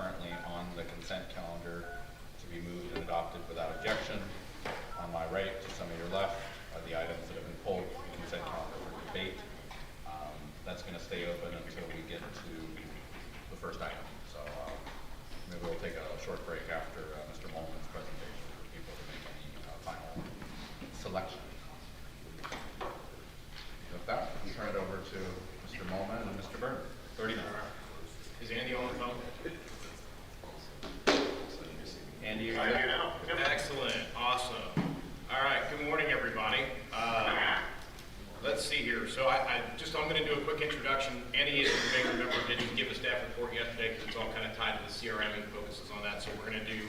currently on the consent calendar to be moved and adopted without objection. On my right, to some of your left, are the items that have been pulled from the consent calendar for debate. That's going to stay open until we get to the first item. So maybe we'll take a short break after Mr. Molman's presentation for people to make any final selection. With that, we turn it over to Mr. Molman and Mr. Byrne. 30 minutes. Is Andy on the phone? Andy, you're good? Excellent. Awesome. All right. Good morning, everybody. Let's see here. So I'm going to do a quick introduction. Andy, as you may remember, didn't give a staff report yesterday because it's all kind of tied to the CRM and focuses on that. So we're going to do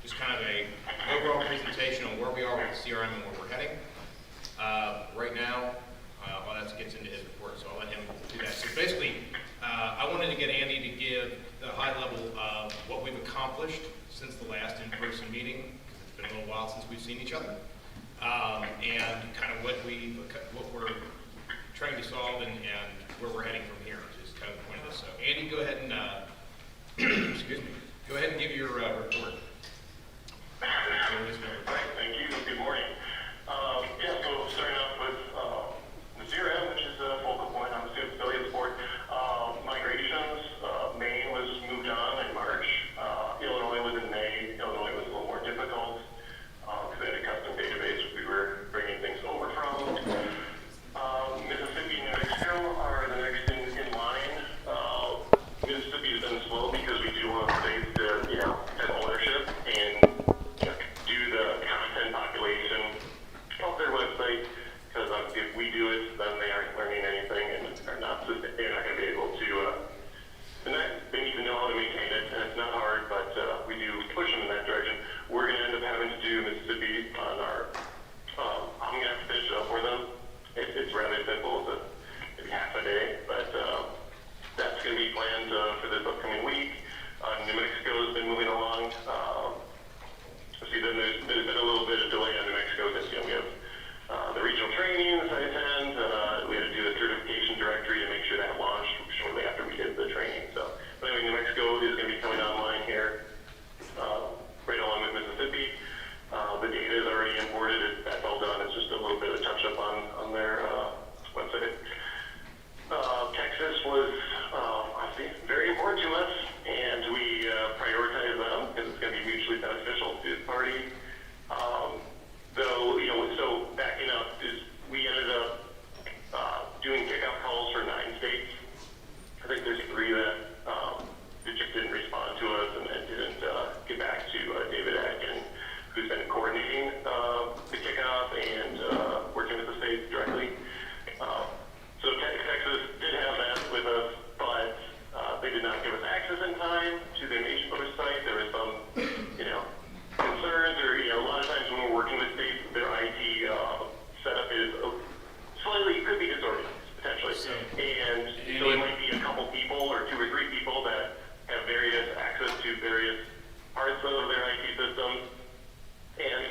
just kind of a overall presentation on where we are with the CRM and where we're heading. Right now, well, that gets into his report, so I'll let him do that. So basically, I wanted to get Andy to give the high level of what we've accomplished since the last in-person meeting, because it's been a little while since we've seen each other, and kind of what we're trying to solve and where we're heading from here, which is kind of the point of this. So Andy, go ahead and excuse me, go ahead and give your report. Thank you. Good morning. So starting off with the CRM, which is the focal point, obviously, of the affiliate support. Migrations, Maine was moved on in March. Illinois was in May. Illinois was a little more difficult because they had a custom database we were bringing things over from. Mississippi and New Mexico are the next in line. Mississippi has been slow because we do want states to, have ownership and do the content population of their website. Because if we do it, then they aren't learning anything and they're not going to be able to. They need to know how to maintain it, and it's not hard, but we do push them in that direction. We're going to end up having to do Mississippi on our. I'm going to have to finish it up for them. It's rather simple. It's half a day, but that's going to be planned for this upcoming week. New Mexico has been moving along. See, then there's been a little bit of delay on New Mexico because we have the regional trainings I attend. We had to do the certification directory to make sure that launched shortly after we did the training. So, but anyway, New Mexico is going to be coming online here, right along with Mississippi. The data is already imported. That's all done. It's just a little bit of touch up on their website. Texas was obviously very important to us, and we prioritize them because it's going to be mutually beneficial to the party. Though, so backing up, we ended up doing kickoff calls for 9 states. I think there's 3 that just didn't respond to us and didn't get back to David Atkin, who's been coordinating the kickoff and working with the states directly. So Texas did have that with us, but they did not give us access in time to the Nation site. There was some, concerns, or a lot of times when we're working with states, their IT setup is slightly, could be disorganized potentially, and so it might be a couple people or 2 or 3 people that have various access to various parts of their IT system, and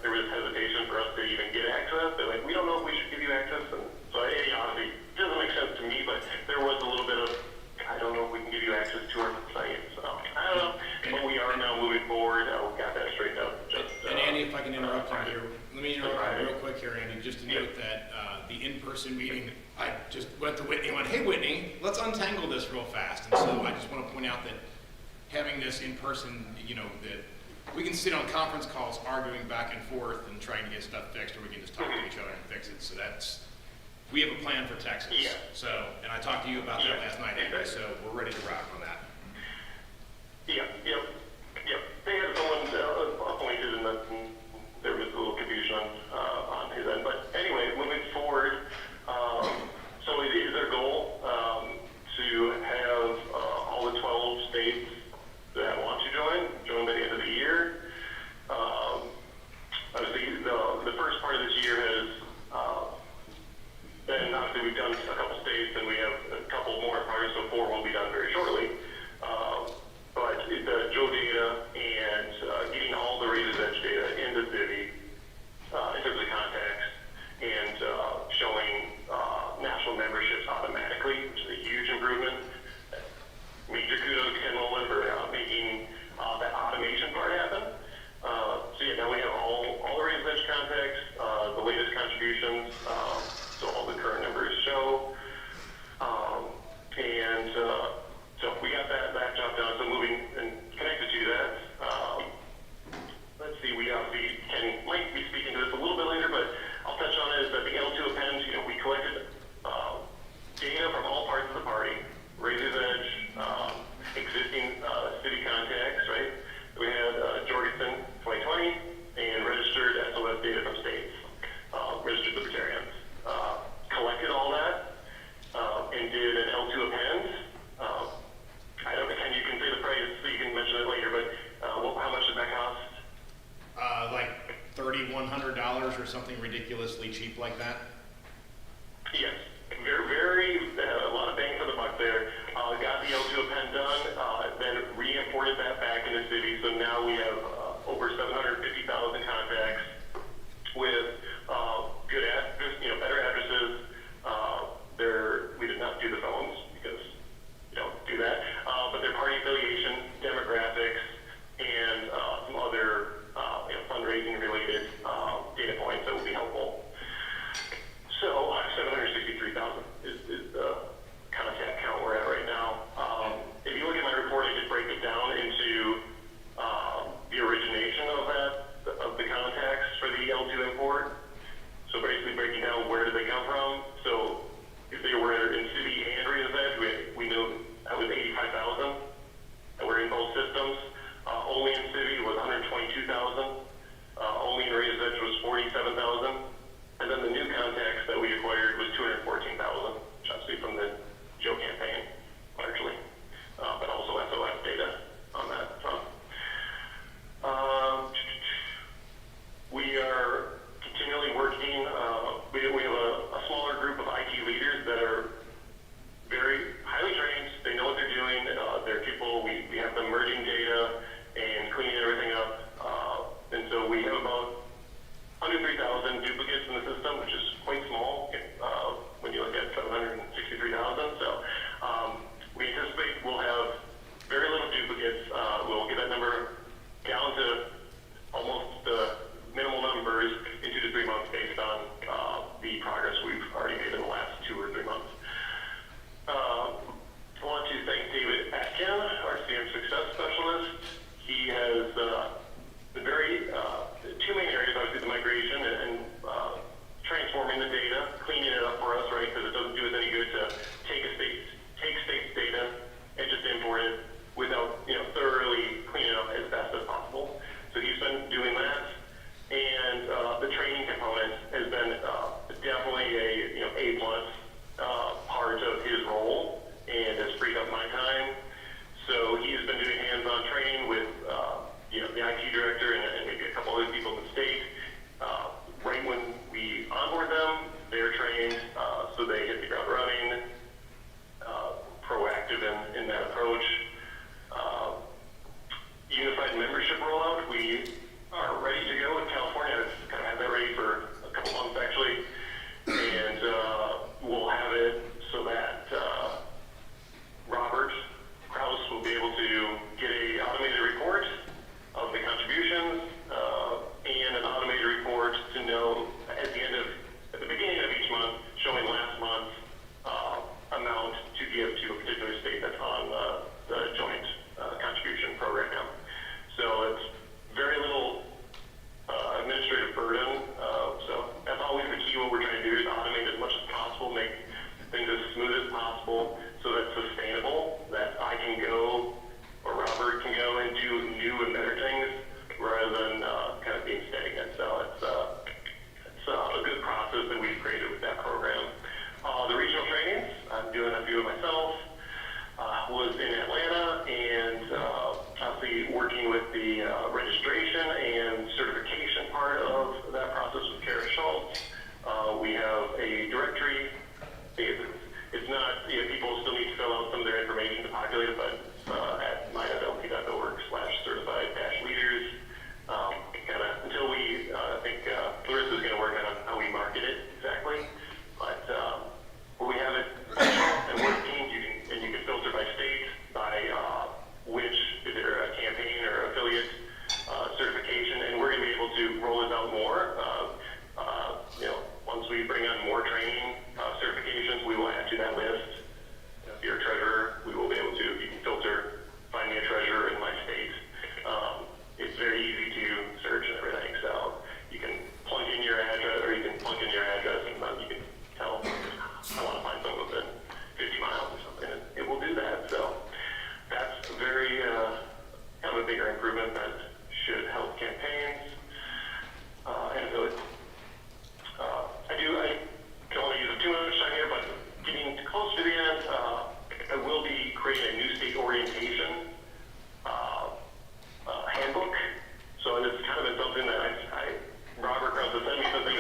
there was hesitation for us to even get access. They're like, we don't know if we should give you access, and so honestly, it doesn't make sense to me, but there was a little bit of, I don't know if we can give you access to our site, so I don't know, but we are now moving forward. We got that straightened out. And Andy, if I can interrupt you here, let me interrupt you real quick here, Andy, just to note that the in-person meeting, I just went to Whitney and went, hey Whitney, let's untangle this real fast. And so I just want to point out that having this in person, that we can sit on conference calls arguing back and forth and trying to get stuff fixed, or we can just talk to each other and fix it. So we have a plan for Texas. Yeah. So, and I talked to you about that last night, Andy, so we're ready to rock on that. Yep. They had someone appointed, and there was a little confusion on his end. But anyway, moving forward, so it is our goal to have all the 12 states that want to join by the end of the year. Obviously, the first part of this year has been, obviously we've done a couple states, and we have a couple more progress, so 4 will be done very shortly. But the Joe data and getting all the rated edge data into Civi in terms of contacts and showing national memberships automatically, which is a huge improvement. Major kudos to Ken Nolan for something ridiculously cheap like that? Yes, a lot of bang for the buck there. Got the L2 pen done, then re-imported that back into City, so now we have over 750,000 contacts with good address, better addresses. We did not do the phones because you don't do that, but their party affiliation, demographics, and some other fundraising related data points that will be helpful. So 763,000 is the contact count we're at right now. If you look at my report, I did break it down into the origination of the contacts for the L2 import. So basically breaking down where did they come from. So if they were in City and Rita's Edge, we knew that was 85,000 that were in both systems. Only in City was 122,000. Only in Rita's Edge was 47,000. And then the new contacts that we acquired was 214,000, which obviously from the Joe campaign, largely, but also SOS data on that front. We are continually working. We have a smaller group of IT leaders that are very highly trained. They know what they're doing. They're people. We have them merging data and cleaning everything up. And so we have about 103,000 duplicates in the system, which is quite small when you look at 763,000. So we anticipate we'll have very little duplicates. We'll get that number down to almost the minimal numbers in 2 to 3 months based on the progress we've already made in the last 2 or 3 months. I want to thank David Atkin, our CM Success Specialist. He has been very, 2 main areas, obviously the migration and transforming the data, cleaning it up for us, right? Because it doesn't do us any good to take state's data and just import it without, thoroughly cleaning it up as best as possible. So he's been doing that. And the training component has been definitely a plus part of his role and has freed up my time. So he has been doing hands-on training with the IT director and maybe a couple other people in the state. Right when we onboard them, they're trained so they hit the ground running, proactive in that approach. Unified membership rollout, we are ready to go in California. I've kind of had that ready for a couple months actually, and we'll have it so that Robert Kraus will be able to get a automated report of the contributions and an automated report to know at the beginning of each month, showing last month's amount to give to a particular state that's on the joint contribution program. So it's very little administrative burden. So that's always the key. What we're trying to do is automate as much as possible, make things as smooth as possible so that's sustainable, that I can go or Robert can go and do new and better things rather than kind of being stagnant. So it's a good process that we've created with that program. The regional trainings, I'm doing a few of myself. Was in Atlanta and obviously working with the registration and certification part of that process with Kara Schultz. We have a directory. It's not, people still need to fill out some of their information to populate it, but at my.lp.org/certified-leaders, kind of until we, I think Clarissa's going to work on how we market it exactly, but where we have it and working, you can filter by state, by which, is there a campaign or affiliate certification, and we're going to be able to roll this out more. Once we bring on more training certifications, we will add to that list. If you're a treasurer, we will be able to, you can filter, find me a treasurer in my state. It's very easy to search and everything, so you can plug in your address, or you can plug in your address and you can tell, I want to find someone within 50 miles or something, and it will do that. So that's very kind of a bigger improvement that should help campaigns. And so it's, I don't want to use too much time here, but getting close to the end, I will be creating a new state orientation handbook. So, and it's kind of been something that Robert Krause has sent me some things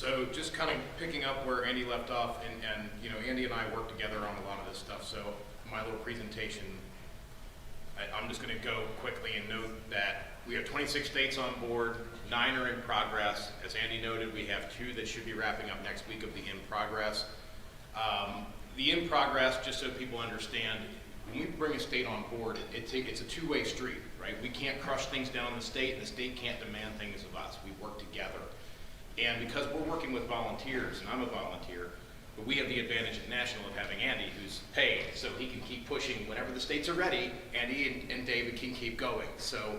So just kind of picking up where Andy left off, and you know, Andy and I work together on a lot of this stuff. So my little presentation, I'm just going to go quickly and note that we have 26 states on board, 9 are in progress. As Andy noted, we have 2 that should be wrapping up next week of the in progress. The in progress, just so people understand, when we bring a state on board, it's a two-way street, right? We can't crush things down the state, and the state can't demand things of us. We work together. And because we're working with volunteers, and I'm a volunteer, but we have the advantage at National of having Andy, who's paid, so he can keep pushing. Whenever the states are ready, Andy and David can keep going. So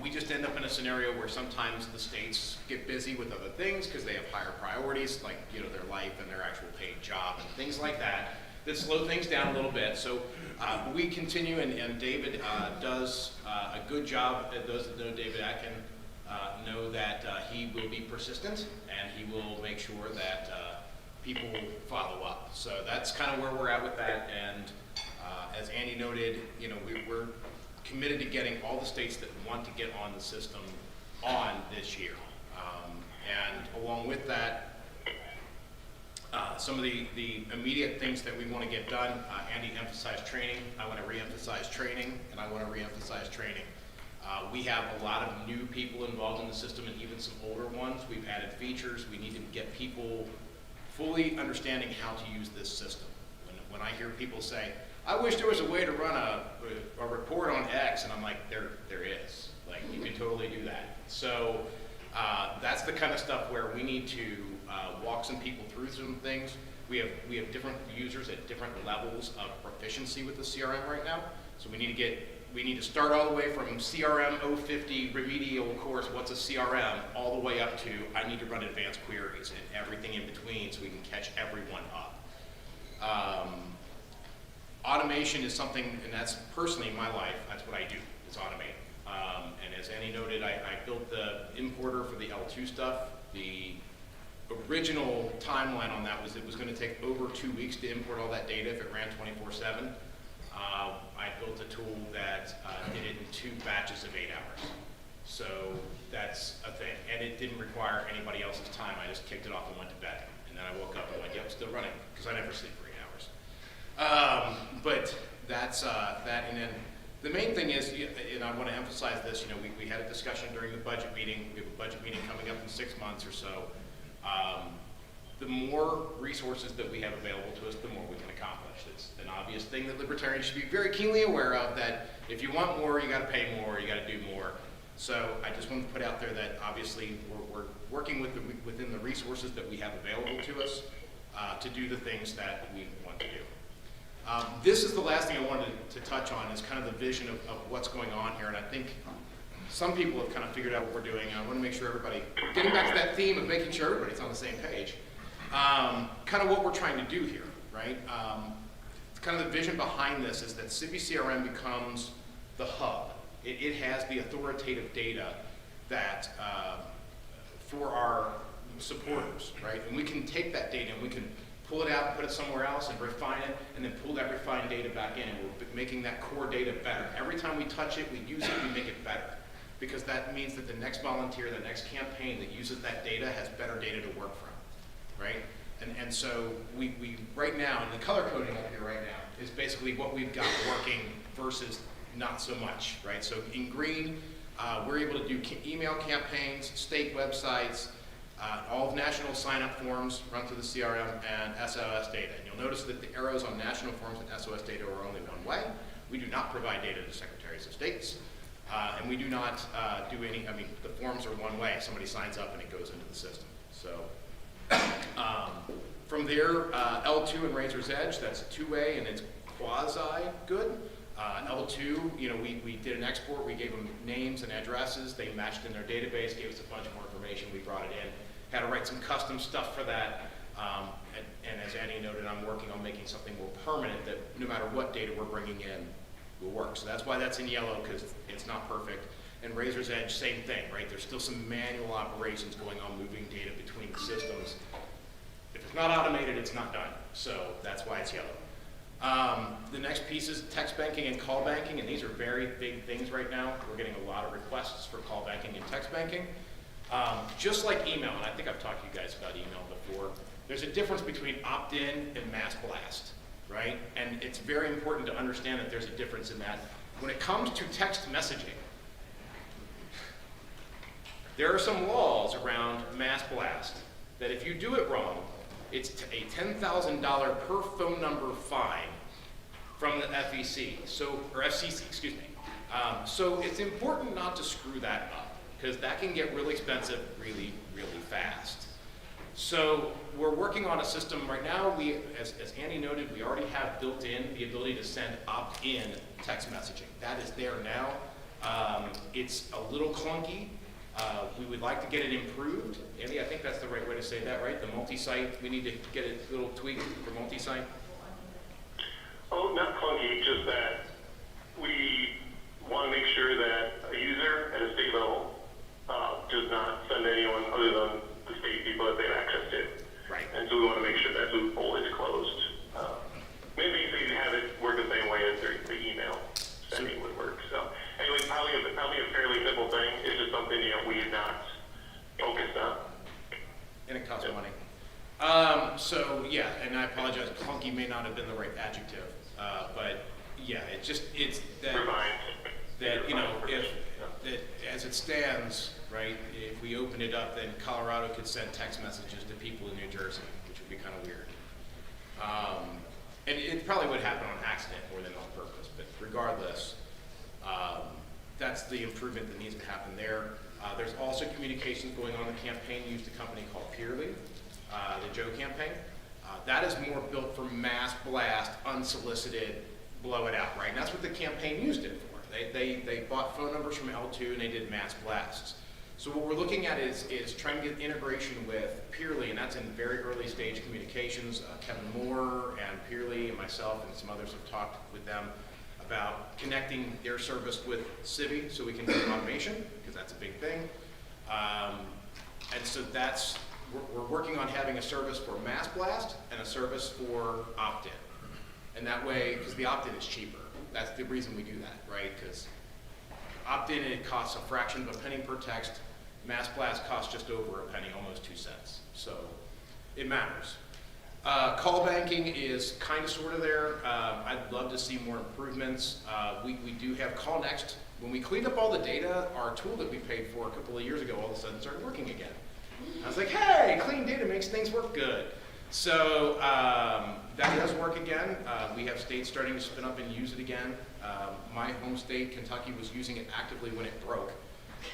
we just end up in a scenario where sometimes the states get busy with other things because they have higher priorities, like, you know, their life and their actual paid job and things like that slow things down a little bit. So we continue, and David does a good job. Those that know David Atkin know that he will be persistent, and he will make sure that people follow up. So that's kind of where we're at with that. And as Andy noted, you know, we're committed to getting all the states that want to get on the system on this year. And along with that, some of the immediate things that we want to get done, Andy emphasized training. I want to re-emphasize training, and I want to re-emphasize training. We have a lot of new people involved in the system, and even some older ones. We've added features. We need to get people fully understanding how to use this system. When I hear people say, I wish there was a way to run a report on X, and I'm like, there is. Like, you can totally do that. So that's the kind of stuff where we need to walk some people through some things. We have different users at different levels of proficiency with the CRM right now. So we need to start all the way from CRM 050 remedial course, what's a CRM, all the way up to I need to run advanced queries and everything in between so we can catch everyone up. Automation is something, and that's personally in my life, that's what I do, is automate. And as Annie noted, I built the importer for the L2 stuff. The original timeline on that was it was going to take over 2 weeks to import all that data if it ran 24/7. I built a tool that did it in 2 batches of 8 hours. So that's a thing. And it didn't require anybody else's time. I just kicked it off and went to bed. And then I woke up and went, yep, still running, because I never sleep for 8 hours. But that's that. And then the main thing is, and I want to emphasize this, you know, we had a discussion during the budget meeting. We have a budget meeting coming up in 6 months or so. The more resources that we have available to us, the more we can accomplish. It's an obvious thing that Libertarians should be very keenly aware of, that if you want more, you got to pay more, you got to do more. So I just want to put out there that obviously we're working within the resources that we have available to us to do the things that we want to do. This is the last thing I wanted to touch on, is kind of the vision of what's going on here. And I think some people have kind of figured out what we're doing. I want to make sure everybody, getting back to that theme of making sure everybody's on the same page, kind of what we're trying to do here, right? Kind of the vision behind this is that CiviCRM becomes the hub. It has the authoritative data that for our supporters, right? And we can take that data and we can pull it out and put it somewhere else and refine it, and then pull that refined data back in, and we're making that core data better. Every time we touch it, we use it, we make it better. Because that means that the next volunteer, the next campaign that uses that data has better data to work from, right? And so we right now, and the color coding up here right now is basically what we've got working versus not so much, right? So in green, we're able to do email campaigns, state websites, all of national sign-up forms run through the CRM, and SOS data. And you'll notice that the arrows on national forms and SOS data are only one way. We do not provide data to secretaries of states. And we do not do any, I mean, the forms are one way. Somebody signs up and it goes into the system. So from there, L2 and Razor's Edge, that's two-way and it's quasi-good. L2, you know, we did an export. We gave them names and addresses. They matched in their database, gave us a bunch more information. We brought it in. Had to write some custom stuff for that. And as Annie noted, I'm working on making something more permanent that no matter what data we're bringing in, will work. So that's why that's in yellow, because it's not perfect. And Razor's Edge, same thing, right? There's still some manual operations going on, moving data between the systems. If it's not automated, it's not done. So that's why it's yellow. The next piece is text banking and call banking, and these are very big things right now. We're getting a lot of requests for call banking and text banking. Just like email, and I think I've talked to you guys about email before, there's a difference between opt-in and mass blast, right? And it's very important to understand that there's a difference in that. When it comes to text messaging, there are some laws around mass blast that if you do it wrong, it's a $10,000 per phone number fine from the FCC, or FCC, excuse me. So it's important not to screw that up, because that can get really expensive really, really fast. So we're working on a system right now. As Andy noted, we already have built in the ability to send opt-in text messaging. That is there now. It's a little clunky. We would like to get it improved. Andy, I think that's the right way to say that, right? The multi-site, we need to get a little tweak for multi-site. Oh, not clunky, just that we want to make sure that a user at a state level does not send anyone other than the state people that they have access to. Right. And so we want to make sure that loophole is closed. Maybe they have it work the same way as the email sending would work. So anyway, probably a fairly simple thing. It's just something we have not focused on. And it costs money. So yeah, and I apologize, clunky may not have been the right adjective, but yeah, it's that, that as it stands, right, if we open it up, then Colorado could send text messages to people in New Jersey, which would be kind of weird. And it probably would happen on accident more than on purpose, but regardless, that's the improvement that needs to happen there. There's also communications going on. The campaign used a company called Peerly, the Joe campaign. That is more built for mass blast, unsolicited, blow it out, right? And that's what the campaign used it for. They bought phone numbers from L2 and they did mass blasts. So what we're looking at is trying to get integration with Peerly, and that's in very early stage communications. Kevin Moore and Peerly and myself and some others have talked with them about connecting their service with Civi so we can do automation, because that's a big thing. And so we're working on having a service for mass blast and a service for opt-in. And that way, because the opt-in is cheaper. That's the reason we do that, right? Because opt-in, it costs a fraction of a penny per text. Mass blast costs just over a penny, almost 2 cents. So it matters. Call banking is kind of sort of there. I'd love to see more improvements. We do have Call Next. When we cleaned up all the data, our tool that we paid for a couple of years ago all of a sudden started working again. I was like, hey, clean data makes things work good. So that does work again. We have states starting to spin up and use it again. My home state, Kentucky, was using it actively when it broke.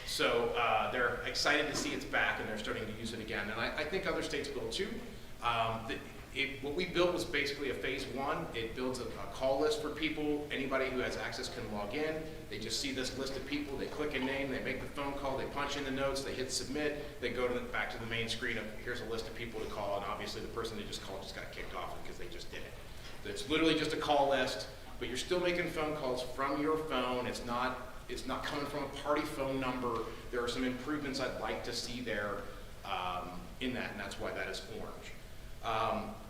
So they're excited to see it's back and they're starting to use it again. And I think other states will too. What we built was basically a phase one. It builds a call list for people. Anybody who has access can log in. They just see this list of people. They click a name. They make the phone call. They punch in the notes. They hit submit. They go back to the main screen of here's a list of people to call. And obviously the person they just called just got kicked off because they just did it. It's literally just a call list, but you're still making phone calls from your phone. It's not coming from a party phone number. There are some improvements I'd like to see there in that, and that's why that is orange.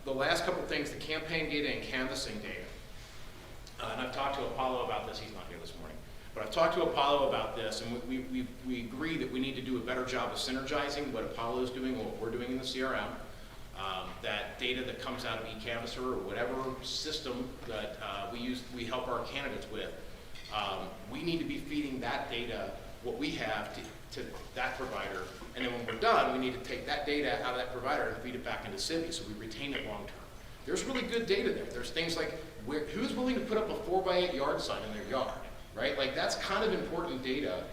The last couple things, the campaign data and canvassing data. And I've talked to Apollo about this. He's not here this morning. But I've talked to Apollo about this, and we agree that we need to do a better job of synergizing what Apollo is doing and what we're doing in the CRM. That data that comes out of eCanvasser or whatever system that we help our candidates with, we need to be feeding that data, what we have, to that provider. And then when we're done, we need to take that data out of that provider and feed it back into Civi so we retain it long term. There's really good data there. There's things like who's willing to put up a 4x8 yard sign in their yard, right? Like that's kind of important data,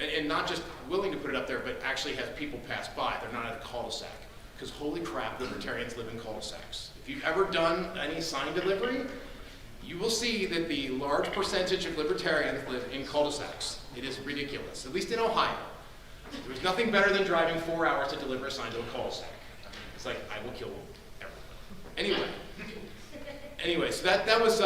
and not just willing to put it up there, but actually has people pass by. They're not at a cul-de-sac. Because holy crap, libertarians live in cul-de-sacs. If you've ever done any sign delivery, you will see that the large percentage of libertarians live in cul-de-sacs. It is ridiculous, at least in Ohio. There's nothing better than driving 4 hours to deliver a sign to a cul-de-sac. It's like, I will kill everyone. Anyway, so that was,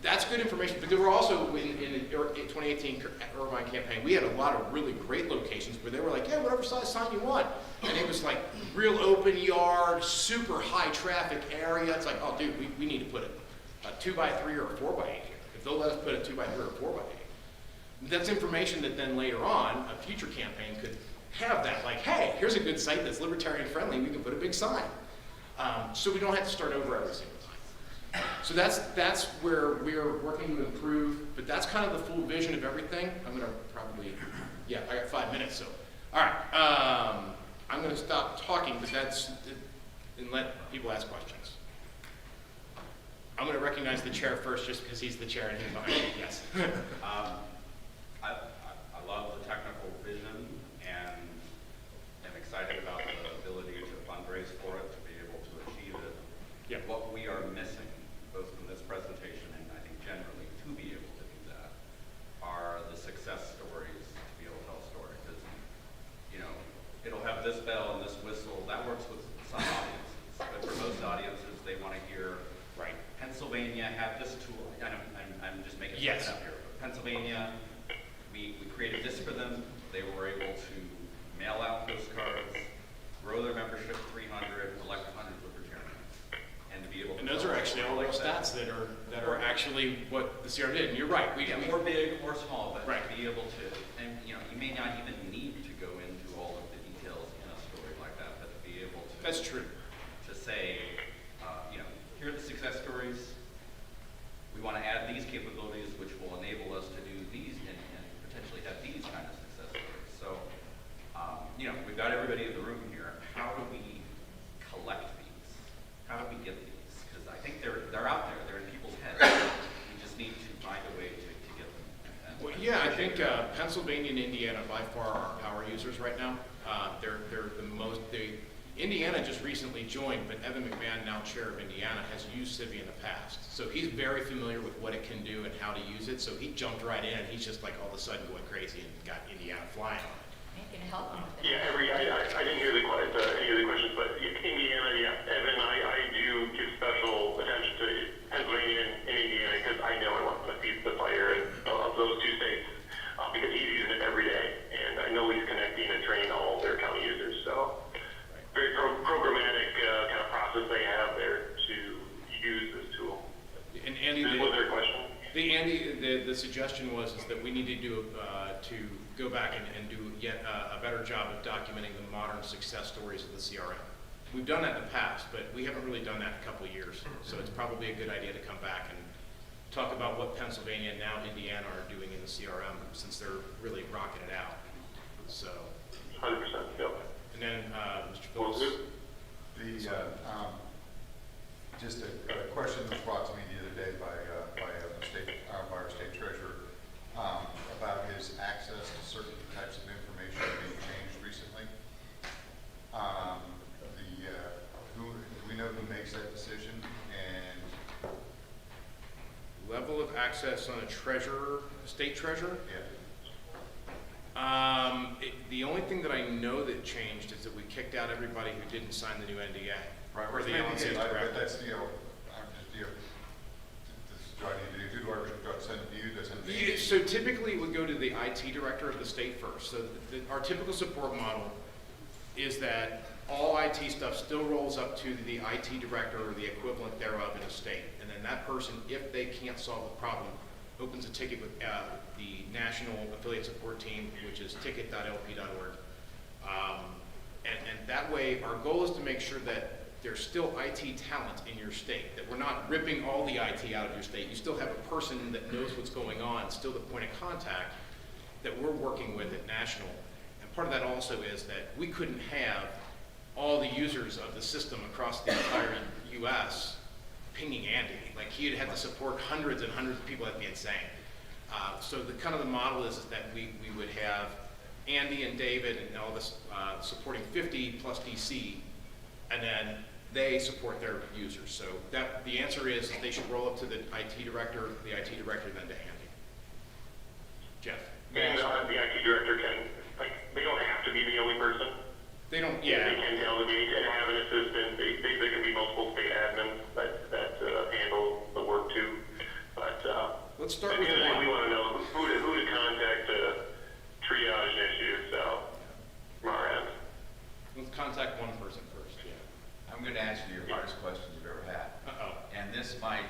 that's good information. But there were also, in the 2018 Irvine campaign, we had a lot of really great locations where they were like, yeah, whatever size sign you want. And it was like real open yard, super high traffic area. It's like, oh, dude, we need to put a 2x3 or a 4x8 here. If they'll let us put a 2x3 or a 4x8. That's information that then later on, a future campaign could have that, like, hey, here's a good site that's libertarian friendly, we can put a big sign. So we don't have to start over every single time. So that's where we're working to improve, but that's kind of the full vision of everything. I'm gonna probably, yeah, I got 5 minutes, so. All right, I'm gonna stop talking, but and let people ask questions. I'm gonna recognize the chair first, just because he's the chair and he's behind me, yes. I love the technical vision and am excited about the ability to fundraise for it, to be able to achieve it. Yep. What we are missing, both from this presentation and I think generally to be able to do that, are the success stories to be able to tell a story. Because, you know, it'll have this bell and this whistle. That works with some audiences. But for most audiences, they want to hear, Right. Pennsylvania had this tool. I'm just making Yes. something up here. But Pennsylvania, we created this for them. They were able to mail out postcards, grow their membership 300, elect 100 libertarians, and to be able to. And those are actually all those stats that are actually what the CR did. And you're right. Yeah, more big or small, but Right. to be able to, and you know, you may not even need to go into all of the details in a story like that, but to be able to. That's true. To say, you know, here are the success stories. We want to add these capabilities, which will enable us to do these and potentially have these kind of success stories. So, you know, we've got everybody in the room here. How do we collect these? How do we get these? Because I think they're out there. They're in people's heads. We just need to find a way to get them. Well, yeah, I think Pennsylvania and Indiana by far are power users right now. They're the most. Indiana just recently joined, but Evan McMahon, now chair of Indiana, has used Civi in the past. So he's very familiar with what it can do and how to use it. So he jumped right in, and he's just like all of a sudden going crazy and got Indiana flying on it. It can help them with it. Yeah, I didn't hear any of the questions, but Indiana, yeah, Evan, I do give special attention to Pennsylvania and Indiana because I know I want to feed the fire of those two states because he's using it every day, and I know he's connecting and training all of their county users. So very programmatic kind of process they have there to use this tool. And Andy, Was there a question? the suggestion was is that we need to do to go back and do yet a better job of documenting the modern success stories of the CRM. We've done that in the past, but we haven't really done that in a couple of years. So it's probably a good idea to come back and talk about what Pennsylvania and now Indiana are doing in the CRM since they're really rocking it out. So. 100%. Yep. And then Mr. Well, Phillips. Just a question that was brought to me the other day by our state treasurer about his access to certain types of information being changed recently. Do we know who makes that decision? And Level of access on a treasurer, state treasurer? yeah, The only thing that I know that changed is that we kicked out everybody who didn't sign the new NDA. right. Or the maybe LNC it, but directive. that's I'm just do I need to do I send it to you? Does it send it to you? So typically it would go to the IT director of the state first. So our typical support model is that all IT stuff still rolls up to the IT director or the equivalent thereof in a state. And then that person, if they can't solve the problem, opens a ticket with the National Affiliate Support Team, which is ticket.lp.org. And that way, our goal is to make sure that there's still IT talent in your state, that we're not ripping all the IT out of your state. You still have a person that knows what's going on, still the point of contact that we're working with at National. And part of that also is that we couldn't have all the users of the system across the entire US pinging Andy. Like he'd have to support hundreds and hundreds of people. That'd be insane. So the kind of the model is that we would have Andy and David and all this supporting 50 plus DC, and then they support their users. So that the answer is they should roll up to the IT director then to Andy. Jeff. And the IT director can, they don't have to be the only person. They don't, They can delegate and have an assistant. There can be multiple state admins that handle the work too. But Let's start at with the end of the day, we one. want to know who to contact to triage an issue. So from our end. Let's contact one person first. Yeah. I'm going to answer your hardest question you've ever had. Uh-oh. And this might,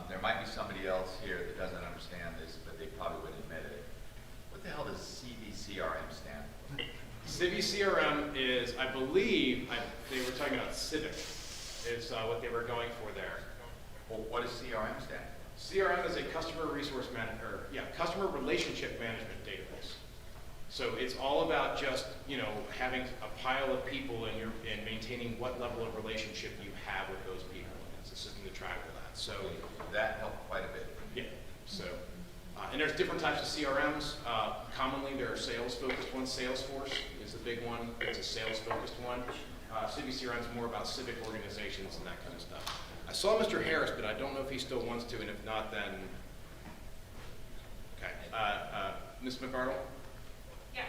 there might be somebody else here that doesn't understand this, but they probably wouldn't admit it. Civi CRM is, I believe, they were talking about Civic, is what they were going for there. Well, what does CRM stand for? CRM is a customer resource customer relationship management database. So it's all about just, having a pile of people and maintaining what level of relationship you have with those people. It's a system to track all that. So That helped quite a bit. yeah. So and there's different types of CRMs. Commonly there are sales focused ones. Salesforce is the big one. It's a sales focused one. Civi CRM is more about civic organizations and that kind of stuff. I saw Mr. Harris, but I don't know if he still wants to, and if not, then okay. Ms. McArdle? Yeah.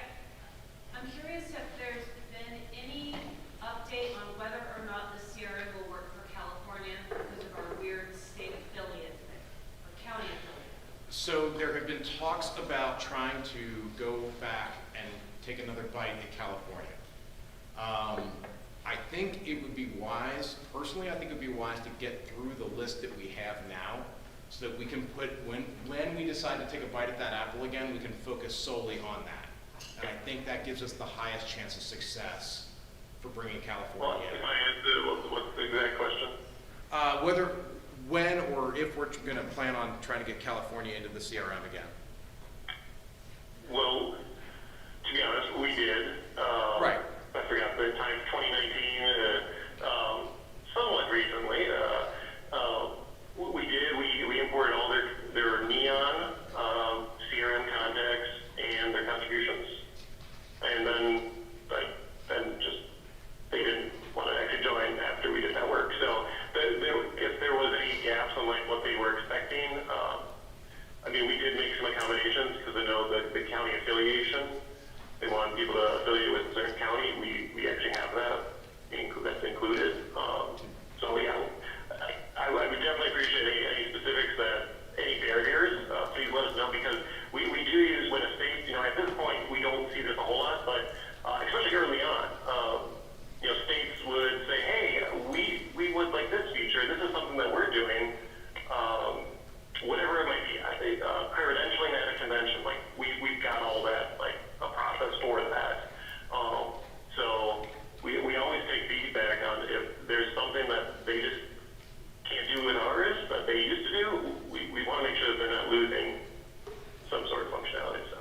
I'm curious if there's been any update on whether or not the CRM will work for California because of our weird state affiliate or county affiliate. So there have been talks about trying to go back and take another bite at California. I think it would be wise, personally, I think it would be wise to get through the list that we have now so that we can put, when we decide to take a bite at that apple again, we can focus solely on that. And I think that gives us the highest chance of success for bringing Well, California if in. I answer, what's the exact question? When or if we're going to plan on trying to get California into the CRM again. Well, to be honest, we did. Right. I forgot the time, 2019, somewhat recently. We did. We imported all their neon CRM contacts and their contributions, and then they didn't want to actually join after we did that work. So if there was any gaps on like what they were expecting, I mean, we did make some accommodations because I know that the county affiliation, they want people to affiliate with a certain county. We actually have that. That's included. So yeah, I would definitely appreciate any specifics any barriers, please let us know, because we do use when a state, at this point we don't see this a whole lot, but especially early on, states would say, hey, we would like this feature. This is something that we're doing. Whatever it might be, I think credentialing at a convention, like we've got all that, like a process for that. So we always take feedback on if there's something that they just can't do with ours that they used to do. We want to make sure that they're not losing some sort of functionality. So.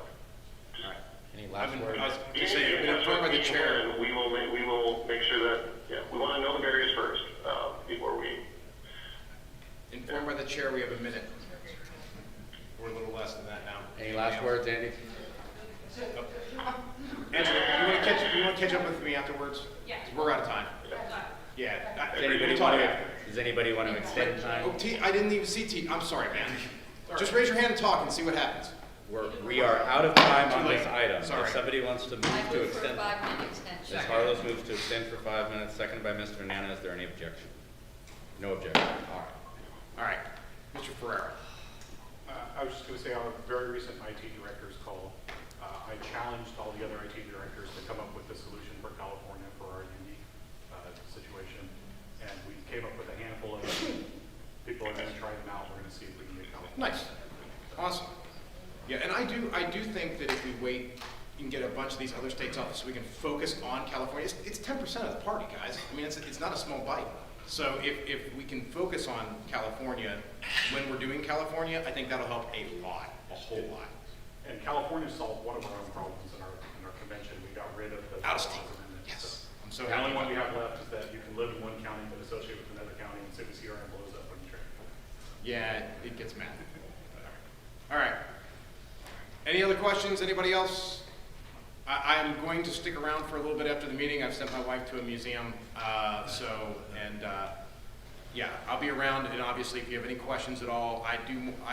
All right. Any last words? I was just saying, I've been informed by the chair. And we will make sure that we want to know the barriers first before we. Informed by the chair, we have a minute. We're a little less than that now. Any last words, Andy? Angela, you want to catch up with me afterwards? Yeah. 'Cause we're out of time. Yeah. Does anybody want to extend time? Oh, T, I didn't even see T. I'm sorry, man. Just raise your hand and talk and see what happens. We are out of time on Too late. this item. Sorry. If somebody wants to move I to move for a extend. 5-minute extension. Ms. Harlow's moved to extend for 5 minutes, seconded by Mr. Nana. Is there any objection? No objection. All right. Mr. Ferrera. I was just going to say, on a very recent IT director's call, I challenged all the other IT directors to come up with a solution for California for our unique situation. And we came up with a handful of people are going to try them out. We're going to see if we can get California. Nice. Awesome. Yeah, and I do think that if we wait and get a bunch of these other states off so we can focus on California, it's 10% of the party, guys. I mean, it's not a small bite. So if we can focus on California when we're doing California, I think that'll help a whole lot. And California solved one of our own problems in our convention. We got rid of the Out of state. amendment. Yes. I'm so The happy only one we about have left is that you can live in one county but associate with another county, and Civi CRM blows up when you trade. Yeah, it gets mad. All right. Any other questions? Anybody else? I'm going to stick around for a little bit after the meeting. I've sent my wife to a museum, yeah, I'll be around. And obviously, if you have any questions at all, I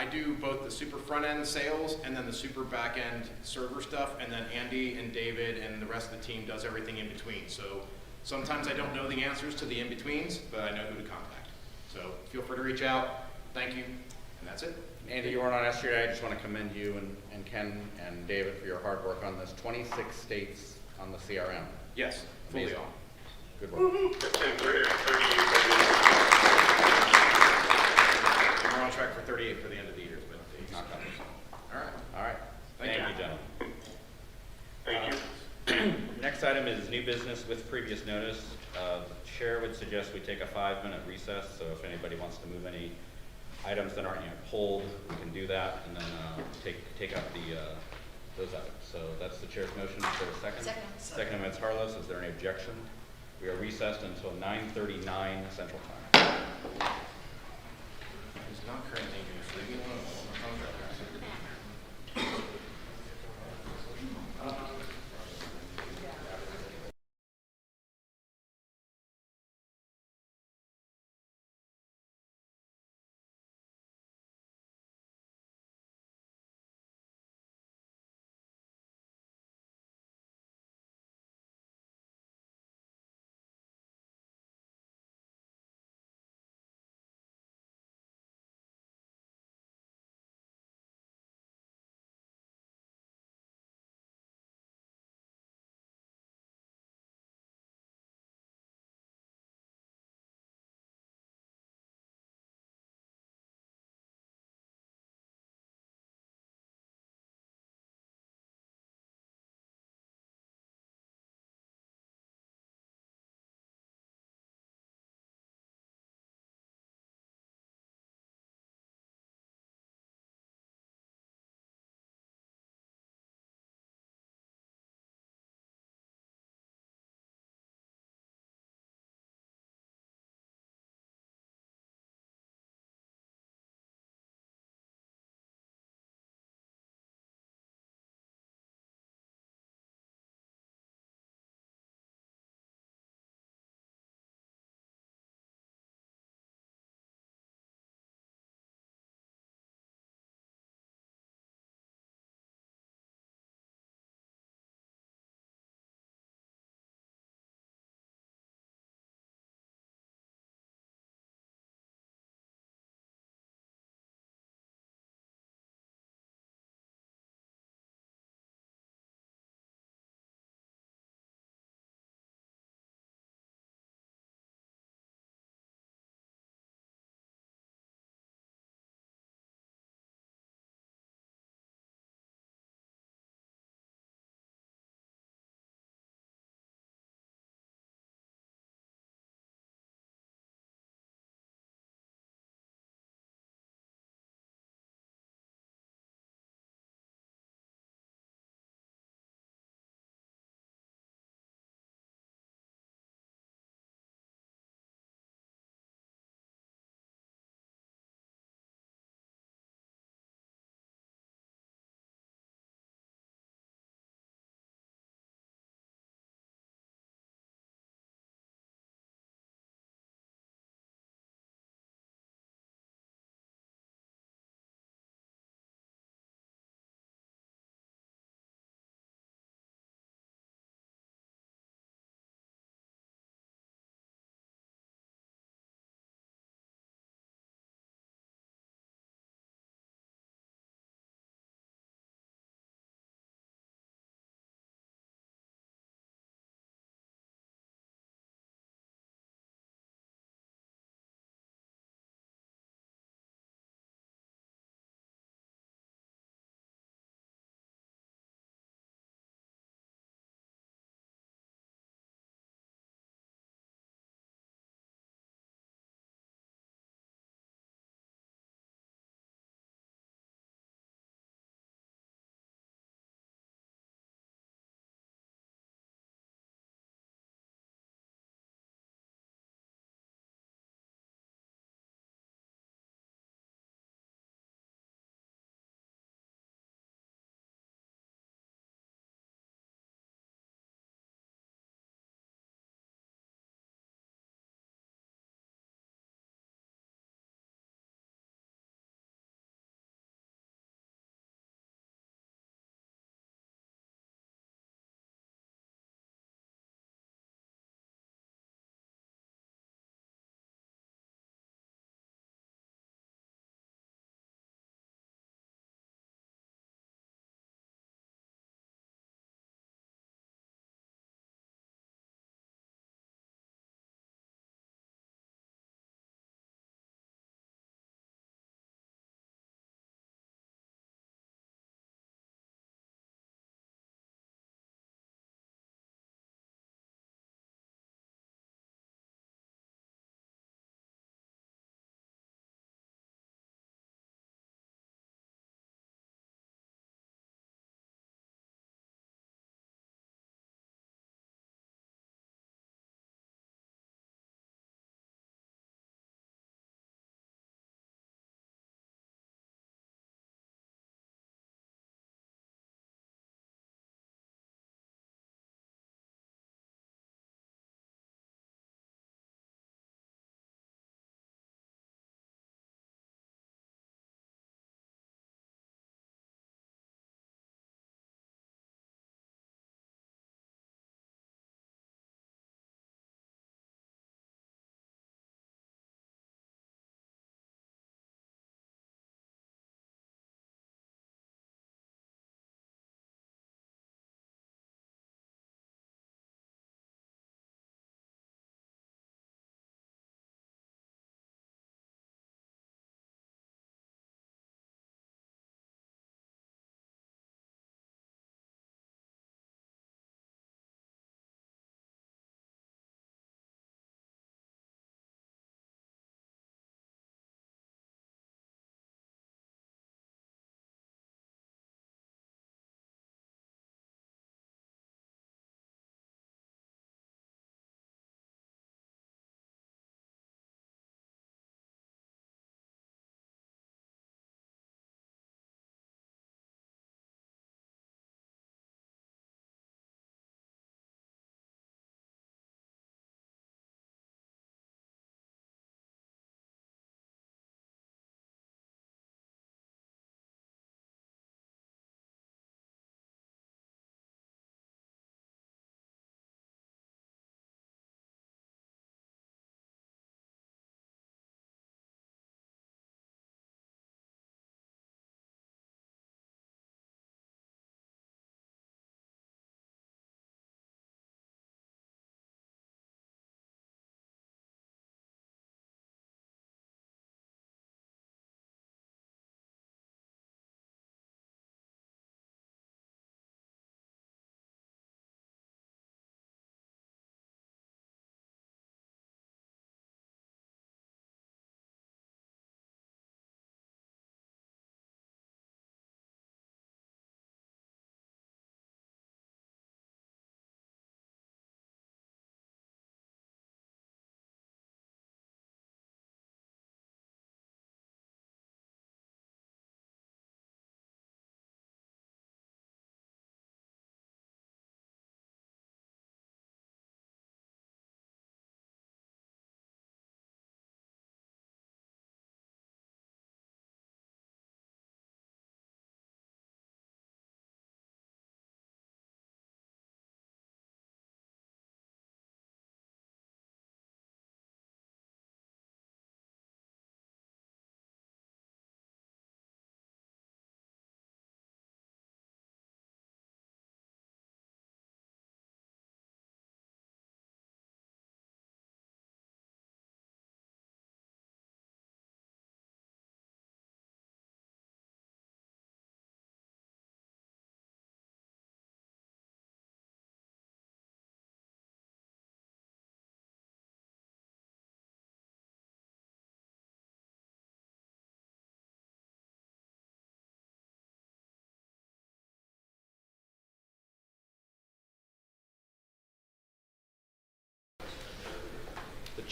do both the super front end sales and then the super back end server stuff, and then Andy and David and the rest of the team does everything in between. So sometimes I don't know the answers to the in betweens, but I know who to contact. So feel free to reach out. Thank you, and that's it. Andy, you weren't on yesterday. I just want to commend you and Ken and David for your hard work on this. 26 states on the CRM. Yes, fully Amazing. on. Good work. We're on track for 38 for the end of the year. But Knock on wood. all right. All right. Thank Thank you. you, gentlemen. Thank you. Next next item is new business with previous notice. The chair would suggest we take a 5-minute recess, so if anybody wants to move any items that aren't yet pulled, we can do that, and then take up those items. So that's the chair's motion. Is there a second? Second. Second by Ms. Harless. Is there any objection? We are recessed until 9:39 Central Time. It's not currently dangerous. Leave me alone.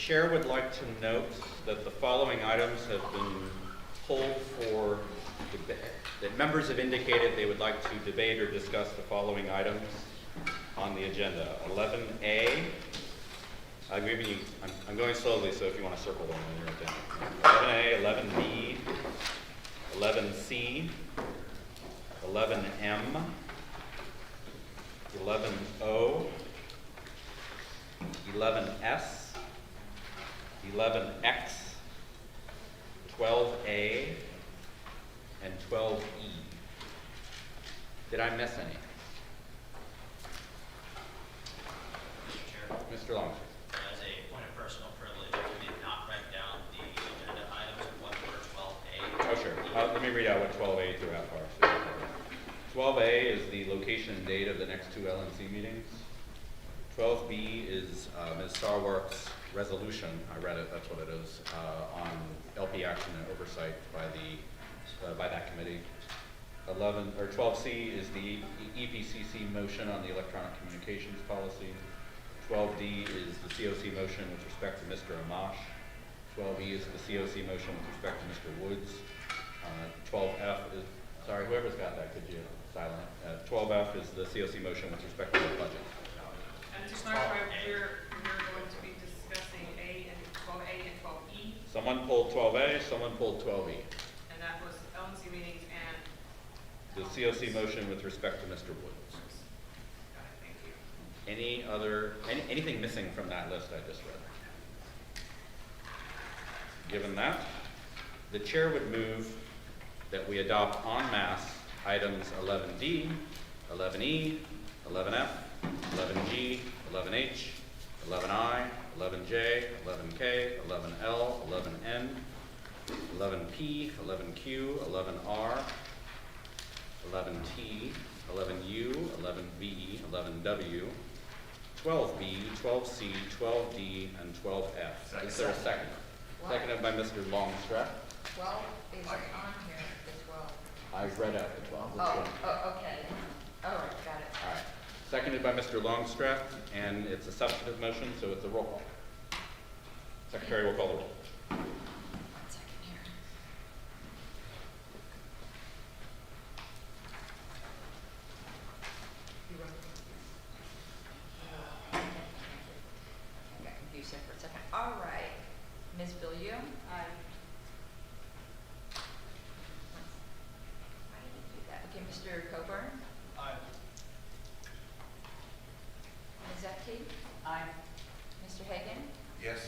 chair would like to note that the following items have been pulled for debate. That members have indicated they would like to debate or discuss the following items on the agenda. 11A. I'm going slowly, so if you want to circle them, then you're down. 11A, 11B, 11C, 11M, 11O, 11S, 11X, 12A, and 12E. Did I miss any? Mr. Long. As a point of personal privilege, we did not write down the agenda items of what were 12A. Oh, sure. Let me read out what 12A threw out for us. 12A is the location and date of the next two LNC meetings. 12B is Ms. Starwark's resolution, I read it, that's what it is, on LP action and oversight by that committee. 12C is the EPCC motion on the electronic communications policy. 12D is the COC motion with respect to Mr. Amash. 12E is the COC motion with respect to Mr. Woods. 12F is, sorry, whoever's got that, could you silent? 12F is the COC motion with respect to the budget. And to clarify, we're going to be discussing 12A and 12E, Someone pulled 12A, someone pulled 12E. and that was LNC meetings and. The COC motion with respect to Mr. Woods. Got it, thank you. Anything missing from that list I just read? Given that, the chair would move that we adopt en masse items 11D, 11E, 11F, 11G, 11H, 11I, 11J, 11K, 11L, 11N, 11P, 11Q, 11R, 11T, 11U, 11V, 11W, 12B, 12C, 12D, and 12F. Is there a second? Seconded by Mr. Longstrap. 12 is on here, the 12. I read out the 12. Okay. All right, got it. All right. Seconded by Mr. Longstrap, and it's a substantive motion, so it's a roll call. Secretary will call the roll. 1 second here. You wrote it. I got confused there for a second. All right. Ms. Billieu? Aye. Why did you do that? Okay, Mr. Coburn? Aye. Ms. Epke? Aye. Mr. Hagan? Yes.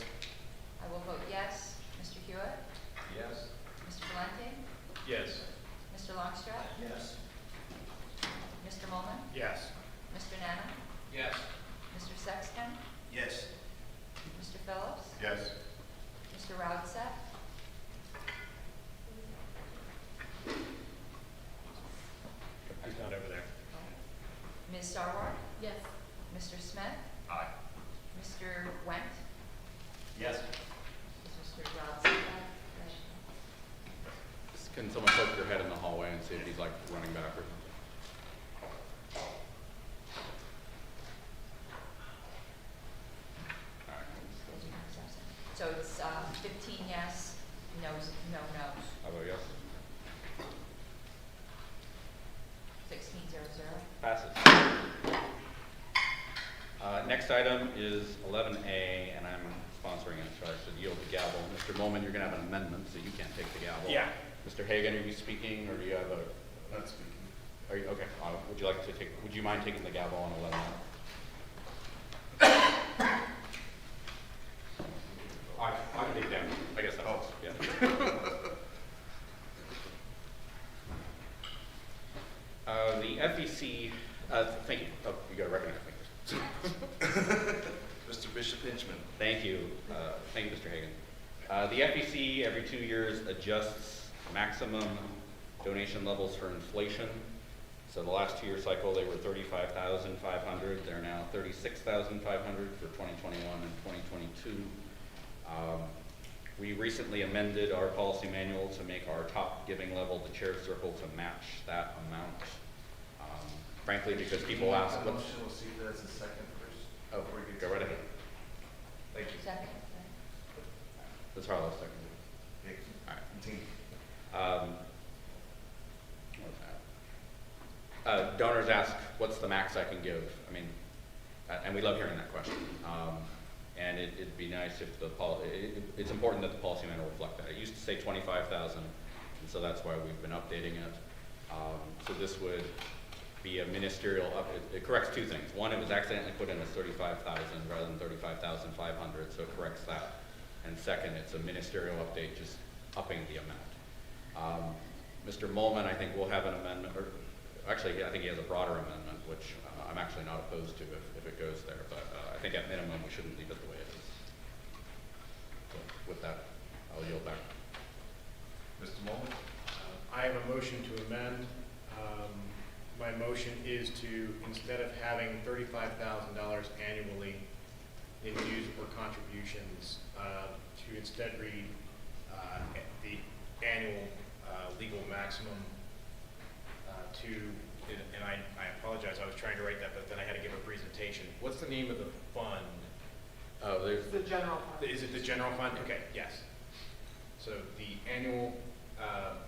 I will vote yes. Mr. Hewitt? Yes. Mr. Valente? Yes. Mr. Longstrap? Yes. Mr. Molman, Yes. Mr. Nana? Yes. Mr. Sexton? Yes. Mr. Phillips? Yes. Mr. Roudsep? He's not over there. Ms. Sarwar? Yes. Mr. Smith? Aye. Mr. Wendt? Yes. Is Mr. Roudsep? Can someone poke your head in the hallway and see if he's like running backwards? All right. So it's 15 yes, no no's. How about yes? 16-0-0. Passes. Next item is 11A, and I'm sponsoring it, so I should yield the gavel. Mr. Molman, you're going to have an amendment, so you can't take the gavel. Yeah. Mr. Hagan, are you speaking, or do you have a? Not speaking. Are you, okay, would you mind taking the gavel on 11? I can take it down. I guess that helps, yeah. The FEC, thank you. Oh, you got to recognize me. Mr. Bishop Hinchman. Thank you. Thank you, Mr. Hagan. The FEC every 2 years adjusts maximum donation levels for inflation. So the last 2-year cycle, they were 35,500. They're now 36,500 for 2021 and 2022. We recently amended our policy manual to make our top giving level, the chair circle, to match that amount. Frankly, because people ask, what's... Motion, we'll see if that's a second first. Oh, go right ahead. Thank you. Second. Ms. Harlow seconded. Okay, All right. continue. What was that? Donors ask, what's the max I can give? I mean, and we love hearing that question. And it'd be nice if it's important that the policy manual reflect that. It used to say 25,000, and so that's why we've been updating it. So this would be a ministerial it corrects two things. One, it was accidentally put in as 35,000 rather than 35,500, so it corrects that. And second, it's a ministerial update, just upping the amount. Mr. Molman, I think, will have an amendment, or actually, I think he has a broader amendment, which I'm actually not opposed to if it goes there, but I think at minimum, we shouldn't leave it the way it is. So with that, I'll yield back. Mr. Mullen? I have a motion to amend. My motion is to, instead of having $35,000 annually in dues or contributions, to instead read the annual legal maximum and I apologize, I was trying to write that, but then I had to give a presentation. What's the name of the fund? Oh, there's The general fund. Is it the general fund? Okay, yes. So the annual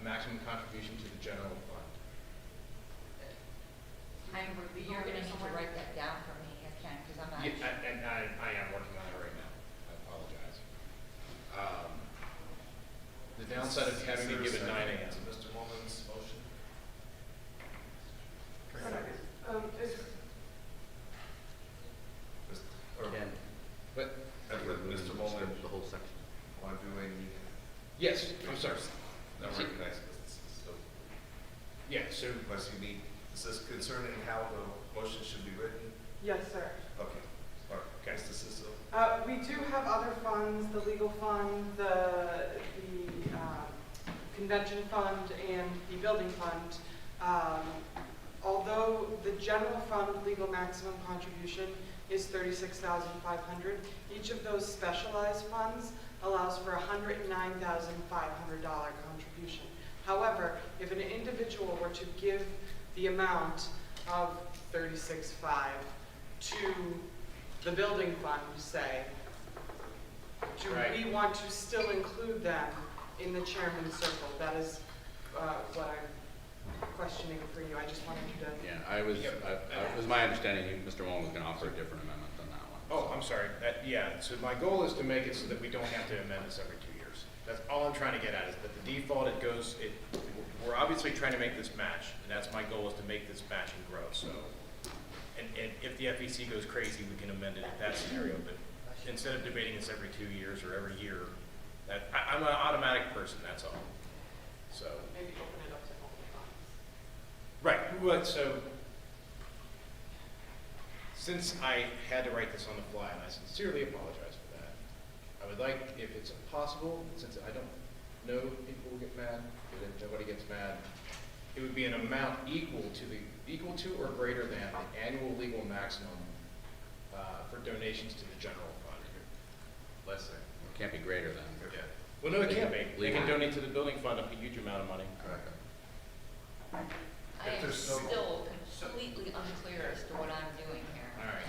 maximum contribution to the general fund. You're gonna need to write that down for me, I can't, because I'm not. Yeah, and I am working on it right now. I apologize. The downside of having to give it 9 a.m. To Mr. Mullen's motion? Or again. But, Mr. Mullen, The whole section. want to do any? yes, I'm sorry. No, recognize this. So, Yeah, so, unless you need, is this concerning how the motion should be written? Yes, sir. Okay. All right. Okay. Mr. Sisso? We do have other funds, the legal fund, the convention fund, and the building fund. Although the general fund legal maximum contribution is $36,500, each of those specialized funds allows for a $109,500 contribution. However, if an individual were to give the amount of $36,500 to the building fund, say, do we want to still include them in the chairman's circle? That is what I'm questioning for you. I just wanted you to. Yeah, it was my understanding Mr. Mullen was going to offer a different amendment than that one. oh, I'm sorry. Yeah, so my goal is to make it so that we don't have to amend this every 2 years. That's all I'm trying to get at, is that the default, we're obviously trying to make this match, and that's my goal, is to make this match and grow, so. And if the FEC goes crazy, we can amend it in that scenario, but instead of debating this every 2 years or every year, I'm an automatic person, that's all. So. Maybe open it up to multiple funds. Right, well, so, since I had to write this on the fly, and I sincerely apologize for that, I would like, if it's possible, since I don't know people will get mad, because if nobody gets mad, it would be an amount equal to or greater than the annual legal maximum for donations to the general fund. Let's say. It can't be greater than. Yeah. Well, no, it can't be. They can Legal. donate to the building fund a huge amount of money. Correct. I If am there's no- still completely unclear as to what I'm doing here. All right.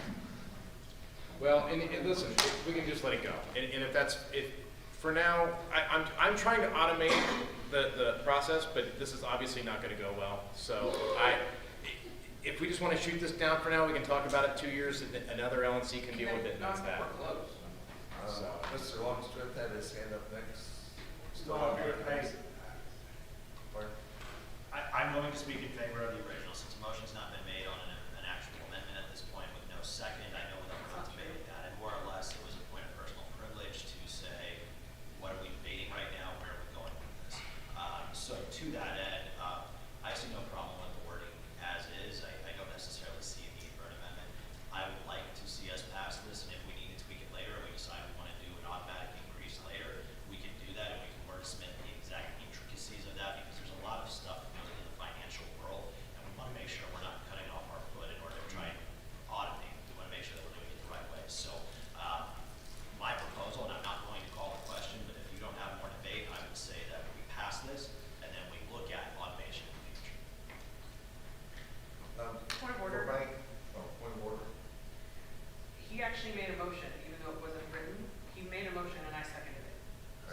Well, and listen, we can just let it go. And if for now, I'm trying to automate the process, but this is obviously not going to go well. So if we just want to shoot this down for now, we can talk about it 2 years, and another LNC can deal with it, and that's that. So. Mr. Longstreth had his hand up next. Still Well, on your thanks. Pardon? I'm going to speak in favor of the original, since a motion's not been made on an actual amendment at this point with no second. I know that we're not debating that, and more or less, it was a point of personal privilege to say, what are we debating right now, where are we going with this? So to that end, I see no problem with the wording as is. I don't necessarily see a need for an amendment. I would like to see us pass this, and if we need to tweak it later, or we decide we want to do an automatic increase later, we can do that, and we can wordsmith the exact intricacies of that, because there's a lot of stuff that goes into the financial world, and we want to make sure we're not cutting off our foot in order to try and automate. We want to make sure that we're doing it the right way. So my proposal, and I'm not going to call a question, but if you don't have more debate, I would say that we pass this, and then we look at automation in the future. Point of order. Point of order. He actually made a motion, even though it wasn't written. He made a motion and I seconded it.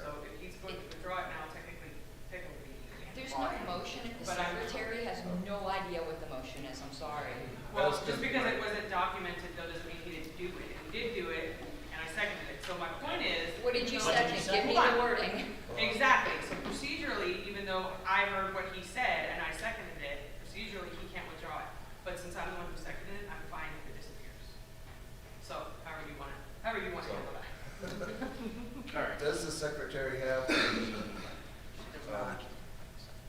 So if he's going to withdraw it now, technically you can't. There's no motion if the But I'm- secretary has no idea what the motion is, I'm sorry. Well, just because it wasn't documented, though, doesn't mean he didn't do it. He did do it, and I seconded it. So my point is. What did you even though- second? Give me Hold the on. wording. Exactly. So procedurally, even though I heard what he said and I seconded it, procedurally, he can't withdraw it. But since I'm the one who seconded it, I'm fine if it disappears. So however you want to handle that. All right. Does the secretary have the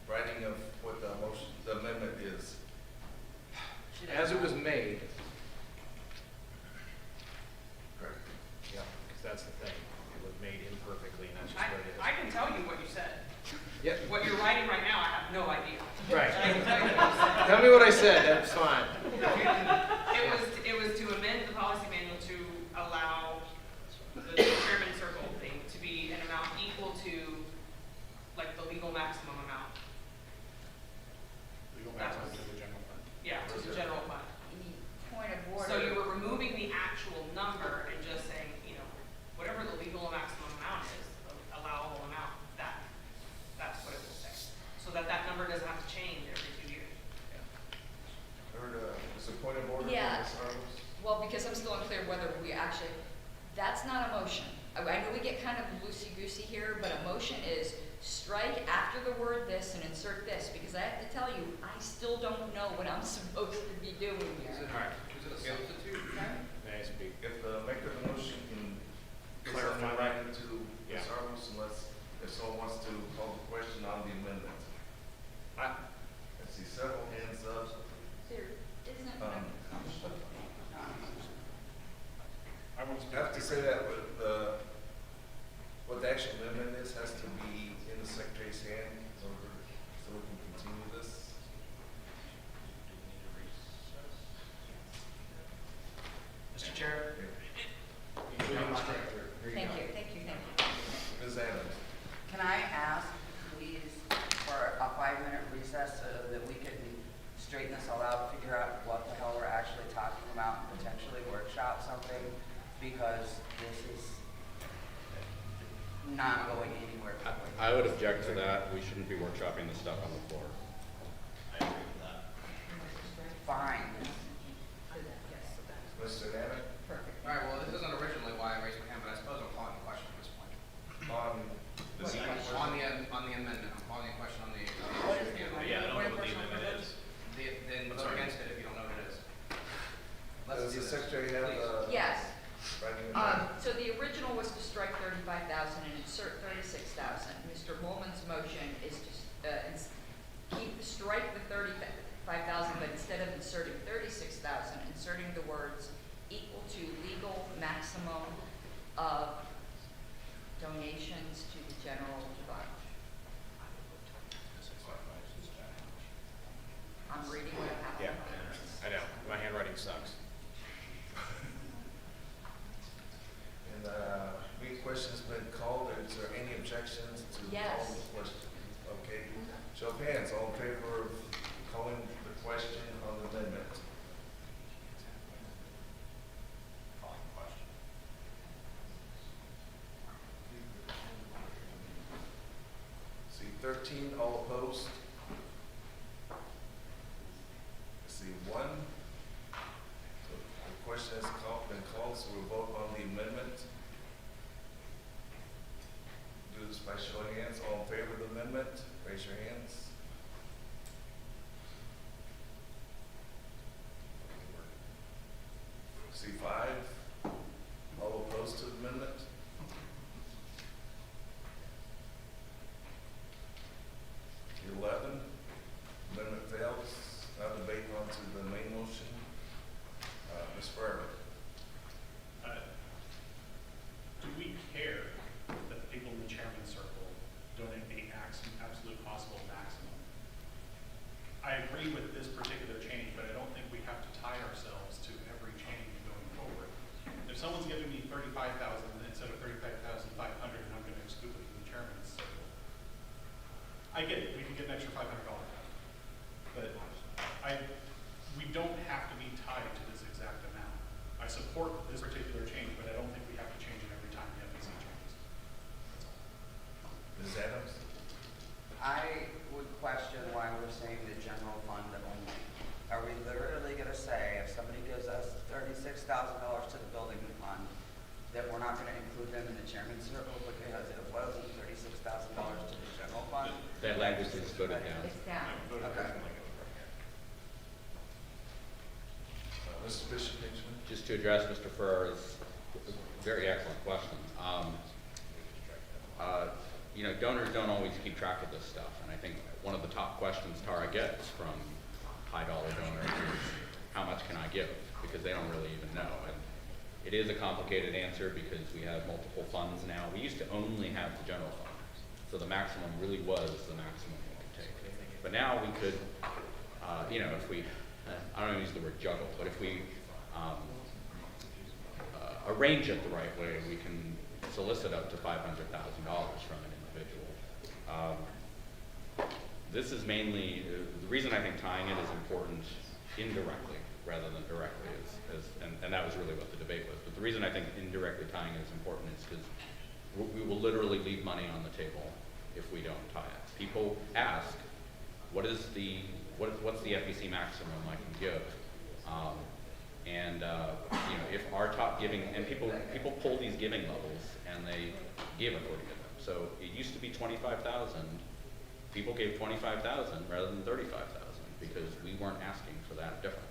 writing of what the motion, the amendment is? As it was made, Correct. yeah, because that's the thing, it was made imperfectly, and that's just what it is. I can tell you what you said. Yep. What you're writing right now, I have no idea. Right. I can tell you what you said. Tell me what I said, that's fine. It was to amend the policy manual to allow the chairman circle thing to be an amount equal to, like, the legal maximum amount. We go back to the general fund. Yeah, to the general fund. Point of order. So you were removing the actual number and just saying, whatever the legal maximum amount is, allowable amount, that's what it will say. So that number doesn't have to change every 2 years. Heard, is a point of order? Yeah. Ms. Harms? Well, because I'm still unclear whether we actually, that's not a motion. I know we get kind of loosey-goosey here, but a motion is strike after the word this and insert this, because I have to tell you, I still don't know what I'm supposed to be doing here. All right. Is it a substitute? May I speak? If the maker of the motion can Clarify clarify that. writing to Yeah. Ms. Harms, unless, if someone wants to call the question on the amendment. I see several hands up. There isn't. I won't speak. You have to say that with what the actual amendment is has to be in the secretary's hand in order so we can continue this. Mr. Chair? Thank you. Ms. Adams? Can I ask, please, for a 5-minute recess so that we can straighten this all out, figure out what the hell we're actually talking about, and potentially workshop something, because this is not going anywhere quickly. I would object to that. We shouldn't be workshopping this stuff on the floor. I agree with that. Fine. Mr. Danick? Perfect. All right, well, this isn't originally why I raised my hand, but I suppose I'm calling a question at this point. On the second On question? the amendment, I'm calling a question on the. What is the Yeah, I don't know what the amendment is. Then vote against it if you don't know what it is. Let's Does do the this. secretary have Please. Yes. writing? So the original was to strike 35,000 and insert 36,000. Mr. Molman's motion is to strike the 35,000, but instead of inserting 36,000, inserting the words equal to legal maximum of donations to the general fund. I'm reading what I have. Yeah, I know, my handwriting sucks. And any questions been called, or is there any objections to Yes. calling the question? Okay, show of hands, all in favor of calling the question on the amendment? Calling the question. See 13, all opposed? See 1. So the question has been called, so we'll vote on the amendment. Do this by show of hands. All in favor of the amendment, raise your hands. See 5, all opposed to the amendment? See 11, amendment fails. Now debate on to the main motion. Ms. Farber. Do we care that the people in the chairman's circle donate the absolute possible maximum? I agree with this particular change, but I don't think we have to tie ourselves to every change going forward. If someone's giving me 35,000 instead of 35,500, and I'm going to exclude it from the chairman's circle, I get it. We can get an extra $500 out of it. But we don't have to be tied to this exact amount. I support this particular change, but I don't think we have to change it every time the FEC changes. That's all. to the building fund, that we're not gonna include them in the chairman's circle because it wasn't $36,000 to the general fund? That language is voted down. It's down. Okay. Mr. Bishop, Benjamin? Just to address Mr. Farrar's very excellent question. You know, donors don't always keep track of this stuff, and I think one of the top questions Tara gets from high dollar donors is, how much can I give? Because they don't really even know. And it is a complicated answer because we have multiple funds now. We used to only have the general fund, so the maximum really was the maximum we could take. But now we could, you know, if we, I don't use the word juggle, but if we arrange it the right way, we can solicit up to $500,000 from an individual. This is mainly, the reason I think tying it is important indirectly rather than directly and that was really what the debate was. But the reason I think indirectly tying it is important is because we will literally leave money on the table if we don't tie it. People ask, what's the FEC maximum I can give? You know, if our top giving, and people pull these giving levels and they give according to them. So it used to be 25,000. People gave 25,000 rather than 35,000 because we weren't asking for that difference.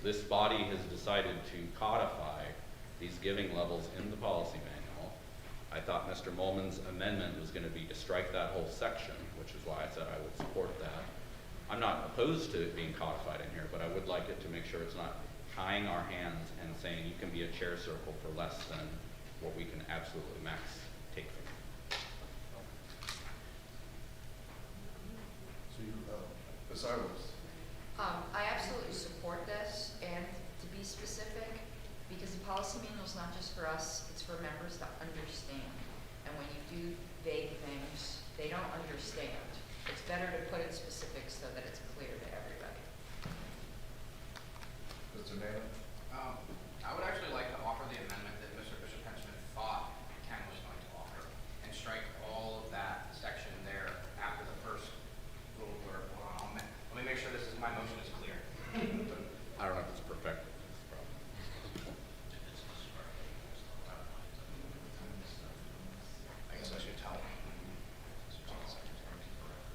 This body has decided to codify these giving levels in the policy manual. I thought Mr. Molman's amendment was going to be to strike that whole section, which is why I said I would support that. I'm not opposed to it being codified in here, but I would like it to make sure it's not tying our hands and saying you can be a chair circle for less than what we can absolutely max take from you. So you, Ms. Arlos? I absolutely support this, and to be specific, because the policy manual is not just for us, it's for members to understand. And when you do vague things, they don't understand. It's better to put in specifics so that it's clear to everybody. Mr. Nana? I would actually like to offer the amendment that Mr. Bishop Henchman thought Ken was going to offer and strike all of that section there after the first little blurb. Let me make sure my motion is clear. I don't know if it's perfect. I guess I should tell him.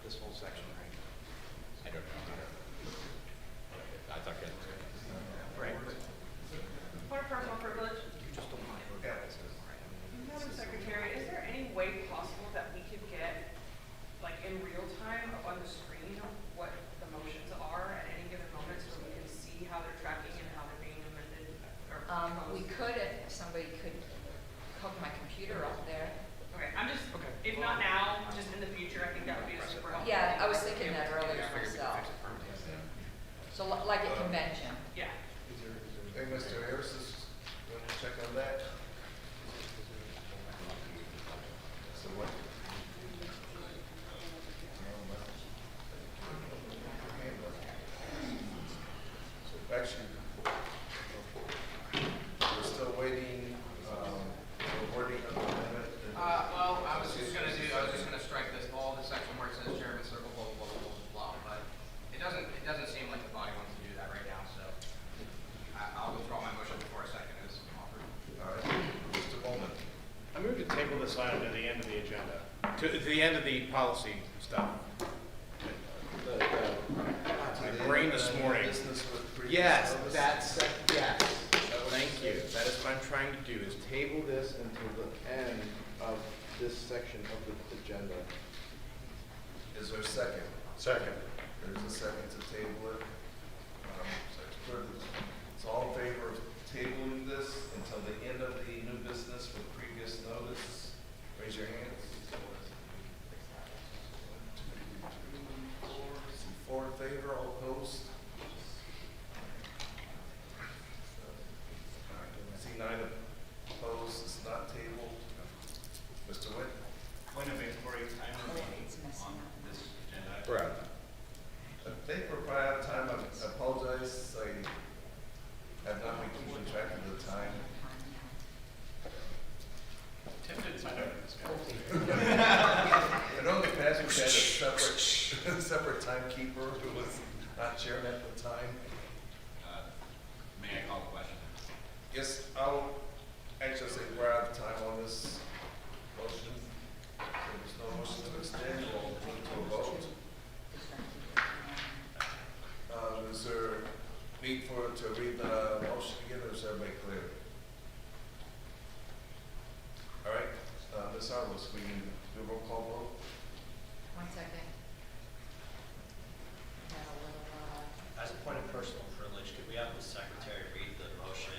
This whole section, right? I don't know. I thought Ken was good. Right. Point of personal privilege. You just don't mind. Yeah. Madam Secretary, is there any way possible that we could get, like in real time, up on the screen, what the motions are at any given moment so we can see how they're tracking and how they're being amended? Or We could, if somebody could hook my computer up there. Okay, I'm just, if not now, just in the future, I think that would be a super helpful. Yeah, I was thinking that earlier myself. So like a convention. Yeah. Hey, Mr. Harris, you want to check on that? So what? So actually, we're still waiting, we're wording on the amendment. Well, I was just gonna strike this, all the section where it says chairman circle, blah, blah, blah, blah, blah, but it doesn't seem like the body wants to do that right now, so I'll withdraw my motion before a second is offered. All right, Mr. Bowman. I move to table this item to the end of the agenda, to the end of the policy stuff. My brain this morning. Business with previous Yes, notice. yes. Thank you. That is what I'm trying to do, is Table this until the end of this section of the agenda. Is there a second? second. There's a second to table it. So all in favor of tabling this until the end of the new business with previous notice, raise your hands. 4 in favor, all opposed? See 9 opposed, it's not tabled. Mr. Witt? Point of inquiry, I It's messing up. this agenda. We're out of time. I think we're probably out of time. I apologize. I have not been keeping track of the time. Tempted to find out this guy. I know in the past we had a separate timekeeper who was not chairman at the time. May I so we can do a roll call vote? 1 second. Got a little, As a point of personal privilege, could we have the secretary read the motion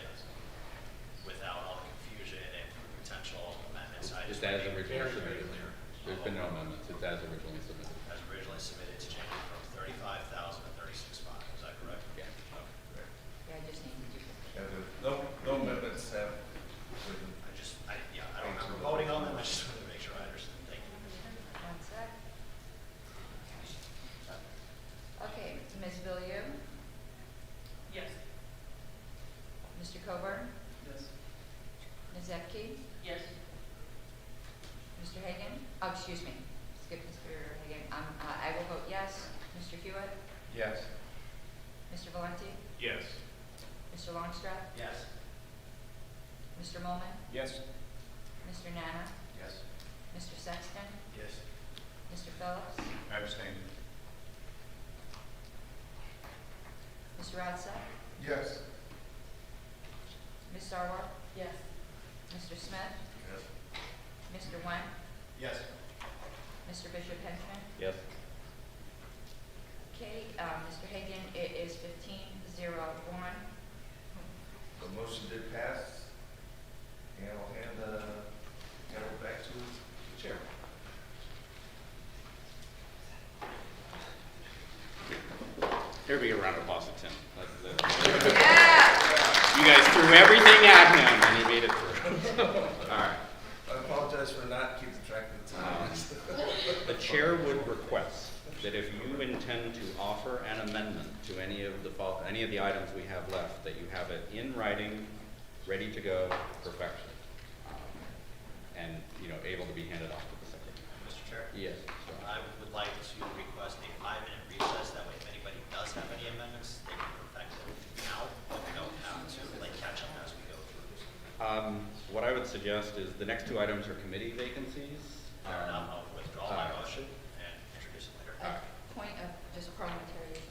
without all the confusion and potential amendments? I Just just as want to be originally very submitted. clear. There's been no amendments, it's as originally submitted. As originally submitted, it's changing from 35,000 to 36,500. Is that correct? Yeah. Okay. yeah, I just need to do. No amendments have been. I don't remember voting on them. I just wanted to make sure I understood. Thank you. 1 sec. Okay, Ms. Villieu, Yes. Mr. Coburn, Yes. Ms. Epke, Yes. Mr. Hagan, oh, excuse me, skip Mr. Hagan, I will vote yes. Mr. Hewitt, Yes. Mr. Valenti, Yes. Mr. Longstreth, Yes. Mr. Molman, Yes. Mr. Nana, Yes. Mr. Sexton, Yes. Mr. Phillips, Abstain. Mr. Radsett, Yes. Ms. Sarwar, Yes. Mr. Smith, Yes. Mr. Wen, Yes. Mr. Bishop Henchman. Yes. Okay, Mr. Hagan, it is 15-0-1. The motion did pass, and I'll hand the gavel back to the chair. Here be a round of applause to Tim. Yeah! You guys threw everything at him and he made it through. All right. I apologize for not keeping track of the time. The chair would request that if you intend to offer an amendment to any of the items we have left, that you have it in writing, ready to go, perfection, and able to be handed off to the secretary. Mr. Chair? Yes. I would like to request a 5-minute recess. That way, if anybody does have any amendments, they can perfect them now, but they don't have to like catch up as we go through. What I would suggest is the next two items are committee vacancies. Fair enough. I'll withdraw my motion and introduce it later. Point of just parliamentary,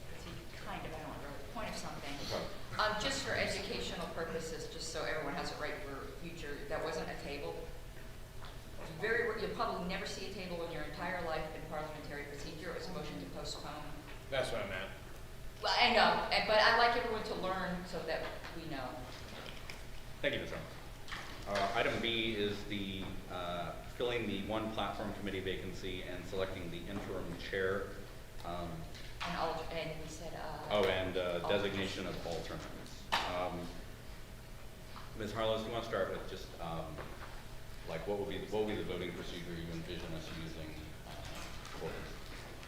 kind of, I don't really, point of something. Okay. Just for educational purposes, just so everyone has it right for future, that wasn't a table. You'll probably never see a table in your entire life in parliamentary procedure. It was a motion to postpone. That's what I meant. Well, I know, but I like everyone to learn so that we know. Thank you, Ms. Owens. Item B is the filling the one platform committee vacancy and selecting the interim chair. And we said, Designation of alternates. Ms. Harlow, do you want to start with just what will be the voting procedure you envision us using for this?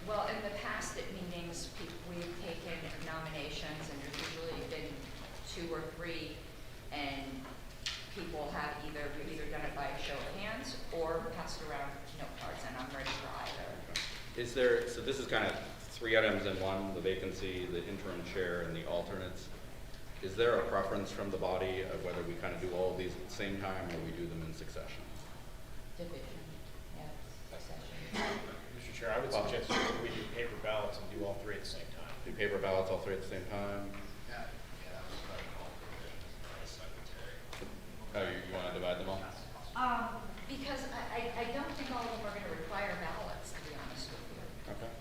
well, in the past at meetings, we've taken nominations, and there's usually been 2 or 3, and people have we've either done it by a show of hands or passed around note cards, and I'm ready for either. So this is kind of 3 items in one, the vacancy, the interim chair, and the alternates. Is there a preference from the body of whether we kind of do all of these at the same time or we do them in succession? Division, yes, succession. Mr. Chair, I would suggest that we do paper ballots and do all 3 at the same time. Do paper ballots all 3 at the same time? Yeah, that was what I called for the secretary. Oh, you want to divide them all? Because I don't think all of them are going to require ballots, to be honest with you. Okay.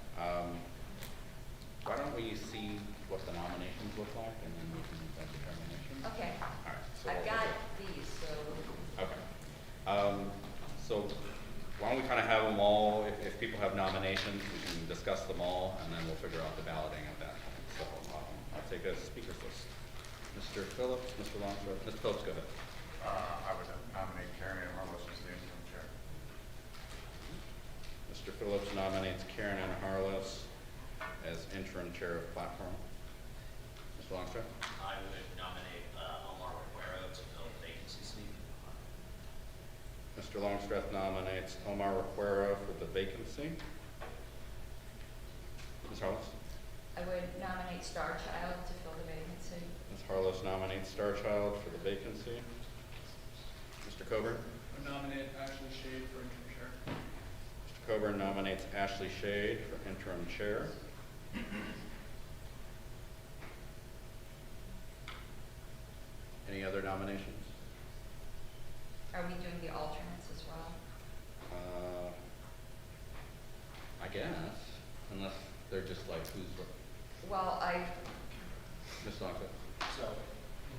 Why don't we see what the nominations look like and then we can make that determination? Okay. All right. So I've we'll got do- these, so. Okay. So why don't we kind of have them all, if people have nominations, we can discuss them all, and then we'll figure out the balloting at that point. So I'll take a speakers list. Mr. Phillips, Mr. Longstreth, Mr. Phillips, go ahead. I would nominate Karen and Harless as the interim chair. Mr. Phillips nominates Karen Ann Harless as interim chair of platform. Mr. Longstreth? I would nominate Omar Reguero to fill the vacancy seat. Mr. Longstreth nominates Omar Requero for the vacancy. Ms. Harless? I would nominate Star Child to fill the vacancy. Ms. Harless nominates Starchild for the vacancy. Mr. Coburn? I nominate Ashley Shade for interim chair. Mr. Coburn nominates Ashley Shade for interim chair. Any other nominations? Are we doing the alternates as well? I guess, unless they're just like, who's, Well, Ms. Longstreth? So,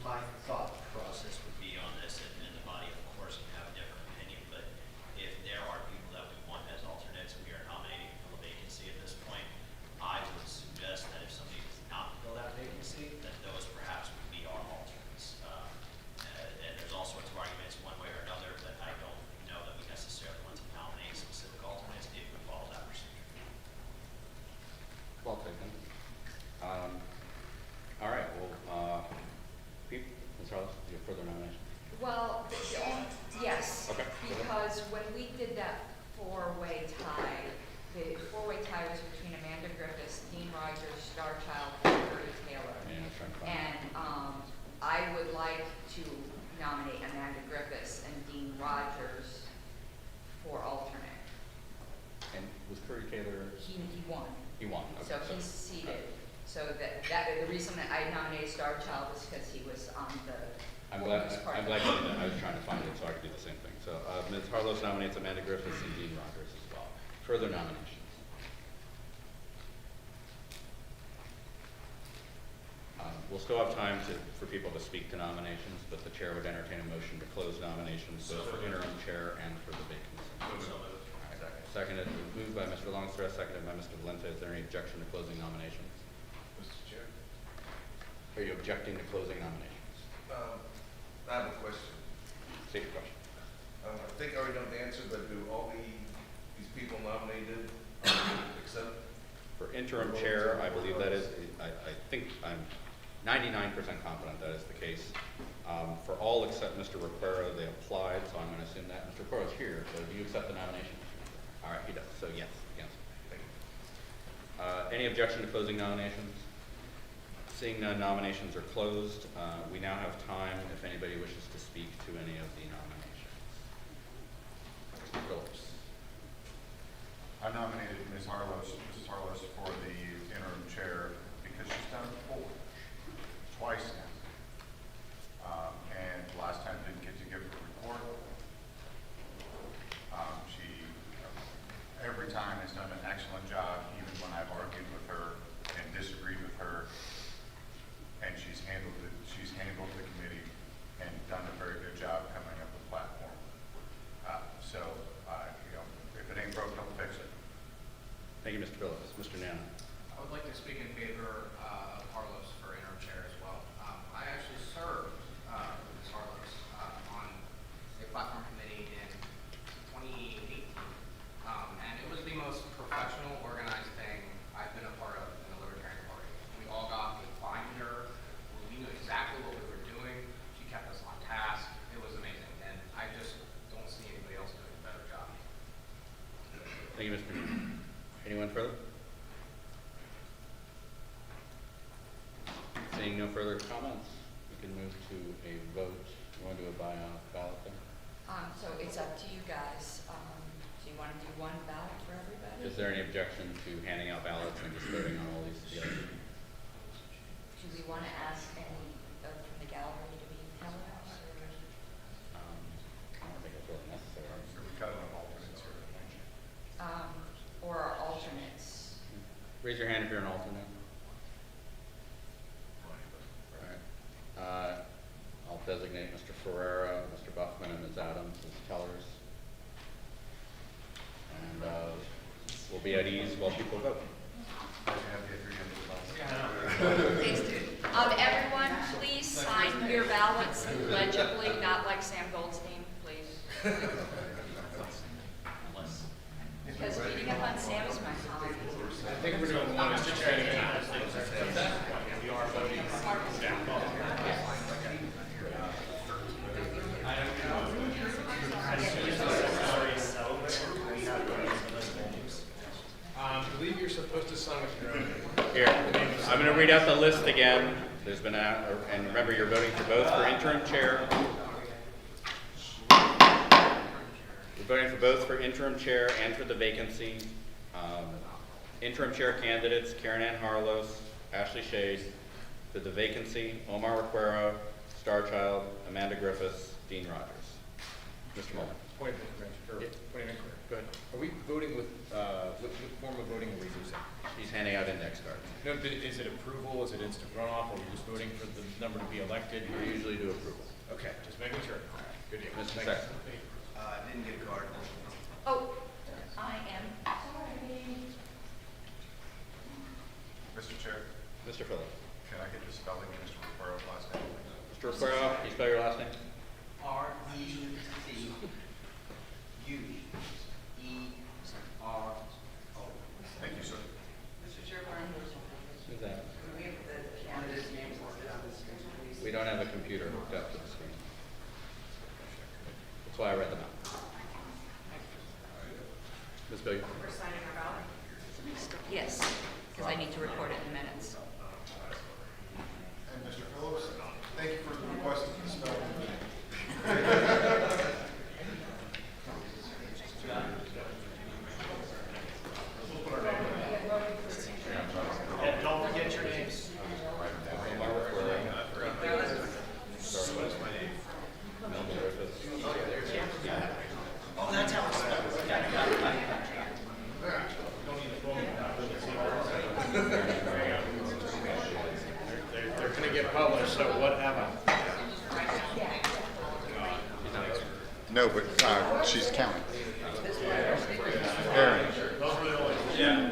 my thought process would be on this, and the body, of course, can have a different opinion, but if there are people that we want as alternates, we are nominating to fill a vacancy at this point, I would suggest that if somebody does not fill that vacancy, that those perhaps would be our alternates. And there's all sorts of arguments one way or another, but I don't know that we necessarily want to nominate specific alternates if we follow that procedure. Well taken. All right, well, Pete, Ms. Harless, do you have further nominations? well, yes. Okay. Because when we did that four-way tie, the four-way tie was between Amanda Griffiths, Dean Rogers, Star Child, and Curtis Taylor. Yeah, I'm trying to find And I would like to nominate Amanda Griffiths and Dean Rogers for alternate. And was Curry Taylor, He won. he won, okay. So he's seated. So that the reason that I nominated Star Child was because he was on the. I'm glad women's part you of did the- that. I was trying to find it so I could do the same thing. So, Ms. Harlos nominates Amanda Griffiths and Dean Rogers as well. Further nominations? We'll still have time for people to speak to nominations, but the chair would entertain a motion to close nominations both for interim chair and for the vacancy. So moved. All right. Seconded, moved by Mr. Longstreth, seconded by Mr. Valente. Is there any objection to closing nominations? Mr. Chair, Are you objecting to closing nominations? I have a question. State your question. I think I already know the answer, but do all these people nominated accept? For interim chair, I believe that is, I think I'm 99% confident that is the case. For all except Mr. Requero, they applied, so I'm going to assume that. Mr. Requero is here, so do you accept the nomination? All right, he does, so yes, yes. Thank you. Any objection to closing nominations? Seeing none, nominations are closed. We now have time if anybody wishes to speak to any of the nominations. Mr. Phillips. I nominated Mrs. Harlos for the interim chair because she's done it before, twice now. And last time didn't get to give her a report. She, every time has done an excellent job, even when I've argued with her and disagreed with her. And she's handled the committee and done a very good job coming up with a platform. If it ain't broke, don't fix it. Thank you, Mr. Phillips. Mr. Nana. I would like to speak in favor of Carlos for interim chair as well. I actually served Ms. Carlos on a platform committee in 2018, and it was the most professional, organized thing I've been a part of in the Libertarian Party. We all got a binder. We knew exactly what we were doing. She kept us on task. It was amazing, and I just don't see anybody else doing a better job. Thank you, Mr. Nana. Anyone further? Seeing no further comments, we can move to a vote. You want to do a ballot thing? So it's up to you guys. Do you want to do one ballot for everybody? Is there any objection to handing out ballots and just voting on all these together? Do we want to ask any from the gallery to be televised? I don't think it's really necessary. So we cut on alternates or Or our alternates? Raise your hand if you're an alternate. All right. I'll designate Mr. Ferrera, Mr. Buffman, and Ms. Adams as tellers. And we'll be at ease while people vote. Please do. Everyone, please sign your ballots legibly, not like Sam Goldstein, please. Because beating up on Sam is my hobby. I think we're doing Mr. Chair. We are voting. I believe you're supposed to sign with your own. Here, I'm going to read out the list again. There's been and remember, you're voting for both for interim chair. You're voting for both for interim chair and for the vacancy. Interim chair candidates, Karen Ann Harlos, Ashley Shade. For the vacancy, Omar Requero, Starchild, Amanda Griffiths, Dean Rogers. Mr. Mullen. Point of information, or point of inquiry. Go ahead. Are we voting with, what form of voting are we using? He's handing out index cards. No, but is it approval, is it instant runoff, or are we just voting for the number to be elected? We usually do approval. Okay, just making sure. All right, good deal. Mr. Thank you. Sexton. Didn't get a card. Oh, I am sorry. Mr. Chair, Mr. Phillips. can I get the spelling of Mr. Requero's last name, please? Mr. Requero, you spell your last name? R-E-C, U-E-R-O. Thank you, sir. Mr. Chairman, Who's that? can we have the candidate's name listed on the screen, please? We don't have a computer hooked up to the screen. That's why I read them out. Ms. Billiard. We're signing our ballot. Yes, because I need to record it in minutes. And Mr. Phillips, thank you for requesting the spelling. And don't forget your names. Oh, that's how it's spelled. They're gonna get published, so what happened? No, but she's counting. Aaron. Yeah.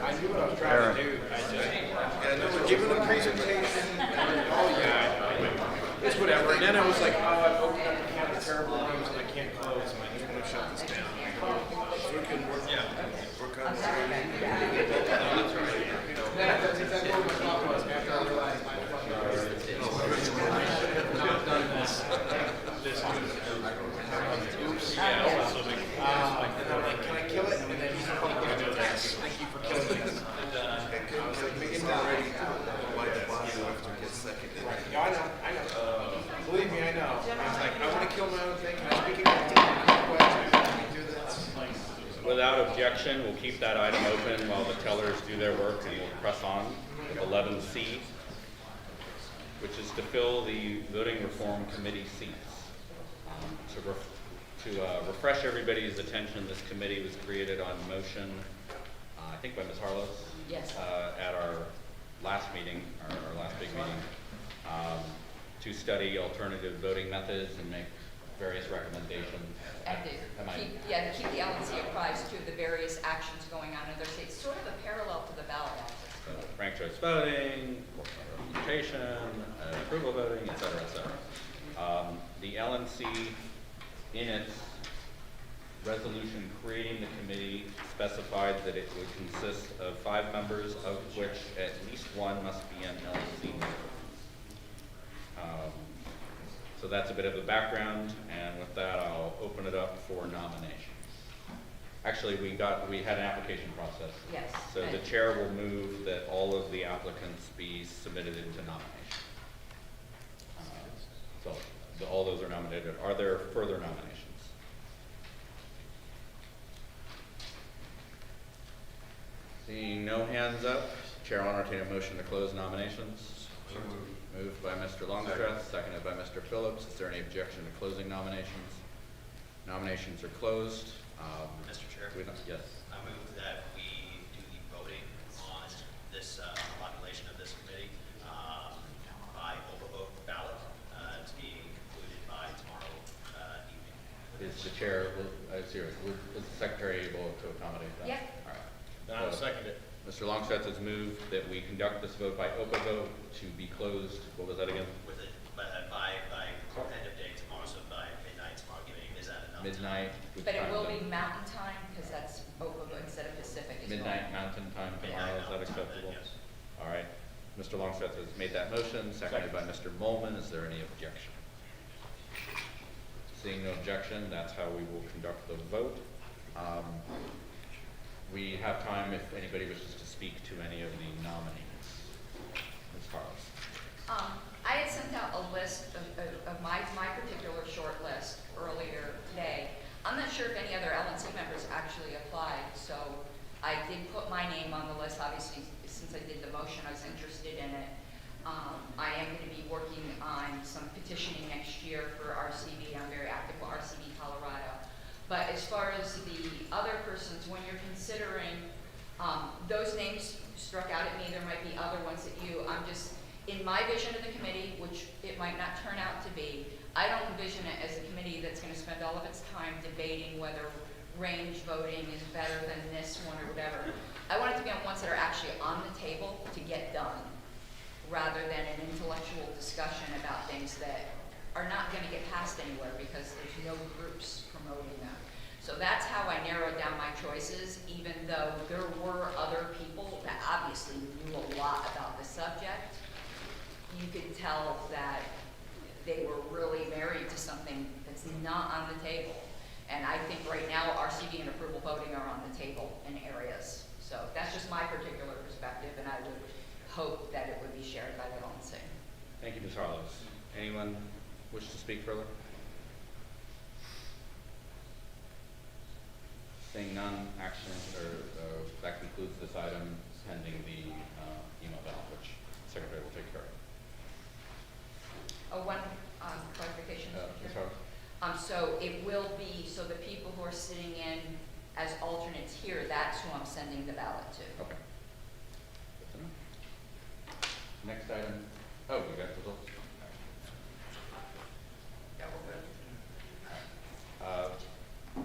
I knew what I was trying to do, I just. Yeah, no, we're giving a presentation. Oh, yeah, I know. It's whatever, and then I was like, oh, I've opened up a can of terrible rooms and I can't close, I'm like, I'm gonna shut this down. We can work, work on this. Yeah, that's exactly what my thought was, after I realized I fucking I should have not done this. Oops. Yeah. And I'm like, can I kill it? And then he's like, thank you for killing it. It's already, like the boss after it gets seconded. Yeah, I know. Believe me, I know. I was like, I want to kill my own thing. Can I speak against it? Can we do this? Without objection, we'll keep that item open while the tellers do their work, and we'll press on with 11C, which is to fill the voting reform committee seats. To refresh everybody's attention, this committee was created on motion, I think by Ms. Harlow. Yes. At our last meeting, our last big meeting, to study alternative voting methods and make various recommendations. And to keep the LNC apprised to the various actions going on in their states, sort of a parallel to the ballot act. Ranked choice voting, representation, approval voting, et cetera, et cetera. The LNC, in its resolution creating the committee, specified that it would consist of 5 members, of which at least one must be an LNC member. So that's a bit of the background, and with that, I'll open it up for nominations. Actually, we had an application process. Yes. So the chair will move that all of the applicants be submitted into nomination. So all those are nominated. Are there further nominations? Seeing no hands up, Chair will entertain a motion to close nominations. Moved by Mr. Longstreth, seconded by Mr. Phillips. Is there any objection to closing nominations? Nominations are closed. Mr. Chair? Yes. I move that we do the voting on this population of this committee by open vote ballot to be concluded by tomorrow evening. Is the chair, is the secretary able to accommodate that? Yep. All right. Then I'll second it. Mr. Longstreth has moved that we conduct this vote by open vote to be closed. What was that again? With it, by end of day tomorrow, so by midnight tomorrow evening, is that enough? Midnight. with But it time will then. be mountain time, because that's Oklahoma instead of Pacific as well. Midnight Mountain Time tomorrow, is that acceptable? Yes. All right. Mr. Longstreth has made that motion, seconded by Mr. Molman. Is there any objection? Seeing no objection, that's how we will conduct the vote. We have time if anybody wishes to speak to any of the nominees. Ms. Carlos. I had sent out a list of my particular short list earlier today. I'm not sure if any other LNC members actually applied, so I did put my name on the list. Obviously, since I did the motion, I was interested in it. I am going to be working on some petitioning next year for RCV. I'm very active with RCV Colorado. But as far as the other persons, when you're considering, those names struck out at me, there might be other ones that I'm just, in my vision of the committee, which it might not turn out to be, I don't envision it as a committee that's going to spend all of its time debating whether range voting is better than this one or whatever. I want it to be on ones that are actually on the table to get done, rather than an intellectual discussion about things that are not going to get passed anywhere because there's no groups promoting them. So that's how I narrowed down my choices, even though there were other people that obviously knew a lot about the subject. You could tell that they were really married to something that's not on the table. And I think right now RCV and approval voting are on the table in areas. So that's just my particular perspective, and I would hope that it would be shared by the LNC. Thank you, Ms. Harlow. Anyone wish to speak further? Seeing none, action, that concludes this item pending the email ballot, which the Secretary will take care of. One clarification, Mr. Ms. Chair. Harlow? So it will be, so the people who are sitting in as alternates here, that's who I'm sending the ballot to. Okay. Good to know. Next item. Oh, we got results.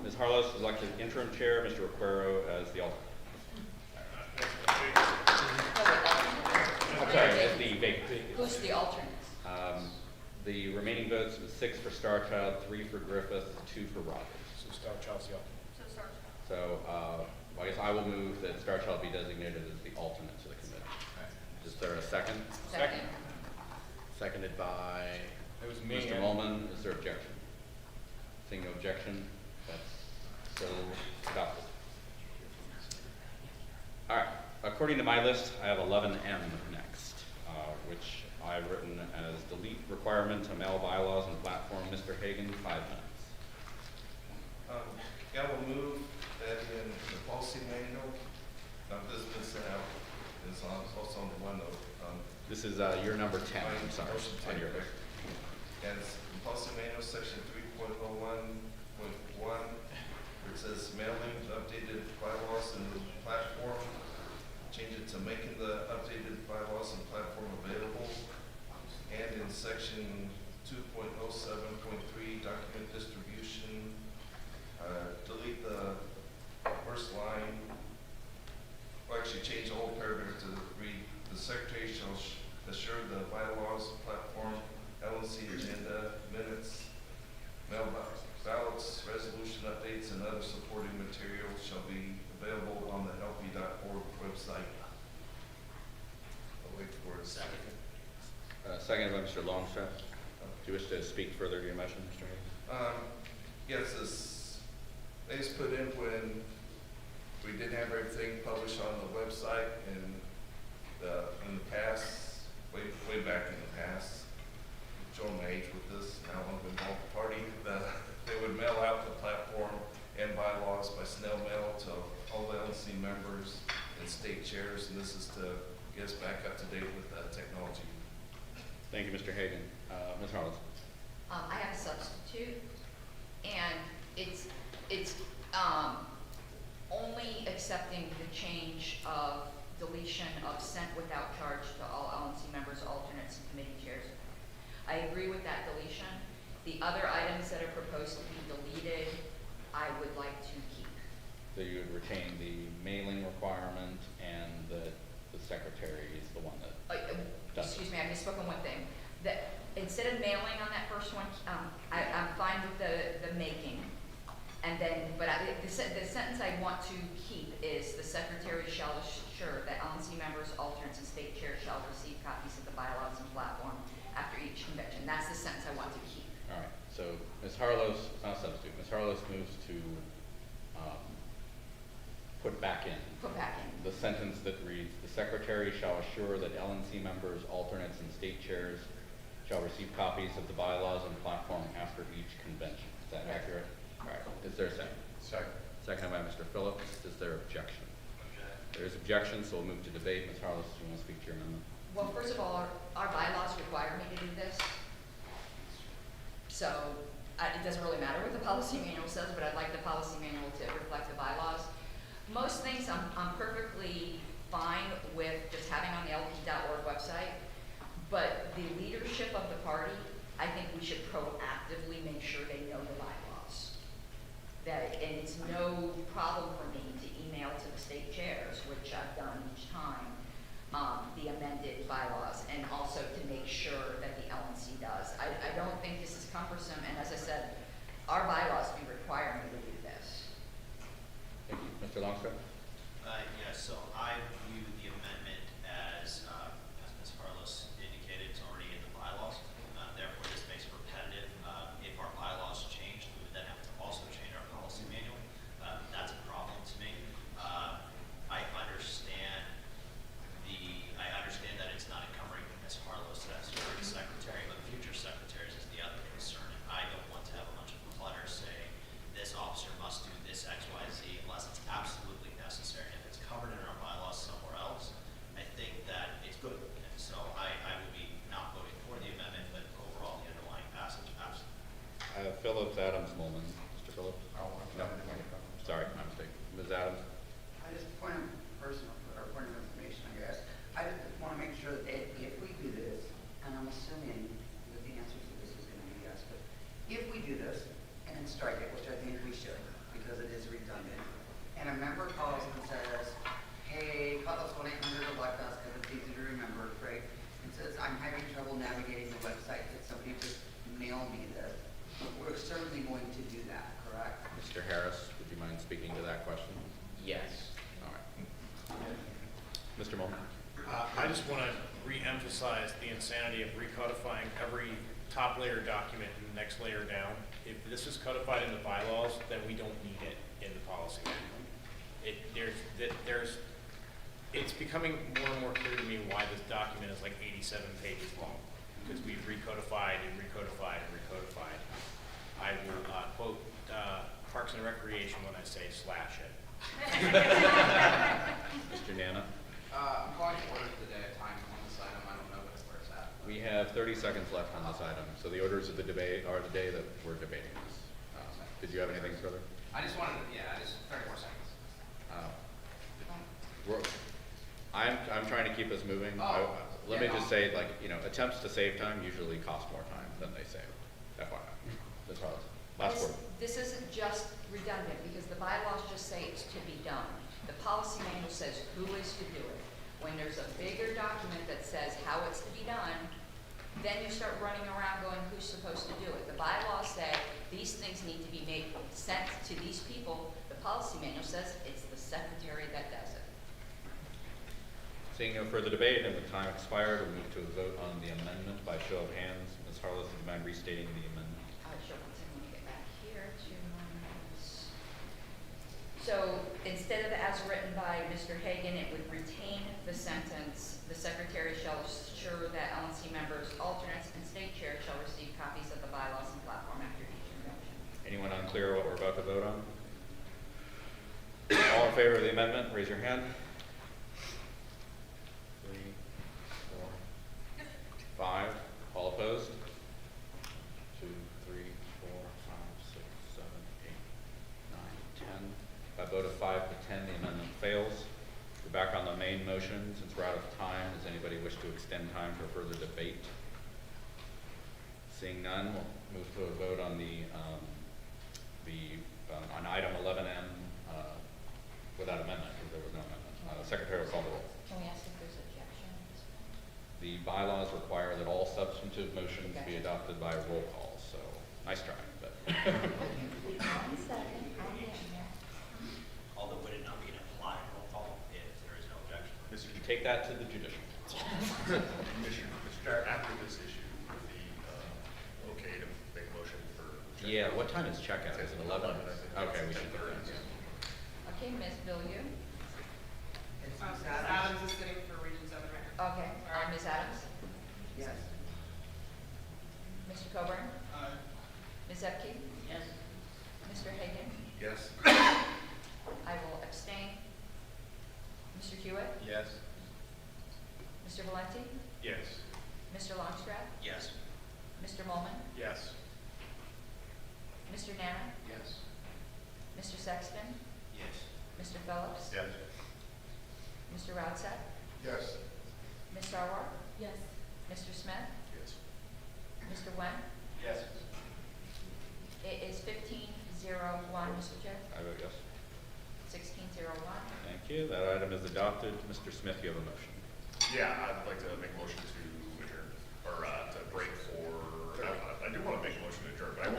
Ms. Harlow is elected interim chair, Mr. Requero as the alternate. I'm sorry, as the vacant. Who's the alternate? The remaining votes was 6 for Star Child, 3 for Griffith, 2 for Rogers. So Star Child's the alternate. So, I guess I will move that Star Child be designated as the alternate to the committee. Is there a second? Second. Seconded by It was me. Mr. Molman. Is there objection? Seeing no objection, that's so adopted. All right. According to my list, I have 11M next, which I've written as delete requirement to mail bylaws and platform. Mr. Hagan, 5 minutes. Yeah, we'll move that in the policy manual. This has been sent out. It's also on the OneNote. This is your number 10, I'm sorry, Motion on 10, your correct. And it's in policy manual, section 3.01.1, where it says mailing updated bylaws and platform. Change it to making the updated bylaws and platform available. And in section 2.07.3, document distribution, delete the first line. Well, actually change the whole paragraph to read, the secretary shall assure the bylaws, platform, LNC agenda, minutes, mailbox, ballots, resolution updates, and other supporting materials shall be available on the lp.org website. I'll wait for it. Second. Seconded by Mr. Longstreth. Do you wish to speak further to your motion, Mr. Hagan? Yes, they just put in when we didn't have everything published on the website in the past, way back in the past. Showing my age with this, now I'm involved party, they would mail out the platform and bylaws by snail mail to all the LNC members and state chairs, and this is to get us back up to date with technology. Thank you, Mr. Hagan. Ms. Harlow. I have a substitute, and it's only accepting the change of deletion of sent without charge to all LNC members, alternates, and committee chairs. I agree with that deletion. The other items that are proposed to be deleted, I would like to keep. So you would retain the mailing requirement, and the secretary is the one that does it. Excuse me, I misspoke on one thing. That instead of mailing on that first one, I'm fine with the making. And then, but the sentence I want to keep is the secretary shall assure that LNC members, alternates, and state chairs shall receive copies of the bylaws and platform after each convention. That's the sentence I want to keep. All right. So Ms. Harlow's, not substitute, Ms. Harlow's moves to put back in. Put back in. The sentence that reads, the secretary shall assure that LNC members, alternates, and state chairs shall receive copies of the bylaws and platform after each convention. Is that accurate? All right. Is there a second? Second. Seconded by Mr. Phillips. Is there objection? There is objection, so we'll move to debate. Ms. Harlow, do you want to speak to your amendment? Well, first of all, our bylaws require me to do this. So it doesn't really matter what the policy manual says, but I'd like the policy manual to reflect the bylaws. Most things I'm perfectly fine with just having on the lp.org website, but the leadership of the party, I think we should proactively make sure they know the bylaws. And it's no problem for me to email to the state chairs, which I've done each time, the amended bylaws, and also to make sure that the LNC does. I don't think this is cumbersome, and as I said, our bylaws do require me to do this. Thank you. Mr. Longstreth? Yes, so I view the amendment as Ms. Carlos indicated, it's already in the bylaws. Therefore, this makes it repetitive. If our bylaws changed, we would then have to also change our policy manual. That's a problem to me. I understand that it's not encumbering Ms. Carlos as current secretary, but future secretaries is the other concern. And I don't want to have a bunch of clutter saying this officer must do this X, Y, Z unless it's absolutely necessary. And if it's covered in our bylaws somewhere else, I think that it's good. And so I will be not voting for the amendment, but overall the underlying passage, absolutely. Phillips, Adams, Molman. Mr. Phillips? No. Sorry, my mistake. Ms. Adams? I just point of personal, or point of information, I guess. I just want to make sure that if we do this, and I'm assuming that the answer to this is going to be yes, but if we do this and then strike it, which I think we should, because it is redundant, and a member calls and says, hey, call us 1-800 elect us because it's easy to remember, right? And says, I'm having trouble navigating the website. Could somebody just mail me this? We're certainly going to do that, correct? Mr. Harris, would you mind speaking to that question? Yes. All right. Mr. Molman? I just want to re-emphasize the insanity of recodifying every top layer document and the next layer down. If this is codified in the bylaws, then we don't need it in the policy manual. It's becoming more and more clear to me why this document is like 87 pages long, because we've recodified and recodified and recodified. I will quote Parks and Recreation when I say slash it. Mr. Nana? I'm calling for orders today at time on this item. I don't know where it's at. We have 30 seconds left on this item, so the orders of the debate are the day that we're debating this. Did you have anything further? I just wanted to, just 30 more seconds. I'm trying to keep us moving. Let me just say, attempts to save time usually cost more time than they save. FYI. Ms. Harless, last word. This isn't just redundant, because the bylaws just say it's to be done. The policy manual says who is to do it. When there's a bigger document that says how it's to be done, then you start running around going, who's supposed to do it? The bylaws say these things need to be sent to these people. The policy manual says it's the secretary that does it. Seeing no further debate and with time expired, we'll move to a vote on the amendment by show of hands. Ms. Harless, would you mind restating the amendment? Sure, one second, let me get back here to my notes. So instead of as written by Mr. Hagan, it would retain the sentence, the secretary shall assure that LNC members, alternates, and state chairs shall receive copies of the bylaws and platform after each introduction. Anyone unclear what we're about to vote on? All in favor of the amendment, raise your hand. 3, 4, 5. All opposed? 2, 3, 4, 5, 6, 7, 8, 9, 10. By a vote of 5 to 10, the amendment fails. We're back on the main motion. Since we're out of time, does anybody wish to extend time for further debate? Seeing none, we'll move to a vote on on item 11M without amendment, because there was no amendment. Secretary will call the roll. Can we ask if there's objections? The bylaws require that all substantive motions be adopted by roll call, so nice try. But One second, I'm getting there. Although would it not be an implied roll call if there is no objection? you take that to the judicial. Commissioner, after this issue, would be okay to make a motion for? Yeah, what time is checkout? Is it 11? 11, I think. Okay, we should do that. Yeah. Okay, Ms. Billieu. Ms. Adams is sitting for Region 7 right now. Okay, Ms. Adams. Yes. Mr. Coburn. Aye. Ms. Epke. Yes. Mr. Hagan. Yes. I will abstain. Mr. Hewitt. Yes. Mr. Valenti. Yes. Mr. Longstreth? Yes. Mr. Molman, Yes. Mr. Nana? Yes. Mr. Sexton? Yes. Mr. Phillips? Yes. Mr. Routset? Yes. Ms. Sarwar? Yes. Mr. Smith? Yes. Mr. Wen? Yes. It is 1501, Mr. Chair. I vote yes. 1601. Thank you. That item is adopted. Mr. Smith, you have a motion. Yeah, I'd like to make a motion to adjourn, or to break for, I do want to make a motion to adjourn, but I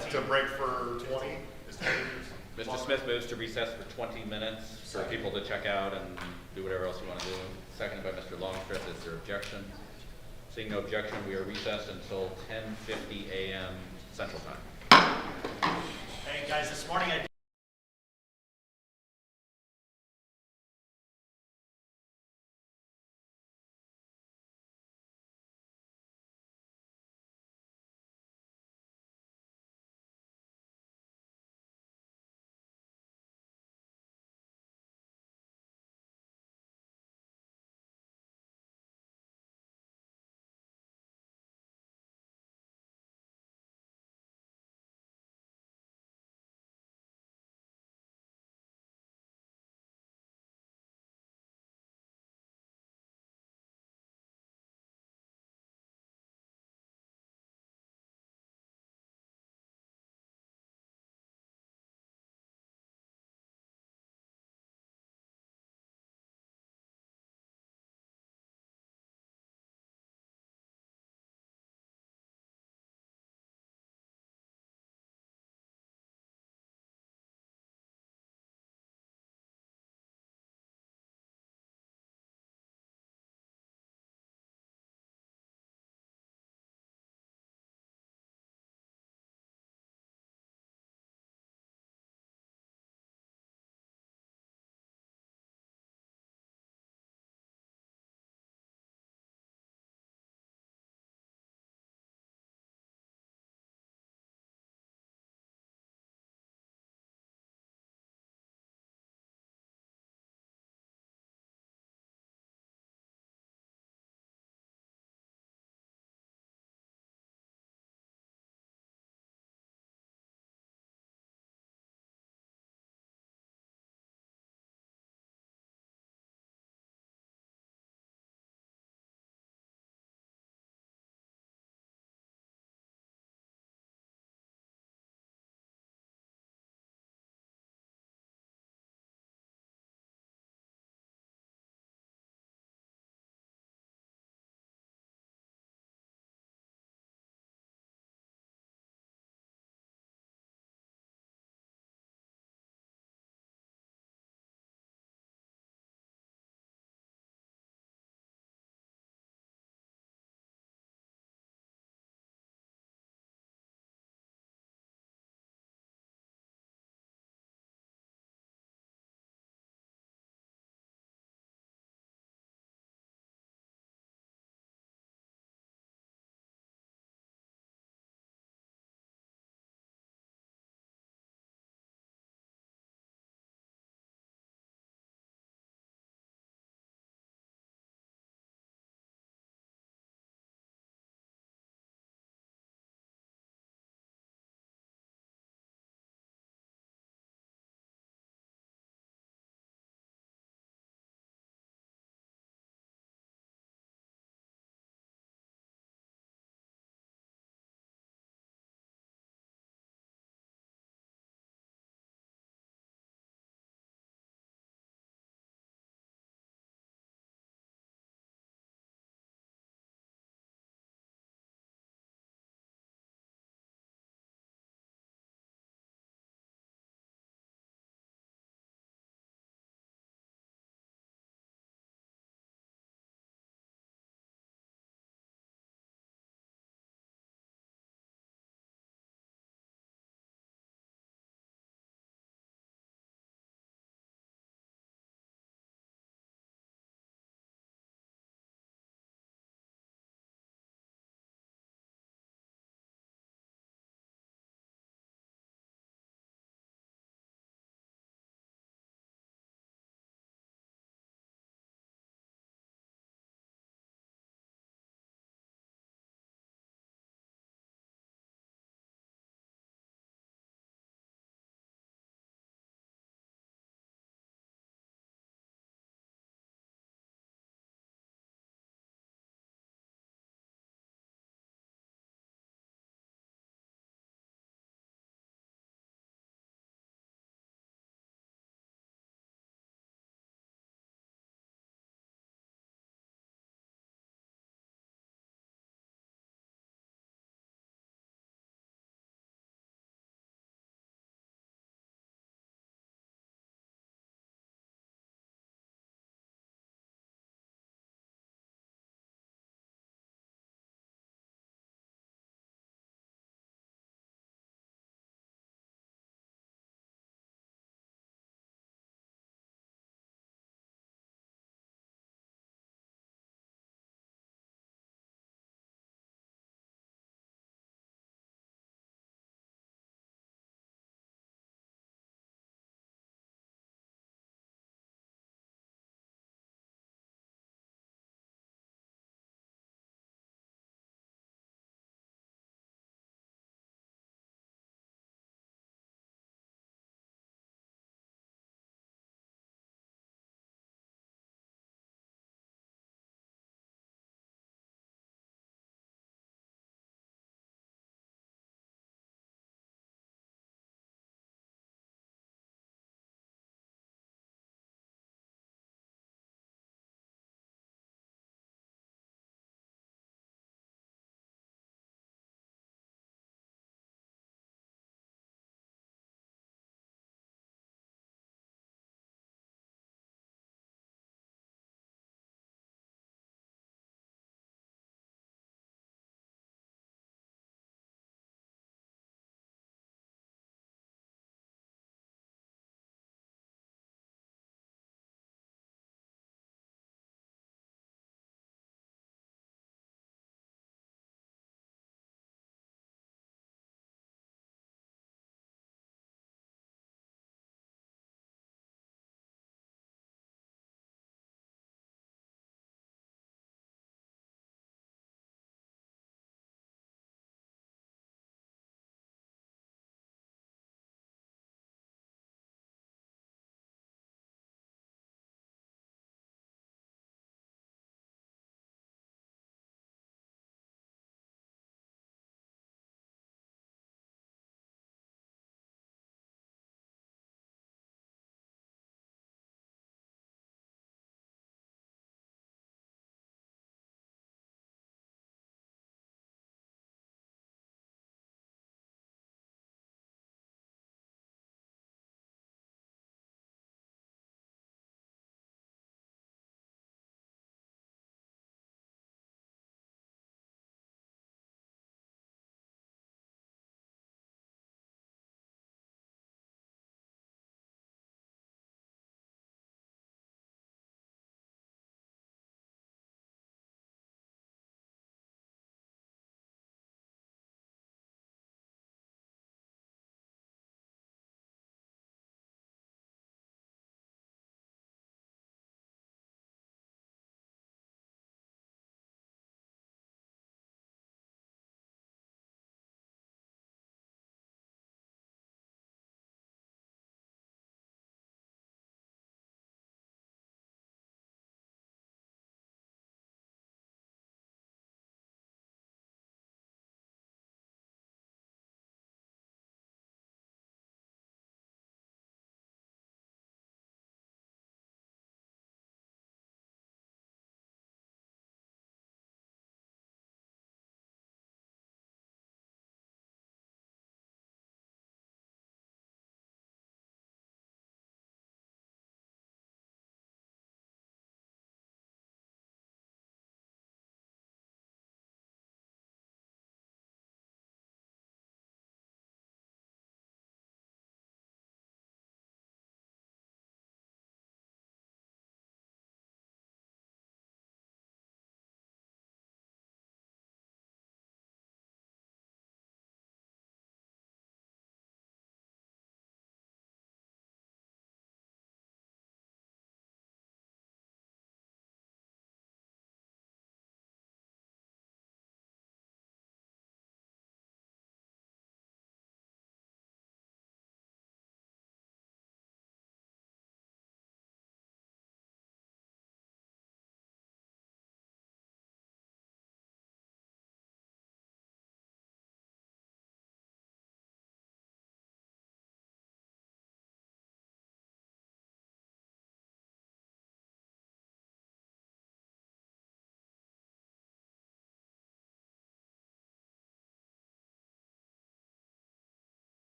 won't. To break for 20, is 20 minutes? Mr. Smith moves to recess for 20 minutes for people to check out and do whatever else you want to do. Seconded by Mr. Longstreth. Is there objection? Seeing no objection, we are recessed until 10:50 a.m. Central Time. Hey, guys, this morning I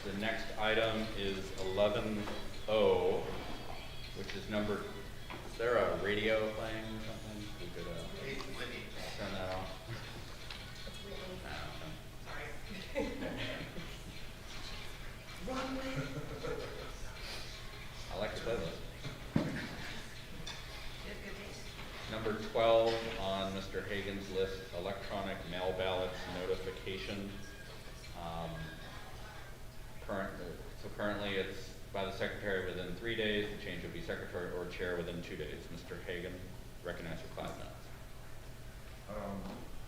the next item is 11O, which is number, is there a radio playing or something? We could, turn that off. I like to play this. Number 12 on Mr. Hagan's list, electronic mail ballots notification. Currently it's by the secretary within 3 days. The change would be secretary or chair within 2 days. Mr. Hagan, recognize for 5 minutes.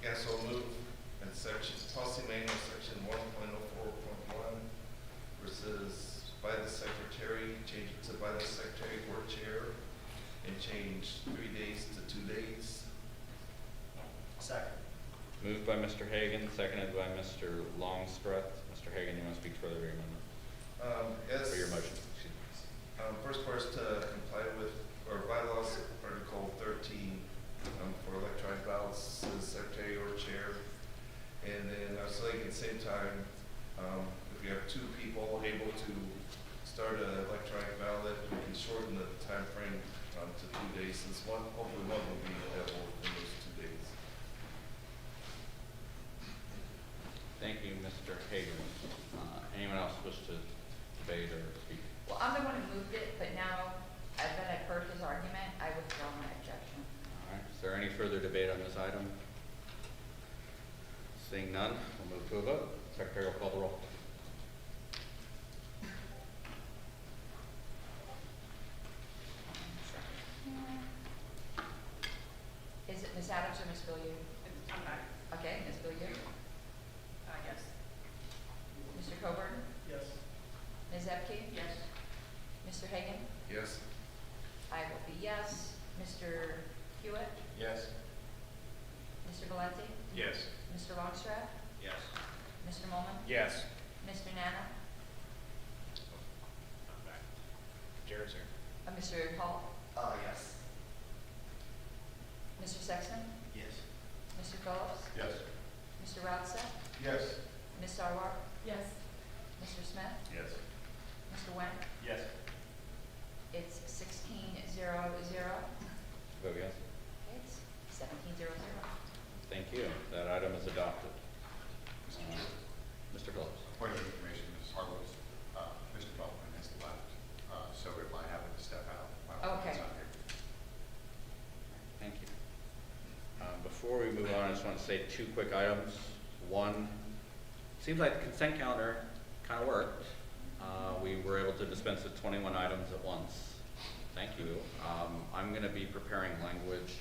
Yeah, so move in section, policy manual section 1.04.1 versus by the secretary, change it to by the secretary or chair, and change 3 days to 2 days. Second. Moved by Mr. Hagan, seconded by Mr. Longstreth. Mr. Hagan, you want to speak further to your amendment? Yes. Or your motion, excuse me. First part is to comply with our bylaws, Article 13, for electronic ballots, says secretary or chair. And then I was thinking at the same time, if you have 2 people able to start an electronic ballot, we can shorten the time frame to 2 days, since hopefully one will be available in those 2 days. Thank you, Mr. Hagan. Anyone else wish to debate or speak? Well, I'm the one who moved it, but now that I've heard his argument, I withdraw my objection. All right, is there any further debate on this item? Seeing none, we'll move to a vote. Secretary will call the roll. Is it Ms. Adams or Ms. Billiard? I'm back. Okay, Ms. Billiard. Yes. Mr. Coburn? Yes. Ms. Epke? Yes. Mr. Hagan? Yes? I will be yes. Mr. Hewitt? Yes. Mr. Valenti? Yes. Mr. Longstreth? Yes. Mr. Molman, Yes. Mr. Nana? I'm back. Jared's here. Mr. Hall? Yes. Mr. Sexton? Yes. Mr. Phillips? Yes. Mr. Radza? Yes. Ms. Sarwar? Yes. Mr. Smith? Yes. Mr. Wen? Yes. It's 16-0-0. Vote yes. It's 17-0-0. Thank you. That item is adopted. Mr. Phillips. Point of information, Mrs. Harlow, Mr. Feldman has left, so if I happen to step out, my Okay. appointment's not here. Thank you. Before we move on, I just want to say 2 quick items. One, seems like the consent calendar kind of worked. We were able to dispense with 21 items at once. Thank you. I'm going to be preparing language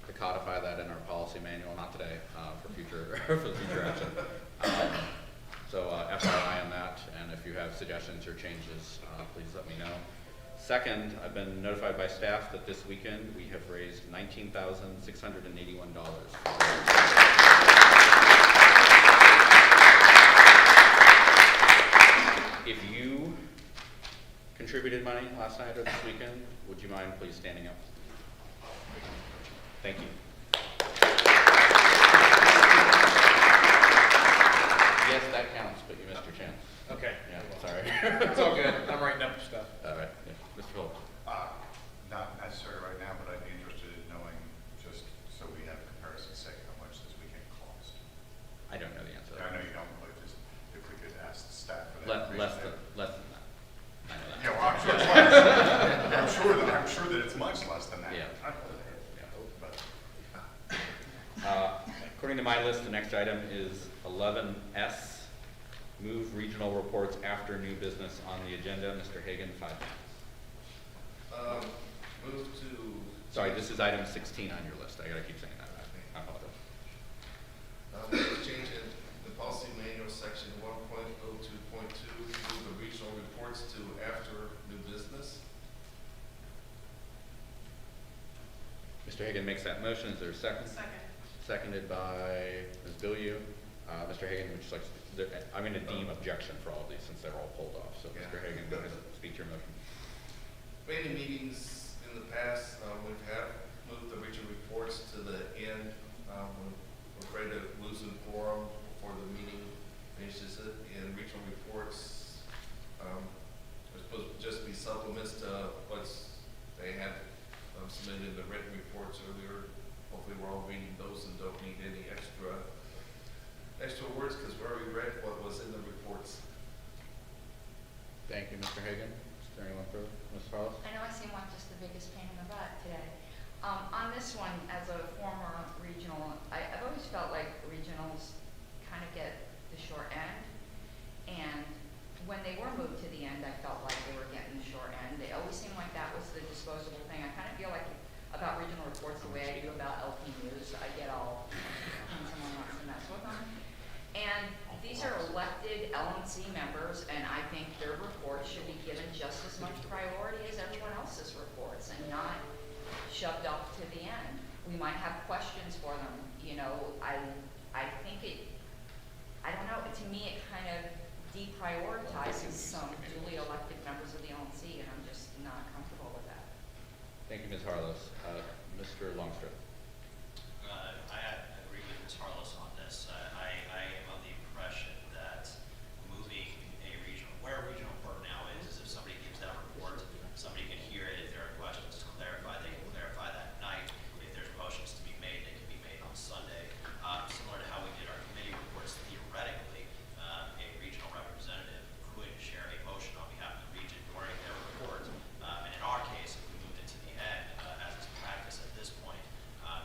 to codify that in our policy manual, not today, for future for future action. So FYI on that, and if you have suggestions or changes, please let me know. Second, I've been notified by staff that this weekend we have raised $19,681. If you contributed money last night or this weekend, would you mind please standing up? Thank you. Yes, that counts, but you missed your chance. Okay. Yeah, sorry. It's all good. I'm writing up stuff. All right, yeah. Mr. Phillips. Not necessary right now, but I'd be interested in knowing, just so we have comparison's sake, how much this weekend cost. I don't know the answer. I know you don't, but just if we could ask the staff for that. Less information. than that. I know that. Yeah, well, I'm sure it's less. I'm sure that it's much less than that. Yeah. But According to my list, the next item is 11S, move regional reports after new business on the agenda. Mr. Hagan, 5 minutes. Move to. Sorry, this is item 16 on your list. I gotta keep saying that. I apologize. Change in the policy manual section 1.02.2, move the regional reports to after new business. Mr. Hagan makes that motion. Is there a second? Second. Seconded by Ms. Billiou. Mr. Hagan, would you like to, I'm going to deem objection for all of these since they're all pulled off. So Yeah. Mr. Hagan, go ahead and speak to your motion. Many meetings in the past, we have moved the regional reports to the end. We're afraid of losing quorum before the meeting finishes it, and regional reports Thank you, Mr. Hagan. Is there anyone further? Ms. Harless? I know I seem like just the biggest pain in the butt today. On this one, as a former regional, I've always felt like regionals kind of get the short end. And when they were moved to the end, I felt like they were getting the short end. They always seemed like that was the disposable thing. I kind of feel like about regional reports the way I do about LP News. I get all, when someone wants to mess with them. And these are elected LNC members, and I think their reports should be given just as much priority as everyone else's reports and not shoved off to the end. We might have questions for them. You know, I think I don't know, to me it kind of deprioritizes some duly elected members of the LNC, and I'm just not comfortable with that. Thank you, Ms. Harless. Mr. Longstreth? I agree with Ms. Harless on this. I am of the impression that moving where a regional report now is if somebody gives that report, somebody can hear it. If there are questions to clarify, they can clarify that night. If there's motions to be made, they can be made on Sunday. Similar to how we did our committee reports, theoretically, a regional representative could share a motion on behalf of the region during their report. And in our case, if we moved it to the end, as is practice at this point,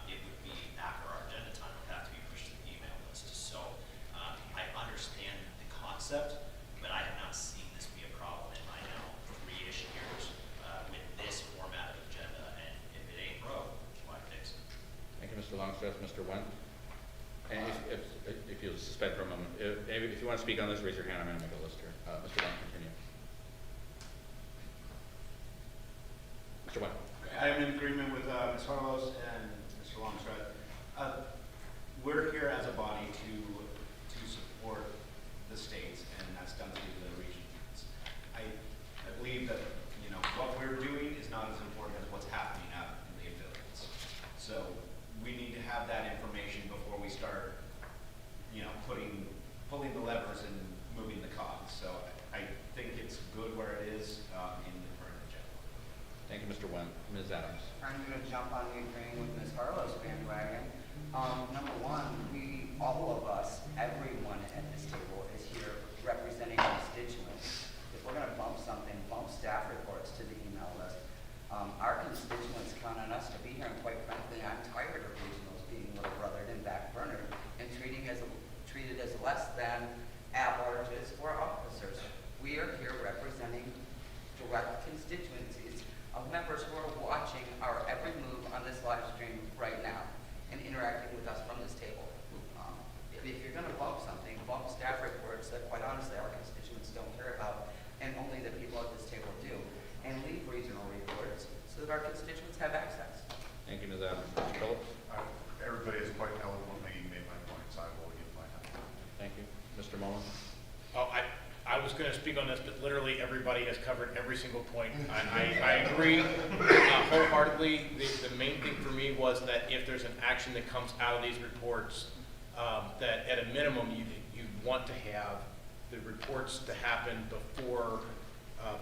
it would be after our agenda time, it would have to be pushed to the email list. So I understand the concept, but I have not seen this be a problem in my now 3-ish years with this format of agenda. And if it ain't broke, why fix it? Thank you, Mr. Longstreth. Mr. Wen? And if you'll suspend for a moment, if you want to speak on this, raise your hand. I'm going to make a list here. Mr. Wen, continue. Mr. Wen? I am in agreement with Ms. Harlos and Mr. Longstreth. We're here as a body to support the states, and that's done through the regions. I believe that what we're doing is not as important as what's happening out in the affiliates. So we need to have that information before we start, pulling the levers and moving the cogs. So I think it's good where it is in the current agenda. Thank you, Mr. Wen. Ms. Adams? I'm going to jump on the agreeing with Ms. Harlow's bandwagon. Number one, all of us, everyone at this table is here representing constituents. If we're going to bump something, bump staff reports to the email list. Our constituents count on us to be here, and quite frankly, I'm tired of regionals being little brothered and backburnered and treated as less than at-larges or officers. We are here representing direct constituencies of members who are watching our every move on this live stream right now and interacting with us from this table. If you're going to bump something, bump staff reports that, quite honestly, our constituents don't care about, and only the people at this table do, and leave regional reports so that our constituents have access. Thank you, Ms. Adams. Mr. Phillips? Everybody has quite eloquently made my points. I will give my time. Thank you. Mr. Mullen? Oh, I was going to speak on this, but literally everybody has covered every single point. I agree wholeheartedly. The main thing for me was that if there's an action that comes out of these reports, that at a minimum you want to have the reports to happen before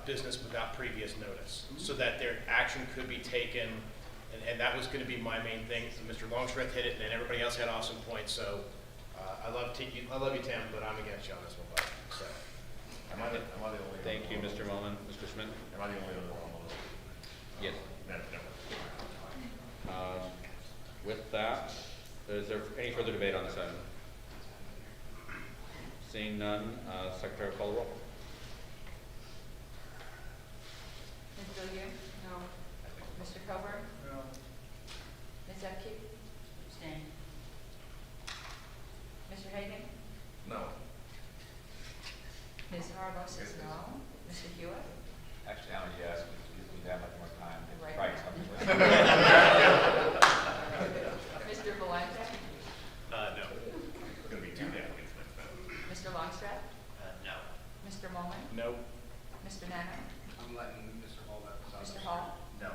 business without previous notice, so that their action could be taken. And that was going to be my main thing. So Mr. Longstreth hit it, and everybody else had awesome points. So I love you, Tim, but I'm against you on this one. But, so. Am I the only? Thank you, Mr. Mullen. Mr. Schmidt? Am I the only other one on this? Yes. No. With that, is there any further debate on this item? Seeing none, Secretary, call the roll. Ms. Billiard? No. Mr. Coburn? No. Ms. Epke? Abstain. Mr. Hagan? No. Ms. Harlow says no. Mr. Hewitt? Actually, I'm a yes, because it gives me that much more time to Right. write something. Mr. Valente? No. It's going to be 2 damn weeks next time. Mr. Longstreth? No. Mr. Mullen? No. Mr. Nano? I'm letting Mr. Hall know. Mr. Hall? No.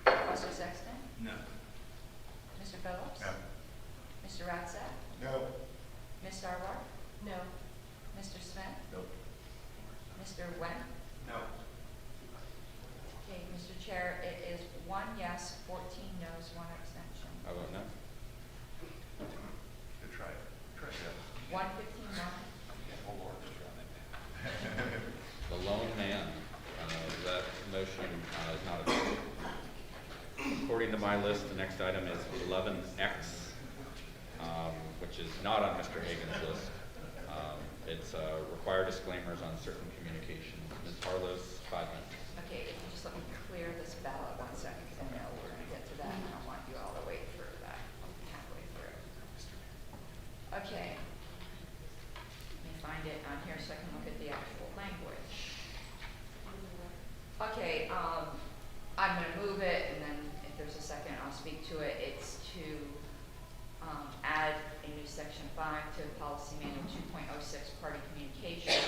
Mr. Sexton? No. Mr. Phillips? No. Mr. Ratzak? No. Ms. Sarwar? No. Mr. Smith? Nope. Mr. Wen? No. Okay, Mr. Chair, it is 1 yes, 14 noes, 1 abstention. I vote no. Good try. Try that. 115 no. The lone my list, the next item is 11X, which is not on Mr. Hagan's list. It's require disclaimers on certain communications. Ms. Harlow's 5 minutes. Okay, if you just let me clear this ballot 1 second, because I know we're gonna get to that, and I don't want you all to wait for that halfway through. Okay. Let me find it on here so I can look at the actual language. Okay, I'm gonna move it, and then if there's a second, I'll speak to it. It's to add a new section 5 to policy manual 2.06 party communications.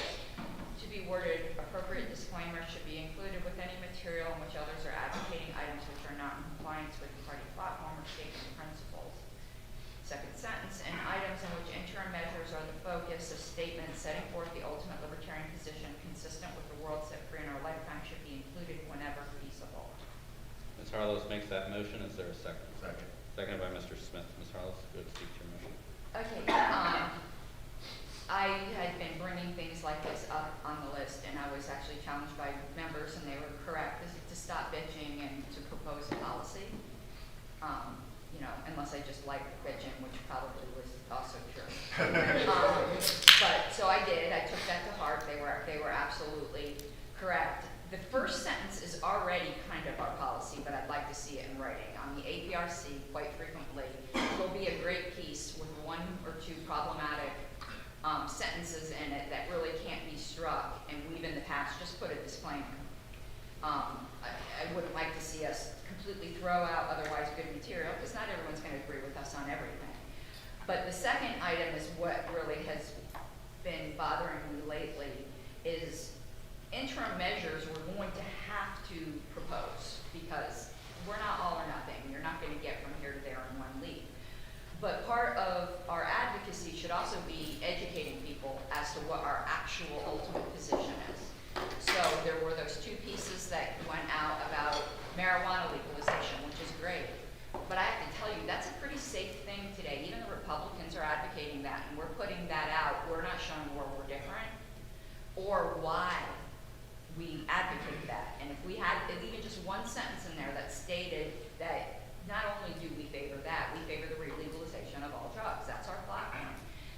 To be worded, appropriate disclaimers should be included with any material in which others are advocating items which are not in compliance with the party platform or statement principles. Second sentence, in items in which interim measures are the focus, a statement setting forth the ultimate libertarian position consistent with the world set free in our lifetime should be included whenever feasible. Ms. Harlow makes that motion. Is there a second? Second. Seconded by Mr. Smith. Ms. Harlow, go to speak to your motion. Okay, I had been bringing things like this up on the list, and I was actually challenged by members, and they were correct, to stop bitching and to propose a policy. You know, unless I just liked bitching, which probably was also true. But, so I did, I took that to heart, they were absolutely correct. The first sentence is already kind of our policy, but I'd like to see it in writing. On the APRC, quite frequently, there'll be a great piece with 1 or 2 problematic sentences in it that really can't be struck, and we've in the past just put a disclaimer. I wouldn't like to see us completely throw out otherwise good material, because not everyone's going to agree with us on everything. But the second item is what really has been bothering me lately, is interim measures we're going to have to propose, because we're not all or nothing. You're not going to get from here to there in one leap. But part of our advocacy should also be educating people as to what our actual ultimate position is. So there were those 2 pieces that went out about marijuana legalization, which is great. But I have to tell you, that's a pretty safe thing today. Even the Republicans are advocating that, and we're putting that out. We're not showing where we're different or why we advocate that. And if we had even just 1 sentence in there that stated that not only do we favor that, we favor the legalization of all drugs. That's our platform.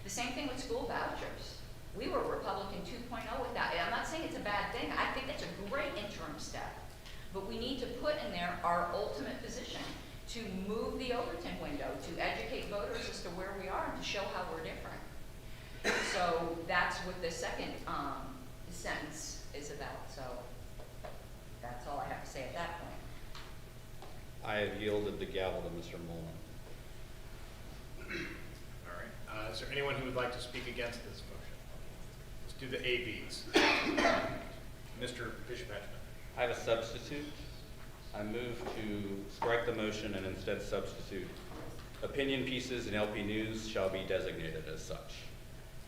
The same thing with school vouchers. We were Republican 2.0 with that. And I'm not saying it's a bad thing. I think that's a great interim step. But we need to put in there our ultimate position to move the Overton window, to educate voters as to where we are and to show how we're different. So that's what the second sentence is about. So that's all I have to say at that point. I have yielded the gavel to Mr. Molman. All right. Is there anyone who would like to speak against this motion? Let's do the ABs. Mr. Bishop-Hedgeman. I have a substitute. I move to strike the motion and instead substitute opinion pieces in LP News shall be designated as such.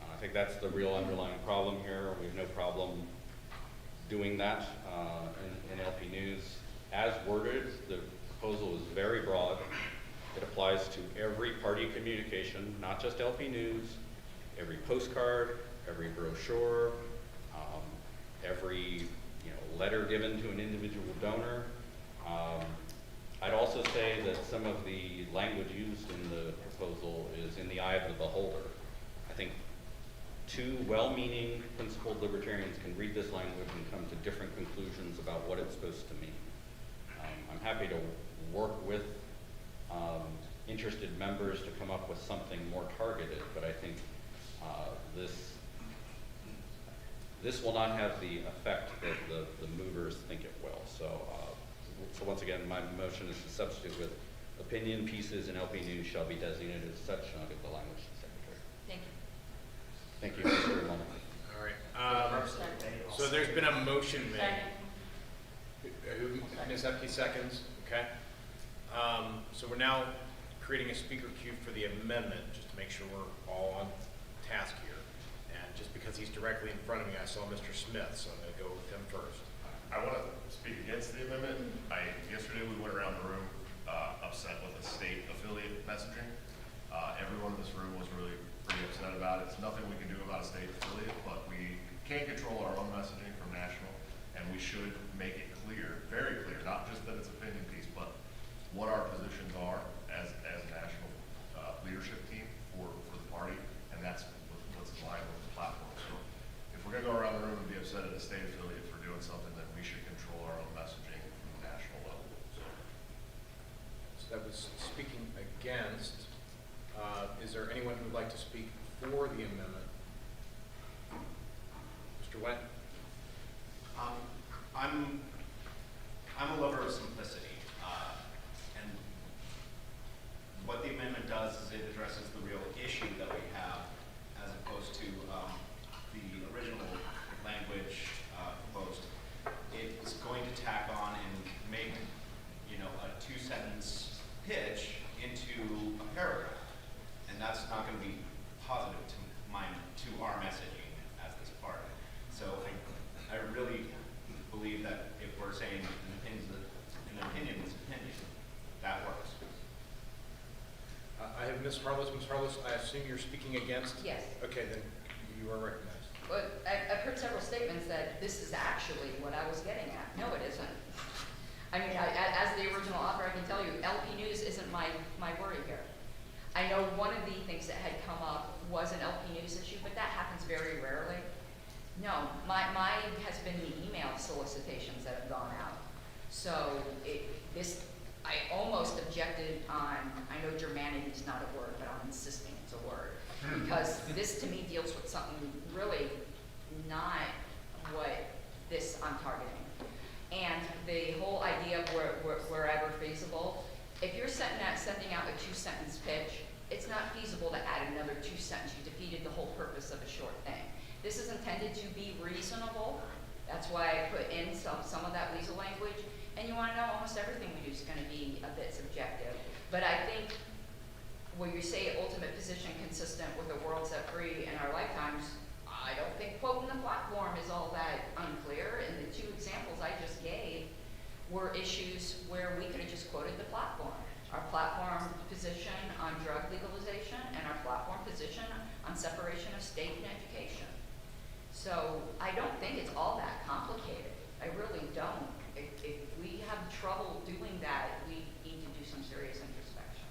I think that's the real underlying problem here. We have no problem doing that in LP News. As worded, the proposal is very broad. It applies to every party communication, not just LP News, every postcard, every brochure, every letter given to an individual donor. I'd also say that some of the language used in the proposal is in the eye of the beholder. I think 2 well-meaning principled libertarians can read this language and come to different conclusions about what it's supposed to mean. I'm happy to work with interested members to come up with something more targeted, but I think this will not have the effect that the movers think it will. So once again, my motion is to substitute with opinion pieces in LP News shall be designated as such, and I'll give the language to the Secretary. Thank you. Thank you, Mr. Molman. All right. So there's been a motion made. Ms. Epke seconds, okay. So we're now creating a speaker queue for the amendment, just to make sure we're all on task here. And just because he's directly in front of me, I saw Mr. Smith, so I'm going to go with him first. I want to speak against the amendment. Yesterday we went around the room upset with the state affiliate messaging. Everyone in this room was really pretty upset about it. It's nothing we can do about a state affiliate, but we can control our own messaging from national, and we should make it clear, very clear, not just that it's opinion piece, but what our position upset at a state affiliate for doing something, then we should control our own messaging from the national level. So that was speaking against. Is there anyone who would like to speak for the amendment? Mr. Went? I'm a lover of simplicity, and what the amendment does is it addresses the real issue that we have, as opposed to the original language proposed. It's going to tack on and make, a 2-sentence pitch into a paragraph, and that's not going to be positive to our messaging as this part. So I really believe that if we're saying an opinion is opinion, that works. I have Ms. Harless. Ms. Harless, I assume you're speaking against? Yes. Okay, then you are recognized. But I've heard several statements that this is actually what I was getting at. No, it isn't. I mean, as the original author, I can tell you, LP News isn't my worry here. I know one of the things that had come up was an LP News issue, but that happens very rarely. No, mine has been the email solicitations that have gone out. So I almost objected on, I know germanity is not a word, but I'm insisting it's a word. Because this to me deals with something really not what I'm targeting. And the whole idea of wherever feasible, if you're sending out a 2-sentence pitch, it's not feasible to add another 2 sentences. You defeated the whole purpose of a short thing. This is intended to be reasonable. That's why I put in some of that weasel language. And you want to know, almost everything we do is going to be a bit subjective. But I think when you say ultimate position consistent with a world set free in our lifetimes, I don't think quoting the platform is all that unclear. And the 2 examples I just gave were issues where we could have just quoted the platform. Our platform position on drug legalization and our platform position on separation of state and education. So I don't think it's all that complicated. I really don't. If we have trouble doing that, we need to do some serious introspection.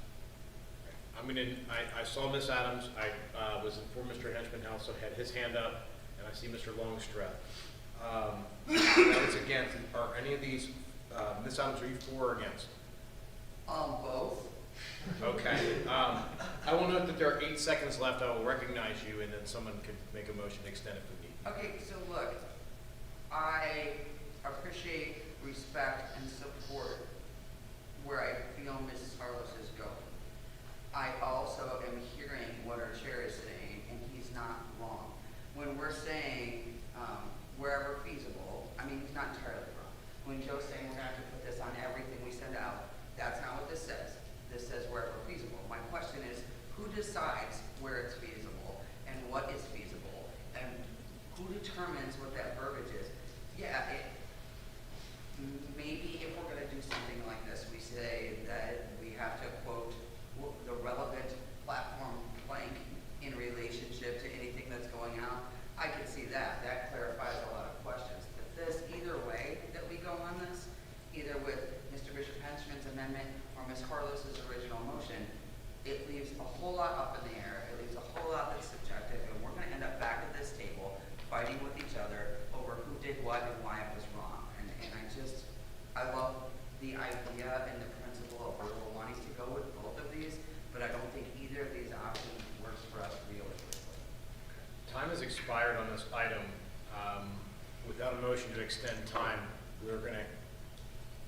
I saw Ms. Adams. I was informed Mr. Henchman also had his hand up, and I see Mr. Longstreth. That was against. Are any of these, Ms. Adams, are you for or against? Both. Okay. I will note that there are 8 seconds left. I will recognize you, and then someone could make a motion to extend it if we need. Okay, so look, I appreciate, respect, and support where I feel Mrs. Harless is going. I also am hearing what our chair is saying, and he's not wrong. When we're saying wherever feasible, I mean, he's not entirely wrong. When Joe's saying we're going to have to put this on everything we send out, that's not what this says. This says wherever feasible. My question is, who decides where it's feasible and what is feasible, and who determines what that verbiage is? Yeah, maybe if we're going to do something like this, we say that we have to quote the relevant platform blank in relationship to anything that's going out. I can see that. That clarifies a lot of questions. But this, either way that we go on this, either with Mr. Bishop Henchman's amendment or Ms. Harless's original motion, it leaves a whole lot up in the air. It leaves a whole lot that's subjective, and we're going to end up back at this table fighting with each other over who did what and why it was wrong. And I love the idea and the principle of where we're wanting to go with both of these, but I don't think either of these options works for us realistically. Time has expired on this item. Without a motion to extend time, we're going to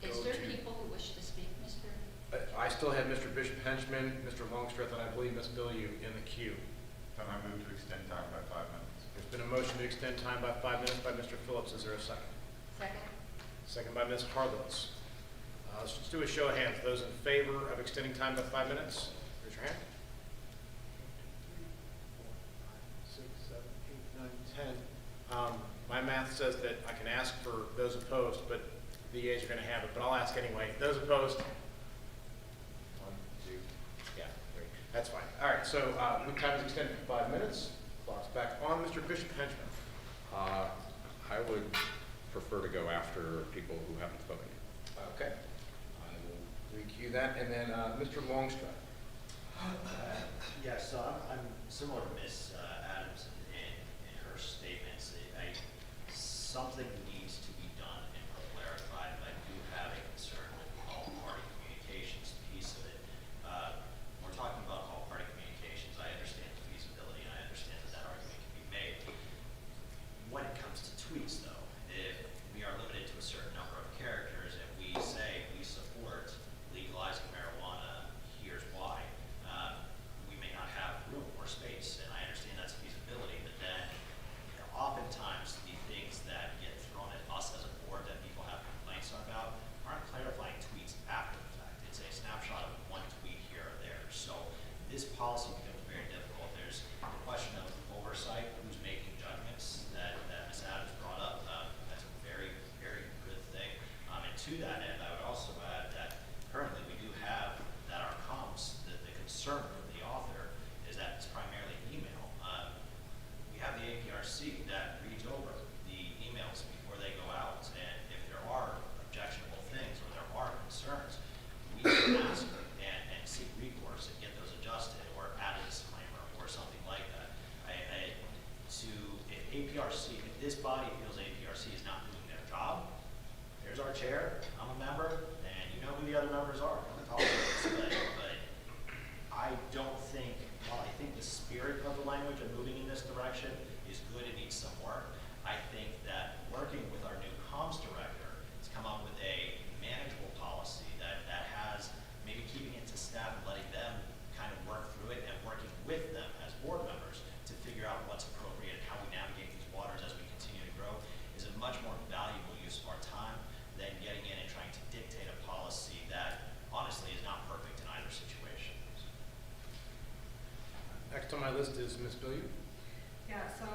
go Is there to... people who wish to speak, Mr.? I still have Mr. Bishop Henchman, Mr. Longstreth, and I believe Ms. Bilyeu in the queue. Then I move to extend time by 5 minutes. There's been a motion to extend time by 5 minutes by Mr. Phillips. Is there a second? Second? Second by Ms. Harless. Let's just do a show of hands. Those in favor of extending time by 5 minutes, raise your hand. 6, 7, 8, 9, 10. My math says that I can ask for those opposed, but the yeas are going to have it. But I'll ask anyway. Those opposed? 1, 2, yeah, 3. That's fine. All right, so move time is extended for 5 minutes. Clock's back on. Mr. Bishop Henchman. I would prefer to go after people who haven't spoken. Okay. I will recue that. And then Mr. Longstreth. Yeah, so I'm similar to Ms. Adams in her statements. something needs to be done and clarified. I do have a concern with the all-party communications piece of it. We're talking about all-party communications. I understand the feasibility, and I understand that that argument can be made. When it comes to tweets, though, if we are limited to a certain number of characters and we say we support legalizing marijuana, here's why, we may not have room or space, and I understand that's feasibility, but then oftentimes the things that get thrown at us as a board that people have complaints about aren't clarifying tweets after the fact. It's a snapshot of one tweet here or there. So this policy becomes very difficult. There's the question of oversight, who's making judgments that Ms. Adams brought up. That's a very, very good thing. And to that end, I would also add that currently we do have that our comms, the concern from the author is that it's primarily email. We have the APRC that reads over the emails before they go out, and if there are objectionable things or there are concerns, we can ask and seek recourse and get those adjusted or add a disclaimer or something like that. If APRC, if this body feels APRC is not doing their job, there's our chair, I'm a member, and you know who the other members are. I'm gonna talk about this, but I don't think, while I think the spirit of the language of moving in this direction is good, it needs some work. I think that working with our new comms director has come up with a manageable policy that has maybe keeping it to staff and letting them kind of work through it and working with them as board members to figure out what's appropriate and how we navigate these waters as we continue to grow is a much more valuable use of our time than getting in and trying to dictate a policy that honestly is not perfect in either situation. Next on my list is Ms. Billiard. Yeah, so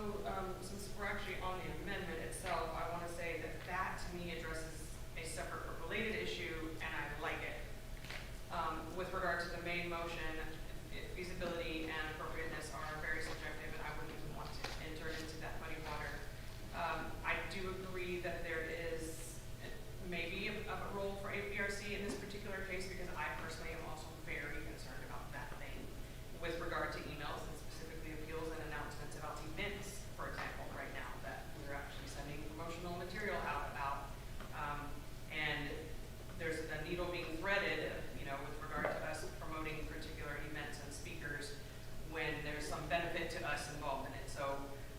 since we're actually on the amendment itself, I want to say that that to me addresses a separate but related issue, and I like it. With regard to the main motion, feasibility and appropriateness are very subjective, and I wouldn't even want to enter into that muddy water. I do agree that there is maybe a role for APRC in this particular case, because I personally am also very concerned about that thing with regard to emails and specifically appeals and announcements about events, for example, right now that we're actually sending promotional material out about. And there's a needle being threaded, with regard to us promoting particular events and speakers when there's some benefit to us involved in it. So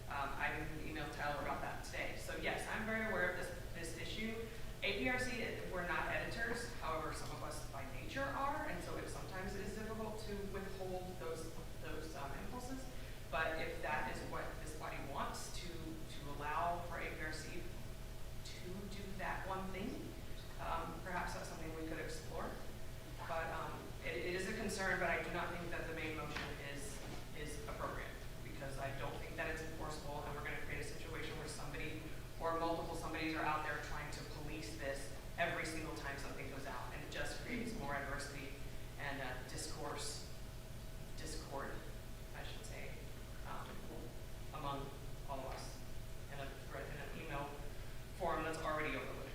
I emailed Tyler about that today. So yes, I'm very aware of this issue. APRC, we're not editors. However, some of us by nature are, and so sometimes it is difficult to withhold those impulses. But if that is what this body wants to allow for APRC to do that one thing, perhaps that's something we could explore. But it is a concern, but I do not think that the main motion is appropriate, because I don't think that it's enforceable, and we're going to create a situation where somebody or multiple somebodies are out there trying to police this every single time something goes out, and it just creates more adversity and discord, I should say, among all of us in an email forum that's already overloaded.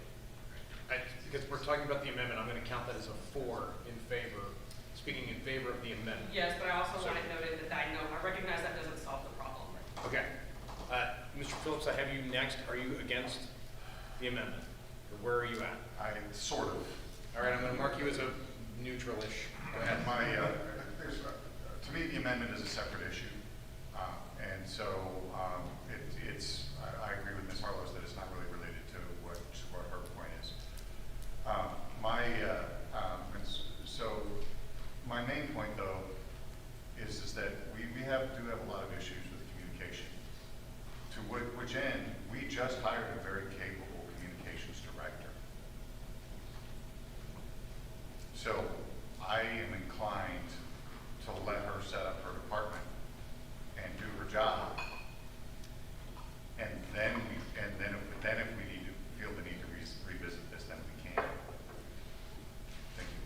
Because we're talking about the amendment, I'm going to count that as a 4 in favor, speaking in favor of the amendment. Yes, but I also want it noted that I recognize that doesn't solve the problem. Okay. Mr. Phillips, I have you next. Are you against the amendment? Or where are you at? Sort of. All right, I'm going to mark you as a neutral-ish. Go ahead. To me, the amendment is a separate issue. And so I agree with Ms. Harlow that it's not really related to what her point is. My main point, though, is that we do have a lot of issues with communication. To which end, we just hired a very capable communications director. So I am inclined to let her set up her department and do her job. And then if we feel the need to revisit this, then we can. Thank you.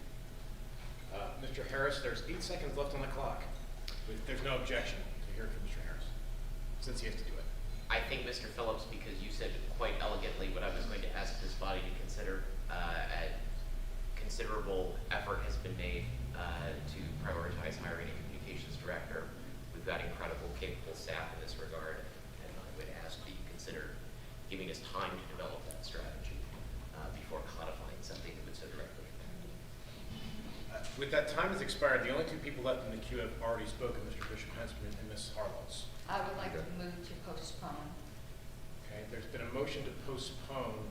Mr. Harris, there's 8 seconds left on the clock. There's no objection to hearing from Mr. Harris, since he has to do it. I think, Mr. Phillips, because you said quite elegantly what I was going to ask this body to consider, a considerable effort has been made to prioritize hiring a communications director. We've got incredible, capable staff in this regard, and I would ask that you consider giving us time time to develop that strategy before codifying something that would so directly impact it. With that time has expired, the only two people left in the queue have already spoken, Mr. Bishop-Hensman and Ms. Harlos. I would like to move to postpone. Okay, there's been a motion to postpone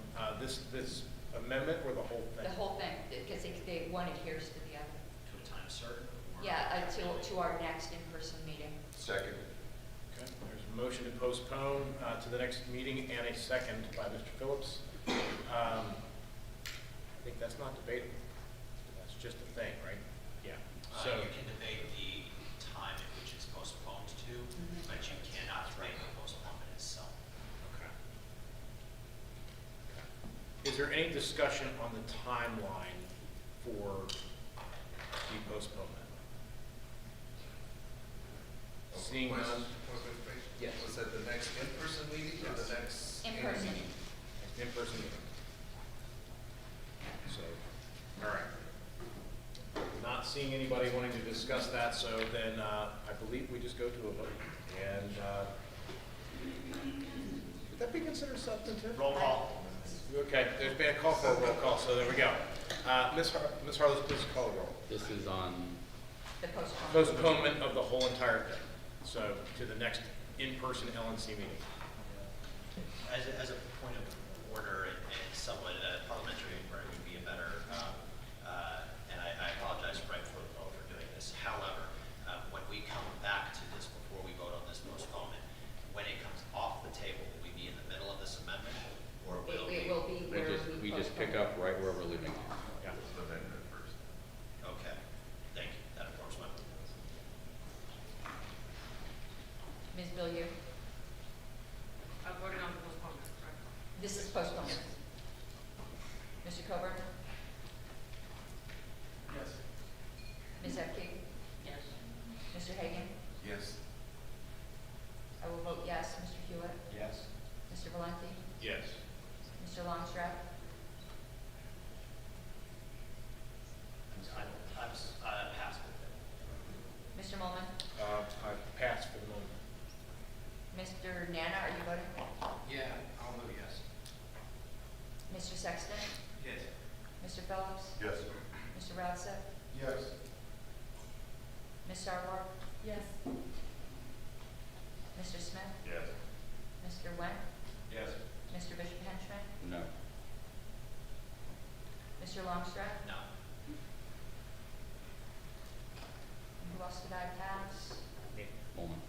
this amendment or the whole thing? The whole thing, because one adheres to the other. To a time certain? Or- Yeah, to our next in-person meeting. Second. Okay, there's a motion to postpone to the next meeting and a second by Mr. Phillips. I think that's not debatable. That's just a thing, right? Yeah. So You can debate the time at which it's postponed to, but you cannot debate the postponement itself. okay. Is there any discussion on the timeline for the postponement? Seeing none. Yes. Was that the next in-person meeting or the next? In-person. Next in-person meeting. So, all right. Not seeing anybody wanting to discuss that, so then I believe we just go to a vote. And would that be considered substantive? Roll call. Okay, there's been a call for a roll call, so there we go. Ms. Harlow, please call the roll. This is on The postponement. Postponement of the whole entire thing, so to the next in-person LNC meeting. As a point of order and somewhat parliamentary inquiry would be a better, and I apologize Frank for doing this. However, when we come back to this before we vote on this postponement, when it comes off the table, will we be in the middle of this amendment? Or will It will be where We just pick up right where we're leaving off. Yeah. Okay, thank you. That informs my vote. Ms. Billiard, I'm voting on the postponement, correct? this is postponement. Mr. Coburn? Yes. Ms. Epke? Yes. Mr. Hagan? Yes. I will vote yes. Mr. Hewitt? Yes. Mr. Valenti? Yes. Mr. Longstrap? I'm passed. Mr. Molman? I pass for the moment. Mr. Nana, are you voting? Yeah, I'll vote yes. Mr. Sexton? Yes. Mr. Phillips? Yes. Mr. Rousseff? Yes. Ms. Sarwar? Yes. Mr. Smith? Yes. Mr. Wendt? Yes. Mr. Bishop Henchman? No. Mr. Longstrap? No. And who else did I pass? Me. Moment.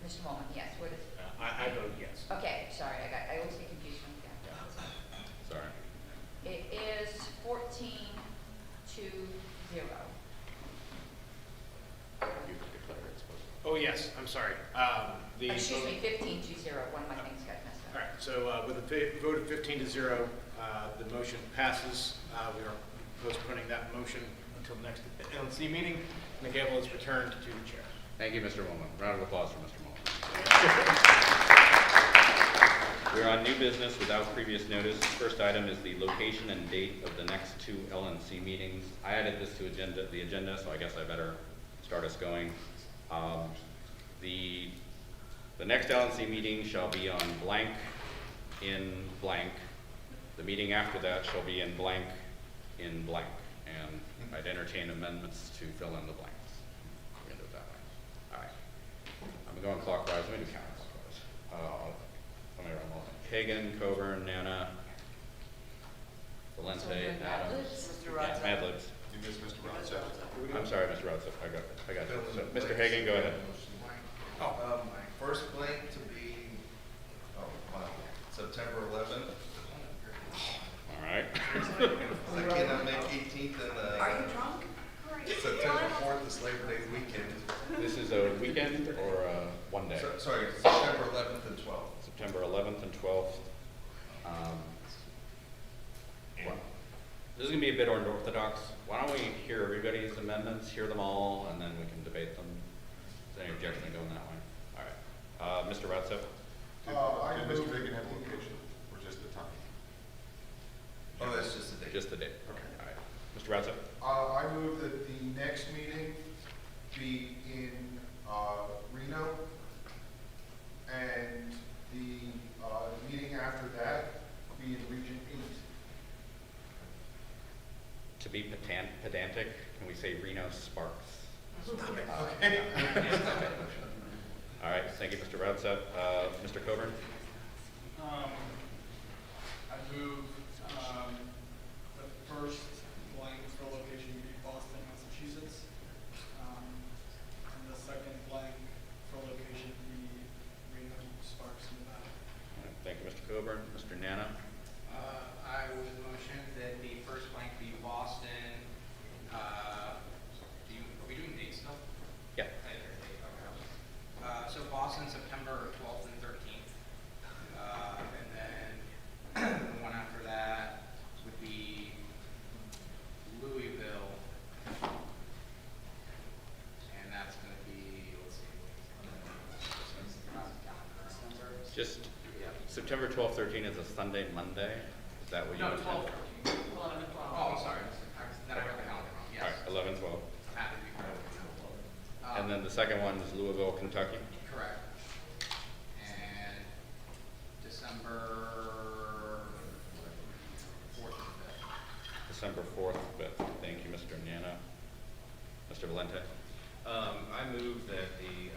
Mr. Molman, yes. What is, I vote yes. okay, sorry, I always get confused when we got that. Sorry. It is 14-0. You declare it's supposed to. Oh, yes, I'm sorry. Excuse me, 15-0. One of my things got messed All up. right, so with a vote of 15-0, the motion passes. We are postponing that motion until the next LNC meeting. And the gavel is returned to the chair. Thank you, Mr. Mullen. Round of applause for Mr. Mullen. We're on new business without previous notice. First item is the location and date of the next two LNC meetings. I added this to the agenda, so I guess I better start us going. The next LNC meeting shall be on blank in blank. The meeting after that shall be in blank in blank. And I'd entertain amendments to fill in the blanks. We're gonna do it that way. All right. I'm going clockwise. Let me do counterclockwise. Let me run all. Hagan, Coburn, Nana, Valente, So we're Mad Adams. Libs? Mr. Yeah, Rodsett. Mad Libs. You missed Mr. Rodsett. I'm sorry, Mr. Rodsett. I got you. So, Mr. Hagan, go ahead. First blank to be, September 11th. All right. I cannot make 18th and, Are you drunk? September 4th is Labor Day weekend. This is a weekend or one day? Sorry, September 11th and 12th. September 11th and 12th. Well, this is going to be a bit unorthodox. Why don't we hear everybody's amendments, hear them all, and then we can debate them. Is there any objection to going that way? All right. Mr. Ratsif? Did Mr. Hagan have a location or just the time? Oh, that's just the date. Just the date. Okay. All right. Mr. Ratsif? I move that the next meeting be in Reno, and the meeting after be pedantic, can we say Reno Sparks? Stop it. All right, thank you, Mr. Routset. Mr. Coburn? I move, the first blank for location be Boston, Massachusetts. And the second blank for location be Reno Sparks, Nevada. All right, thank you, Mr. Coburn. Mr. Nana? I would motion that the first blank be Boston. Are we doing dates still? Yeah. So Boston, September 12th and 13th. And then the one after that would be Louisville. And that's going to be, let's see. Just September 12th, 13th is a Sunday, Monday? Is that what you No, intend? 12. 11 and 12. Oh, I'm sorry. Then I got the calendar wrong. Yes. All right, 11, 12. Happy to be part of it. And then the second one is Louisville, Kentucky? Correct. And December 4th and 5th. December 4th, 5th. Thank you, Mr. Nana. Mr. Valente? I move that the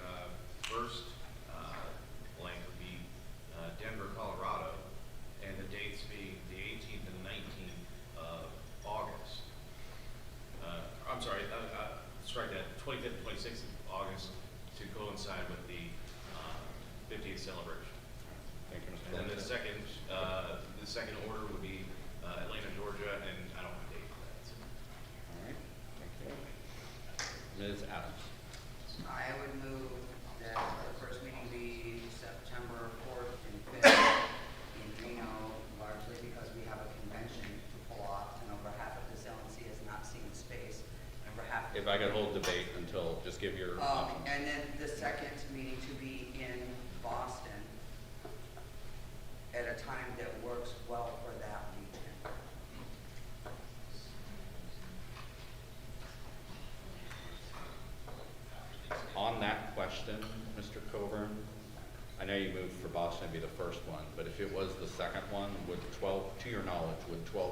first blank would be Denver, Colorado, and the dates being the 18th and 19th of August. I'm sorry, strike that, 25th and 26th of August to coincide with the 50th celebration. Thank you, Mr. And then Valente. the second order would be Atlanta, Georgia, and I don't have a date for that. So. All right, thank you. Ms. Adams? I would move that the first meeting be September 4th and 5th in Reno, largely because we have a convention to pull off, and over half of this LNC has not seen the space. And over half. If I could hold debate until, just give your options. And then the second meeting to be in Boston at a time that works well for that region. On that question, Mr. Coburn, I know you moved for Boston to be the first one, but if it was the second one, would 12, to your knowledge, would 12-4-5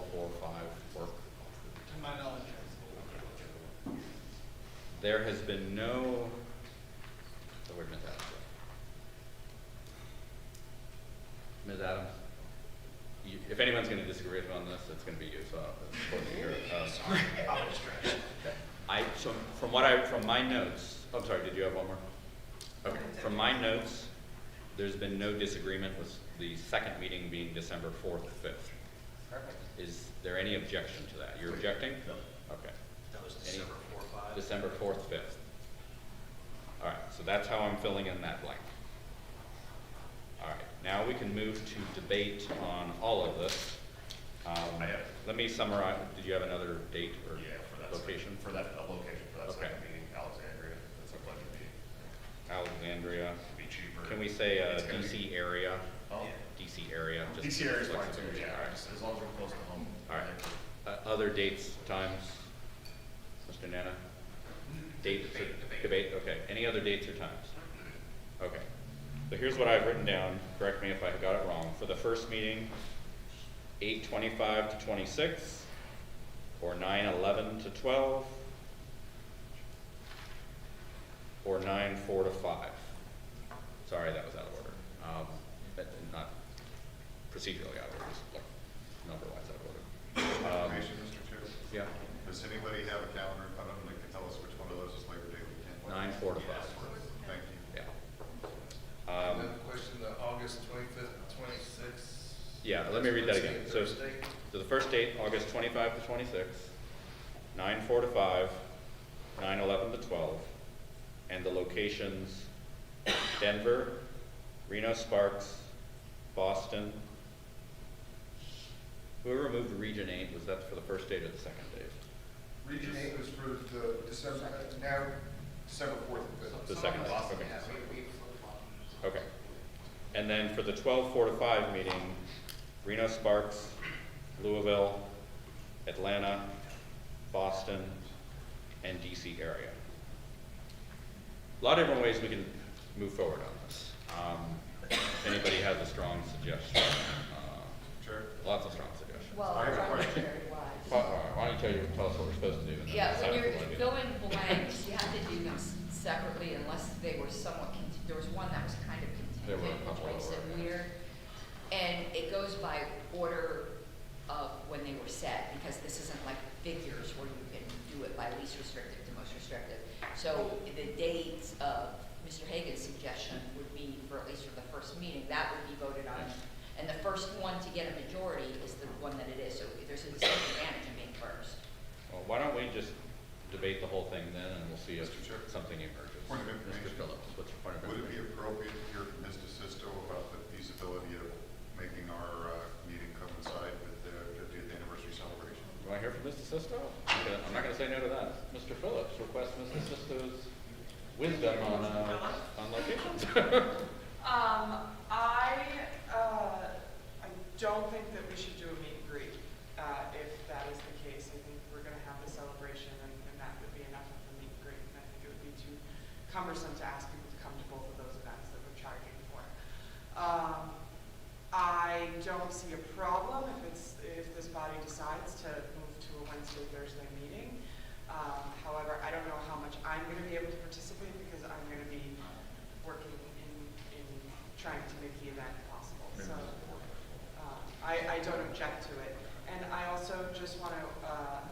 work? To my knowledge, yes. There has been no, so where'd Ms. Adams go? Ms. Adams, if anyone's going to disagree with me on this, it's going to be you, so it's important to hear it. Sorry, I'm distracted. So from my notes, I'm sorry, did you have one more? Okay, from my notes, there's been no disagreement with the second meeting being December 4th, 5th. Perfect. Is there any objection to that? You're objecting? No. Okay. That was December 4th, 5th. December 4th, 5th. All right, so that's how I'm filling in that blank. All right, now we can move to debate on all of this. Let me summarize. Did you have another date or location? For that location, for that Okay. second meeting, Alexandria. That's a pleasure to be. Alexandria. Be cheaper. Can we say It's gonna DC be- area? Oh. DC area. just DC area is fine too, flexibility. yeah, All right. as long as we're close to home. All right. Other dates, times, Mr. Nana? Dates, debate, okay. Any other dates or times? Okay. So here's what I've written down, correct me if I got it wrong. For the first meeting, 8:25 to 26, or 9:11 to 12, or 9:4 to 5. Sorry, that was out of order. Not procedurally out of order, just like number-wise out of order. Information, Mr. Chair? Yeah. Does anybody have a calendar in front of them that can tell us which one of those is Labor Day weekend? 9:4 to 5. Thank you. Yeah. Another question, the August 25th, 26th. Yeah, let me read that again. So, Thursday? so the first date, August 25 to 26, 9:4 to 5, 9:11 to 12, and the locations Denver, Reno Sparks, Boston. Whoever moved Region 8, was that for the first date or the second date? Region 8 was for the December 4th and 5th. The second date, okay. Yeah, we flip-flop. Okay. And then for the 12-4 to 5 meeting, Reno Sparks, Louisville, Atlanta, Boston, and DC area. A lot of different ways we can move forward on this. If anybody has a strong suggestion. Sure. Lots of strong suggestions. Well, I have a question. arbitrary wise. Why don't you tell us it goes by order of when they were set, because this isn't like figures where you can do it by least restrictive to most restrictive. So the dates of Mr. Hagan's suggestion would be for, at least for the first meeting, that would be voted on. And the first one to get a majority is the one that it is, so there's a distinct advantage in being first. Well, why don't we just debate the whole thing then, and we'll see if Mr. Chair. something emerges. Point of Mr. information. Phillips, what's your point of Would it be information? appropriate to hear from Ms. DeSisto about the feasibility of making our meeting coincide with the 50th anniversary celebration? Do I hear from Mr. Sisto? I'm not gonna say no to that. Mr. Phillips, request Mr. Sisto's wisdom on locations. I don't think that we should do a meet and greet, if that is the case. I think we're gonna have the celebration and that would be enough of the meet and greet. And I think it would be too cumbersome to ask people to come to both of those events that we're charging for. I don't see a problem if this body decides to move to a Wednesday, Thursday meeting. However, I don't know how much I'm gonna be able to participate because I'm gonna be working in trying to make the event possible. So I don't object to it. And I also just want to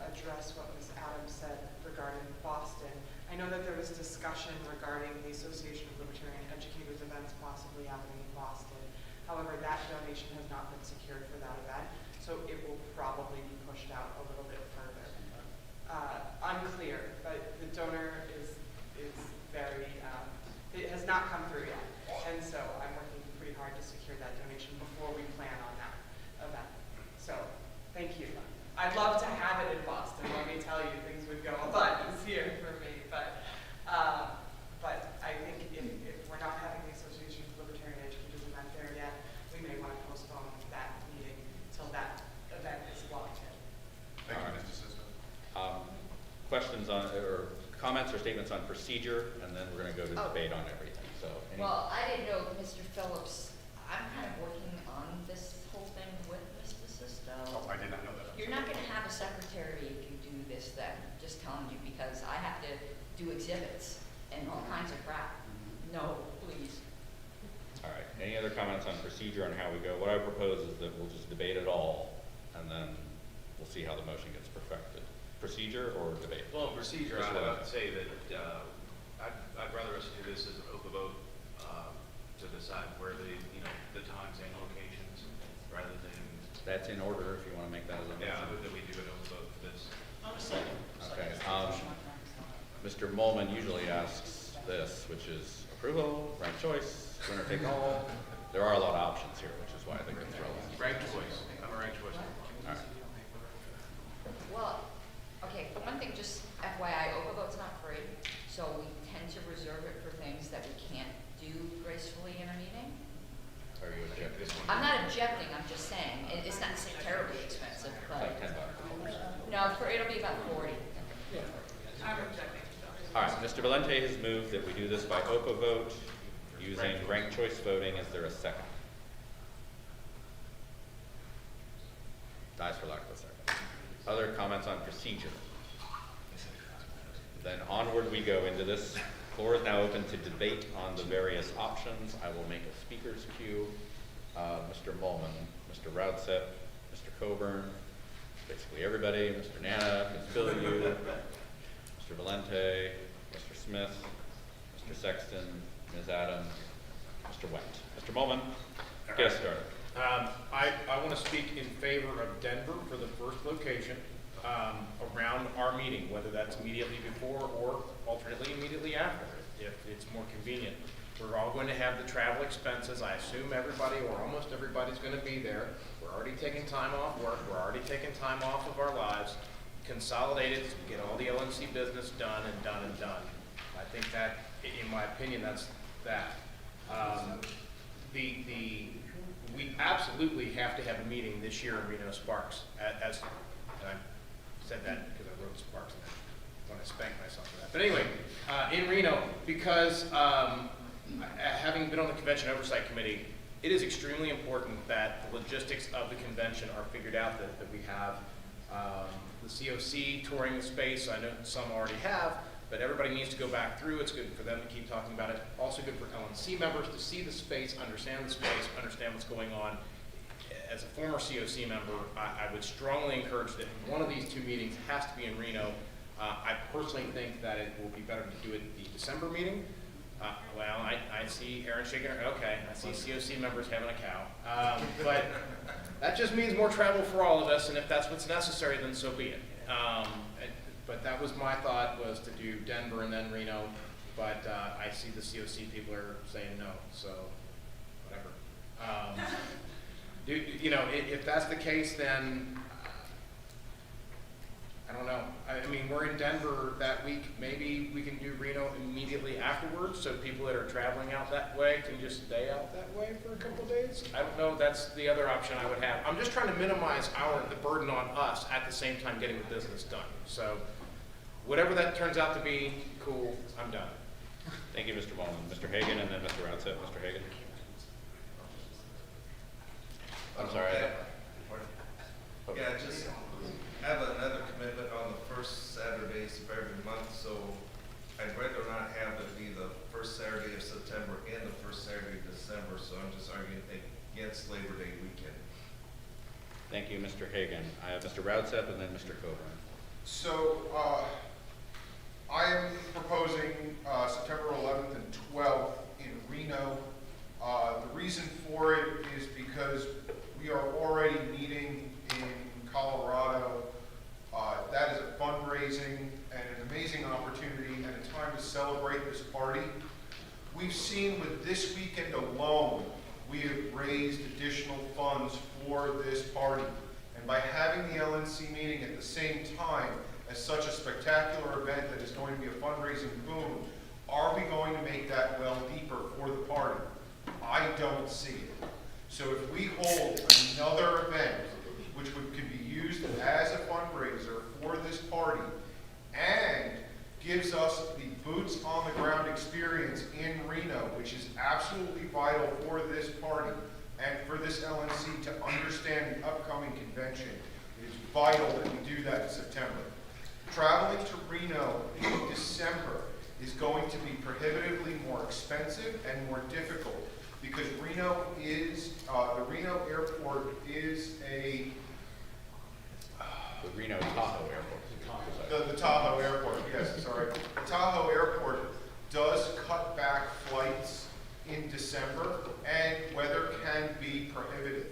address what Ms. Adams said regarding Boston. I know that there was discussion regarding the Association of Libertarian Educators events possibly happening in Boston. However, that donation has not been secured for that event, so it will probably be pushed out a little bit further. Unclear, but the donor is very, it has not come through yet. And so I'm working pretty hard to secure that donation before we plan on that event. So, thank you. I'd love to have it in Boston. Let me tell you, things would go a lot easier for me. But I think if we're not having the Association of Libertarian Educators event there yet, we may want to postpone that meeting till that event is locked in. Thank you, Mr. Sisto. Questions on, or comments or statements on procedure, and then we're gonna go to debate on everything, so. Well, I didn't know, Mr. Phillips, I'm kind of working on this whole thing with Mr. Sisto. Oh, I did not know that. You're not gonna have a secretary if you do this then, just telling you, because I have to do exhibits and all kinds of crap. No, please. All right, any other comments on procedure on how we go? What I propose is that we'll just debate it all, and then we'll see how the motion gets perfected. Procedure or debate? Well, procedure, Mr. I Levin. would say that I'd rather us do this as an open vote to decide where the times and locations, rather than. That's in order if you want to make that as a motion. Yeah, I move that we do an open vote for this. Okay, Mr. Molman usually asks this, which is approval, ranked choice, winner take all. There are a lot of options here, which is why I think it's relevant. Ranked choice. I'm a ranked choice. All right. Well, okay, for one thing, just FYI, open vote's not free, so we tend to reserve it for things that we can't do gracefully in a meeting. Are you objecting? I'm not objecting, I'm just saying, it's not terribly expensive, but, Like $10. no, it'll be about 40. I'm objecting. All right, Mr. Valente has moved that we do this by OPA vote using ranked choice voting. Is there a second? Dies for lack of a second. Other comments on procedure? Then onward we go into this. Floor is now open to debate on the various options. I will make a speaker's queue. Mr. Molman, Mr. Roudset, Mr. Coburn, basically everybody, Mr. Nana, Ms. Billiou, Mr. Valente, Mr. Smith, Mr. Sexton, Ms. Adams, Mr. Went. Mr. Molman, get us started. I want to speak in favor of Denver for the first location around our meeting, whether that's immediately before or alternately immediately after, if it's more convenient. We're all going to have the travel expenses. I assume everybody or almost everybody's going to be there. We're already taking time off work. We're already taking time off of our lives. Consolidate it to get all the LNC business done and done and done. I think that, in my opinion, that's that. We absolutely have to have a meeting this year in Reno Sparks. And I said that because I wrote Sparks and I want to spank myself for that. But anyway, in Reno, because having been on the Convention Oversight Committee, it is extremely important that the logistics of the convention are figured out, that we have the COC touring the space. I know some already have, but everybody needs to go back through. It's good for them to keep talking about it. Also good for LNC members to see the space, understand what's going on. as a former COC member, I would strongly encourage that one of these two meetings has to be in Reno. I personally think that it will be better to do it at the December meeting. Well, I see Aaron shaking her, okay, I see COC members having a cow. But that just means more travel for all of us, and if that's what's necessary, then so be it. But that was my thought, was to do Denver and then Reno, but I see the COC people are saying no, so whatever. If that's the case, then I don't know. I mean, we're in Denver that week. Maybe we can do Reno immediately afterwards, so people that are traveling out that way can just stay out that way for a couple of days. I don't know. That's the other option I would have. I'm just trying to minimize the burden on us at the same time getting the business done. So whatever that turns out to be, cool. I'm done. Thank you, Mr. Ballman. Mr. Hagan, and then Mr. Routset. Mr. Hagan. I'm sorry. Yeah, just have another commitment on the first Saturdays of every month, so I'd rather not have it be the first Saturday of September and the first Saturday of December, so I'm just arguing against Labor Day weekend. Thank you, Mr. Hagan. I have Mr. Routset and then Mr. Coburn. So, I am proposing September 11th and 12th in Reno. The reason for it is because we are already meeting in Colorado. That is a fundraising and an amazing opportunity and a time to celebrate this party. We've seen with this weekend alone, we have raised additional funds for this party. And by having the LNC meeting at the same time as such a spectacular event that is going to be a fundraising boom, are we going to make that well deeper for the party? I don't see it. So if we hold another event, which can be used as a fundraiser for this party, and gives us the boots on the ground experience in Reno, which is absolutely vital for this party and for this LNC to understand the upcoming convention, it is vital that we do that in September. Traveling to Reno in December is going to be prohibitively more expensive and more difficult because Reno is, the Reno airport is a... The Reno Tahoe Airport. The Tahoe Airport, yes, sorry. The Tahoe Airport does cut back flights in December, and weather can be prohibitive.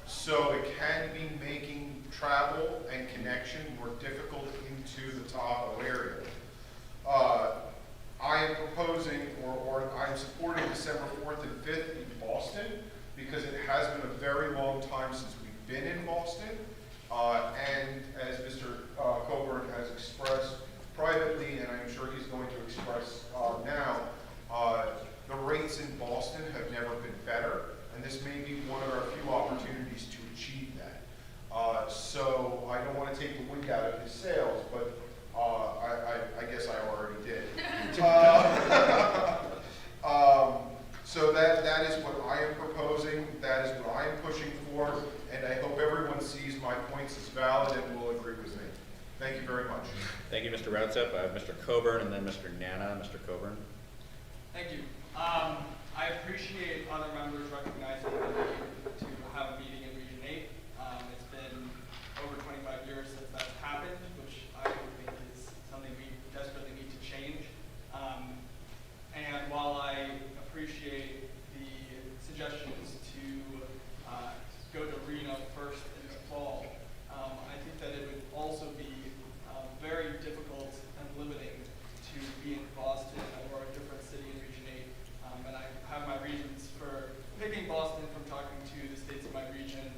So it can be making travel and connection more difficult into the Tahoe area. I am proposing, or I'm supporting December 4th and 5th in Boston because it has been a very long time since we've been in Boston. And as Mr. Coburn has expressed privately, and I'm sure he's going to express now, the rates in Boston have never been better, and this may be one of our few opportunities to achieve that. So I don't want to take the wind out of his sails, but I guess I already did. So that is what I am proposing, that is what I am pushing for, and I hope everyone sees my points as valid and will agree with me. Thank you very much. Thank you, Mr. Routset. I have Mr. Coburn and then Mr. Nana. Mr. Coburn. Thank you. I appreciate other members recognizing the need to have a meeting in Region 8. It's been over 25 years since that's happened, which I think is something we desperately need to change. And while I appreciate the suggestions to go to Reno first in the fall, I think that it would also be very difficult and limiting to be in Boston or a different city in Region 8. And I have my reasons for picking Boston from talking to the states of my region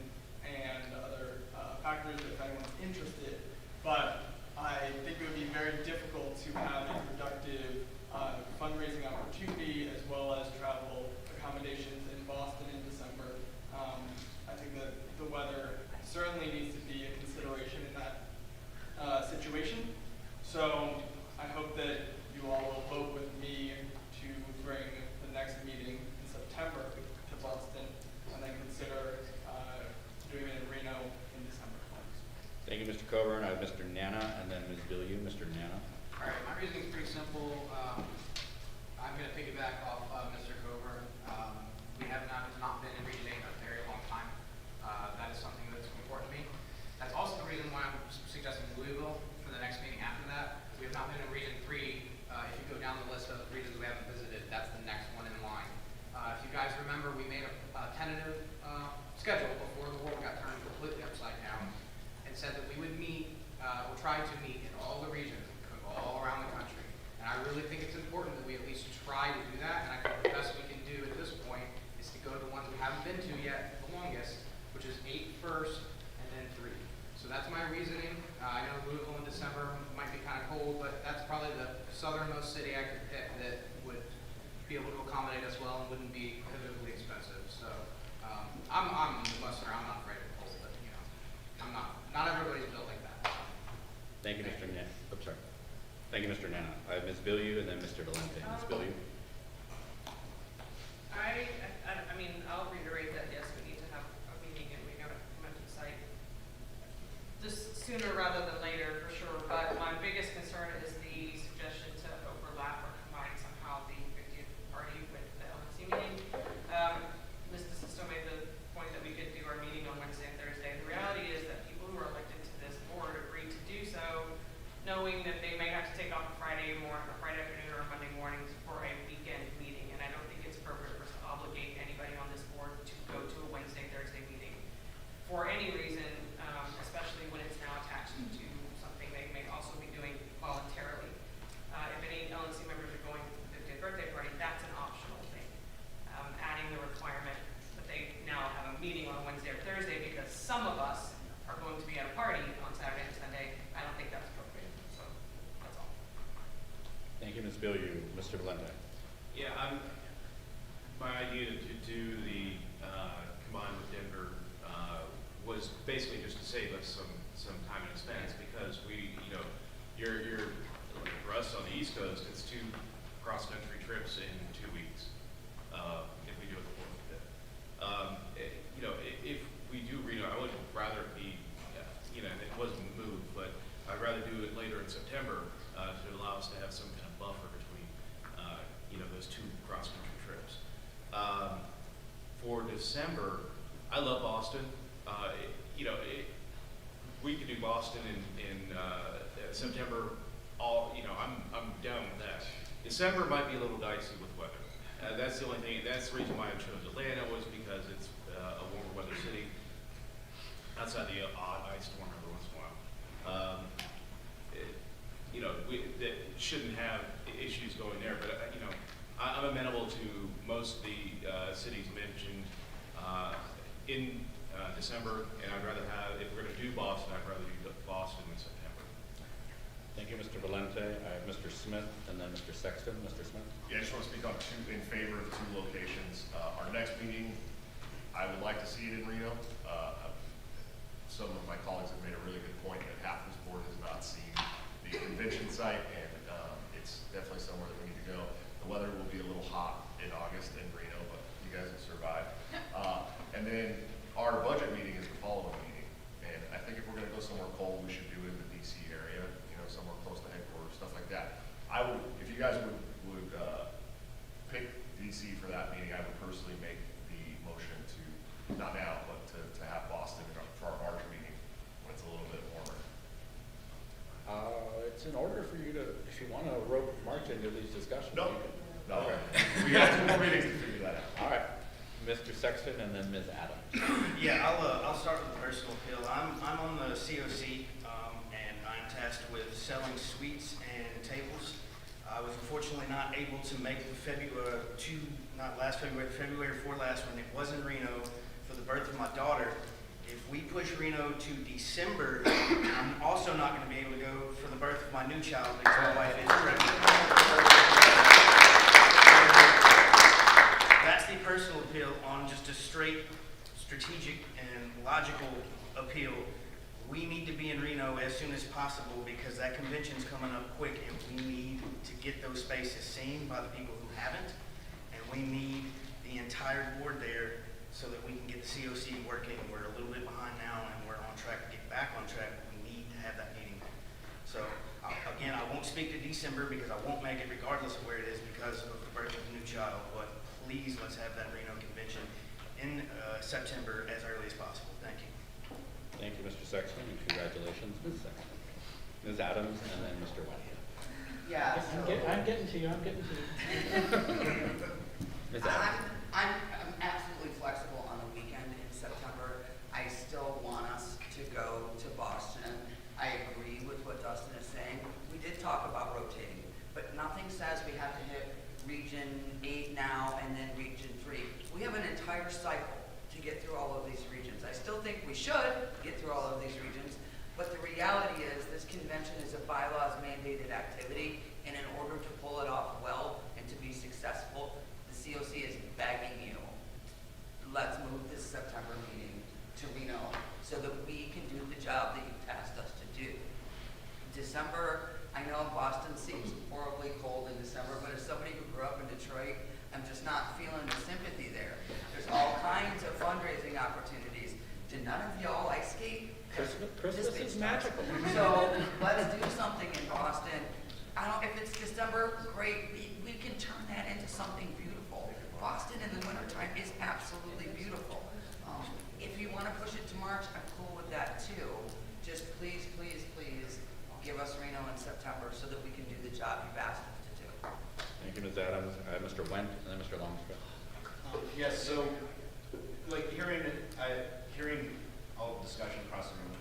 and other factors if anyone's interested. But I think it would be very difficult to have a productive fundraising opportunity as well as travel accommodations in Boston in December. I think that the weather certainly needs to be a consideration in that situation. So I hope that you all will vote with me to bring the next meeting in September to Boston and then consider doing it in Reno in December. Thank you, Mr. Coburn. I have Mr. Nana and then Ms. Billiou. Mr. Nana. All right, my reasoning is pretty simple. I'm going to piggyback off Mr. Coburn. We have not been in Region 8 in a very long time. tried to meet in all the regions, all around the country. And I really think it's important that we at least try to do that, and I think the best we can do at this point is to go to the ones we haven't been to yet the longest, which is 8 first and then 3. So that's my reasoning. I know Louisville in December might be kind of cold, but that's probably the southernmost city I could pick that would be able to accommodate us well and wouldn't be prohibitively expensive. So I'm a Westerner. I'm not afraid of cold, but you know, I'm not everybody's built like that. Thank you, Mr. Nana. Oops, sorry. Thank you, Mr. Nana. I have Ms. Billiou and then Mr. Valente. Ms. Billiou. I mean, I'll reiterate that, yes, we need to have a meeting and we gotta come into the site just sooner rather than later, for sure. But my biggest concern is the suggestion to overlap or combine somehow the 50th party with the LNC meeting. Ms. DeSisto made the point that we could do our meeting on Wednesday and Thursday. The reality is that people who are elected to this board agreed to do so, knowing that they may have to take off a Friday morning or Friday afternoon or Monday mornings for a weekend meeting. And I don't think it's appropriate for us to obligate anybody on this board to go to a Wednesday, Thursday meeting for any reason, especially when it's now attached to something they may also be doing voluntarily. If any LNC members are going to the 50th birthday party, that's an optional thing. Adding the requirement that they now have a meeting on a Wednesday or Thursday because some of us are going to be at a party on Saturday and Sunday, I don't think that's appropriate. So that's all. Thank you, Ms. Billiou. Mr. Valente. Yeah, my idea to do the combine with Denver was basically just to save us some time and expense because we, you know, you're for us on the East Coast, it's 2 cross-country trips in 2 weeks if we do it the 4th and 5th. You know, if we do Reno, I would rather it be, you know, it wasn't moved, but I'd rather do it later in September to allow us to have some kind of buffer between, you know, those 2 cross-country trips. For December, I love Boston. You know, we could do Boston in September. You know, I'm down with that. December might be a little dicey with weather. That's the only thing. That's the reason why I chose Atlanta was because it's a warmer weather city. Outside the odd ice storm every once in a while. You know, that shouldn't have issues going there. But you know, I'm amenable to most of the cities mentioned in December, and I'd rather have, if we're going to do Boston, I'd rather do Boston in September. Thank you, Mr. Valente. I have Mr. Smith and then Mr. Sexton. Mr. Smith. Yeah, I just want to speak on in favor of 2 locations. Our next meeting, I would like to see it in Reno. Some of my colleagues have made a really good point that half this board has not seen the convention site, and it's definitely somewhere that we need to go. The weather will be a little hot in August in Reno, but you guys will survive. And then our budget meeting is the following meeting, and I think if we're going to go somewhere cold, we should do it in the DC area, you know, somewhere close to headquarters, stuff like that. I would, if you guys would pick DC for that meeting, I would personally make the motion to, not now, but to have Boston for our March meeting when it's a little bit warmer. It's in order for you to, if you want to rope March into these discussions. No, you can. no. Okay. We got 2 more meetings to figure that out. All right. Mr. Sexton and then Ms. Adams. Yeah, I'll start with a personal appeal. I'm on the COC, and I'm tasked with selling suites and tables. I was unfortunately not able to make the February before last, when it was in Reno for the birth of my daughter. If we push Reno to December, I'm also not going to be able to go for the birth of my new child because my wife is pregnant. That's the personal appeal. On just a straight strategic and logical appeal, we need to be in Reno as soon as possible because that convention's coming up quick and we need to get those spaces seen by the people who haven't, and we need the entire board there so that we can get the COC working. We're a little bit behind now and we're on track to get back on track, but we need to have that meeting. So again, I won't speak to December because I won't make it regardless of where it is because of the birth of the new child, but please let's have that Reno convention in September as early as possible. Thank you. Thank you, Mr. Sexton, and congratulations, Ms. Sexton. Ms. Adams, and then Mr. White. Yeah. I'm getting to you. Ms. Adams. I'm absolutely flexible on the weekend in September. I still want us to go to Boston. I agree with what nothing says we have to hit Region 8 now and then Region 3. We have an entire cycle to get through all of these regions. I still think we should get through all of these regions, but the reality is this convention is a bylaws mandated activity, and in order to pull it off well and to be successful, the COC is begging you, let's move this September meeting to Reno so that we can do the job that you've tasked us to do. December, I know Boston seems horribly cold in December, but as somebody who grew up in Detroit, I'm just not feeling the sympathy there. There's all kinds of fundraising opportunities. Did none of y'all ice skate? Christmas is magical. So let's do something in Boston. If it's December, great. We can turn that into something beautiful. Boston in the wintertime is absolutely beautiful. If you want to push it to March, I'm cool with that too. Just please, please, please give us Reno in September so that we can do the job you've asked us to do. Thank you, Ms. Adams. Mr. Wendt, and then Mr. Longstreth. Yes, so, like, hearing all the discussion across the room,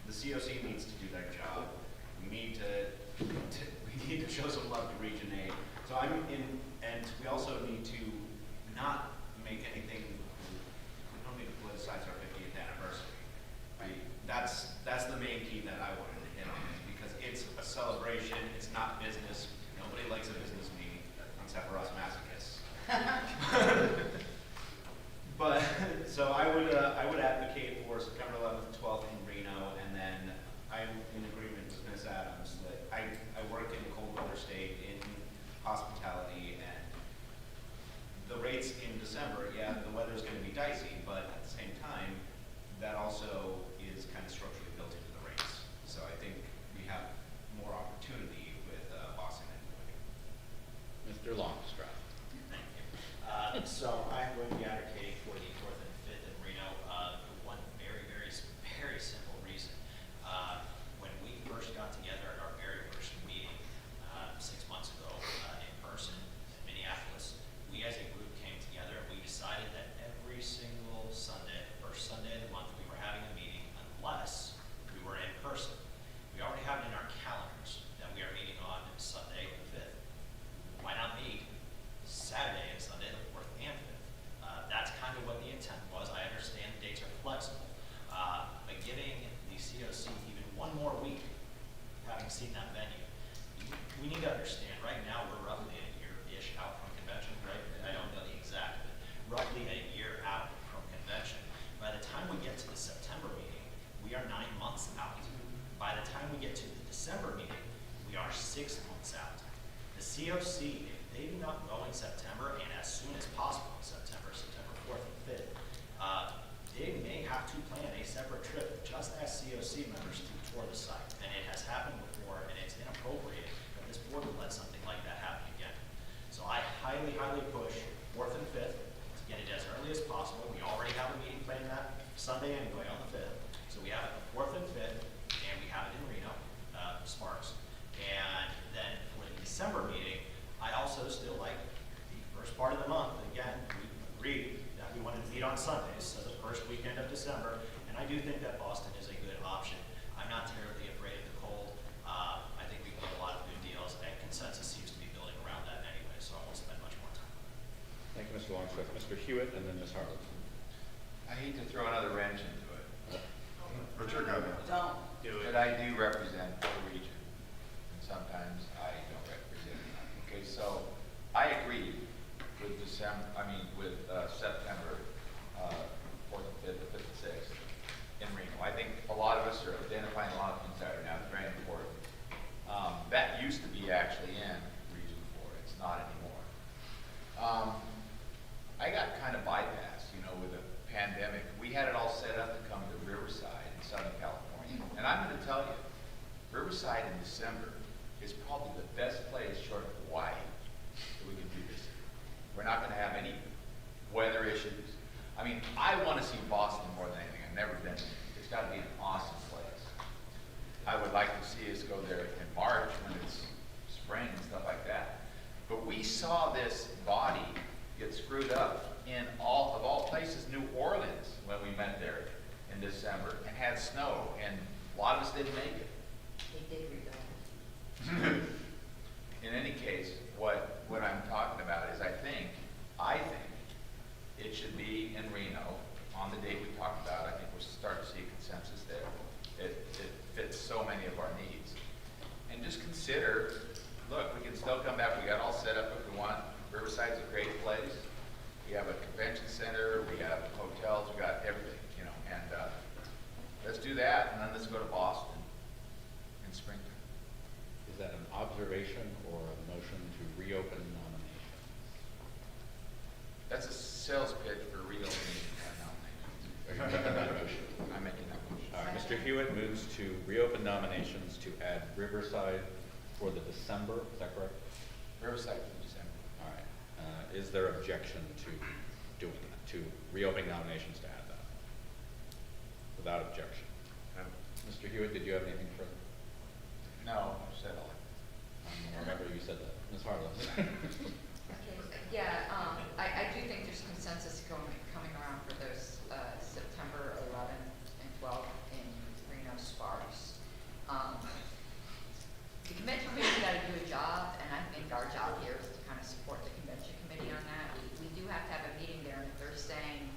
the COC needs to do their job. We need to show some love to Region 8. So and we also need to not make anything, we don't need to politicize our 50th anniversary. Right? That's the main key that I wanted to hit on, because it's a celebration, it's not business. Nobody likes a business meeting, except for us masochists. But, so I would advocate for September 11th, 12th in Reno, and then I'm in agreement with Ms. Adams that I work in a cold weather state in hospitality, and the rates in December, yeah, the weather's gonna be dicey, but at the same time, that also is kind of structurally built into the rates. So I think we have more opportunity with Boston anyway. Mr. Longstreth. Thank you. So I'm going to be advocating for the 4th and 5th in Reno for one very, very, very simple reason. When we first got together at our very first meeting 6 months ago in person in Minneapolis, we as a group came together and we decided that every single Sunday, first Sunday of the month, we were having a meeting unless we were in person. We already have it in our calendars that we are meeting on Sunday the 5th. Why not meet Saturday and Sunday the 4th and 5th? That's kind of what the intent was. I understand the dates are flexible, but giving the COC even one more week, having seen that venue, we need to understand, right now we're roughly a year-ish out from convention, right? I don't know the exact, but roughly a year out from convention. By the time we get to the September meeting, we are 9 months out. By the time we get to the December meeting, we are 6 months out. The COC, if they do not go in September, and as soon as possible in September, September 4th and 5th, they may have to plan a separate trip just as COC members to tour the site. And it has happened before, and it's inappropriate that this board would let something like that happen again. So I highly, highly push 4th and 5th to get it as early as possible. We already have a meeting planned that Sunday anyway on the 5th. So we have it the 4th and 5th, and we have it in Reno, Sparks. And then for the December meeting, I also still like the first part of the month. Again, we agreed that we wanted to meet on Sundays, so the first weekend of December. And I do think that Boston is a good option. I'm not terribly afraid of the cold. I think we can get a lot of good deals, and consensus seems to be building around that anyway, so I won't spend much more time on it. Thank you, Mr. Longstreth. Mr. Hewitt, and then Ms. Harlan. I hate to throw another wrench into it, But you're good. Don't. but I do represent the region, and sometimes I don't represent it. Okay, so I agree with September 4th and 5th, the 5th and 6th in Reno. I think a lot of us are identifying a lot of things that are now very important. That used to be actually in Region 4. It's not anymore. I got kind of bypassed, with the pandemic. We had it all set up to come to Riverside in Southern California. And I'm going to tell you, Riverside in December is probably the best place short of Hawaii that we can do this. We're not going to have any weather issues. I mean, I want to see Boston more than anything. I've never been there. It's got to be an awesome place. I would like to see us go there in March when it's spring and stuff like that. But we saw this body get screwed up in of all places, New Orleans, when we met there in December and had snow, and a lot of us didn't make it. They did rebuild. in any case, what I'm talking about is I think it should be in Reno on the date we talked about. I think we're starting to see a consensus there. It fits so many of our needs. And just consider, look, we can still come back. We got all set up if we want. Riverside's a great place. We have a convention center. We have hotels. We got everything, you know. And let's do that, and then let's go to Boston in springtime. Is that an observation or a motion to reopen nominations? That's a sales pitch for reopening nominations. Are you making that motion? I'm making that motion. All right, Mr. Hewitt moves to reopen nominations to add Riverside for the December, is that correct? Riverside in December. All right. Is there objection to doing that, to reopening nominations to add that? Without objection. Mr. Hewitt, did you have anything further? No, I said all. I remember you said that. Ms. Harlow. Okay, yeah, I do think there's consensus coming around for those September 11th and 12th in Reno Sparks. The convention committee's got to do a job, and I think our job here is to kind of support the convention committee on that. We do have to have a meeting there, and if they're saying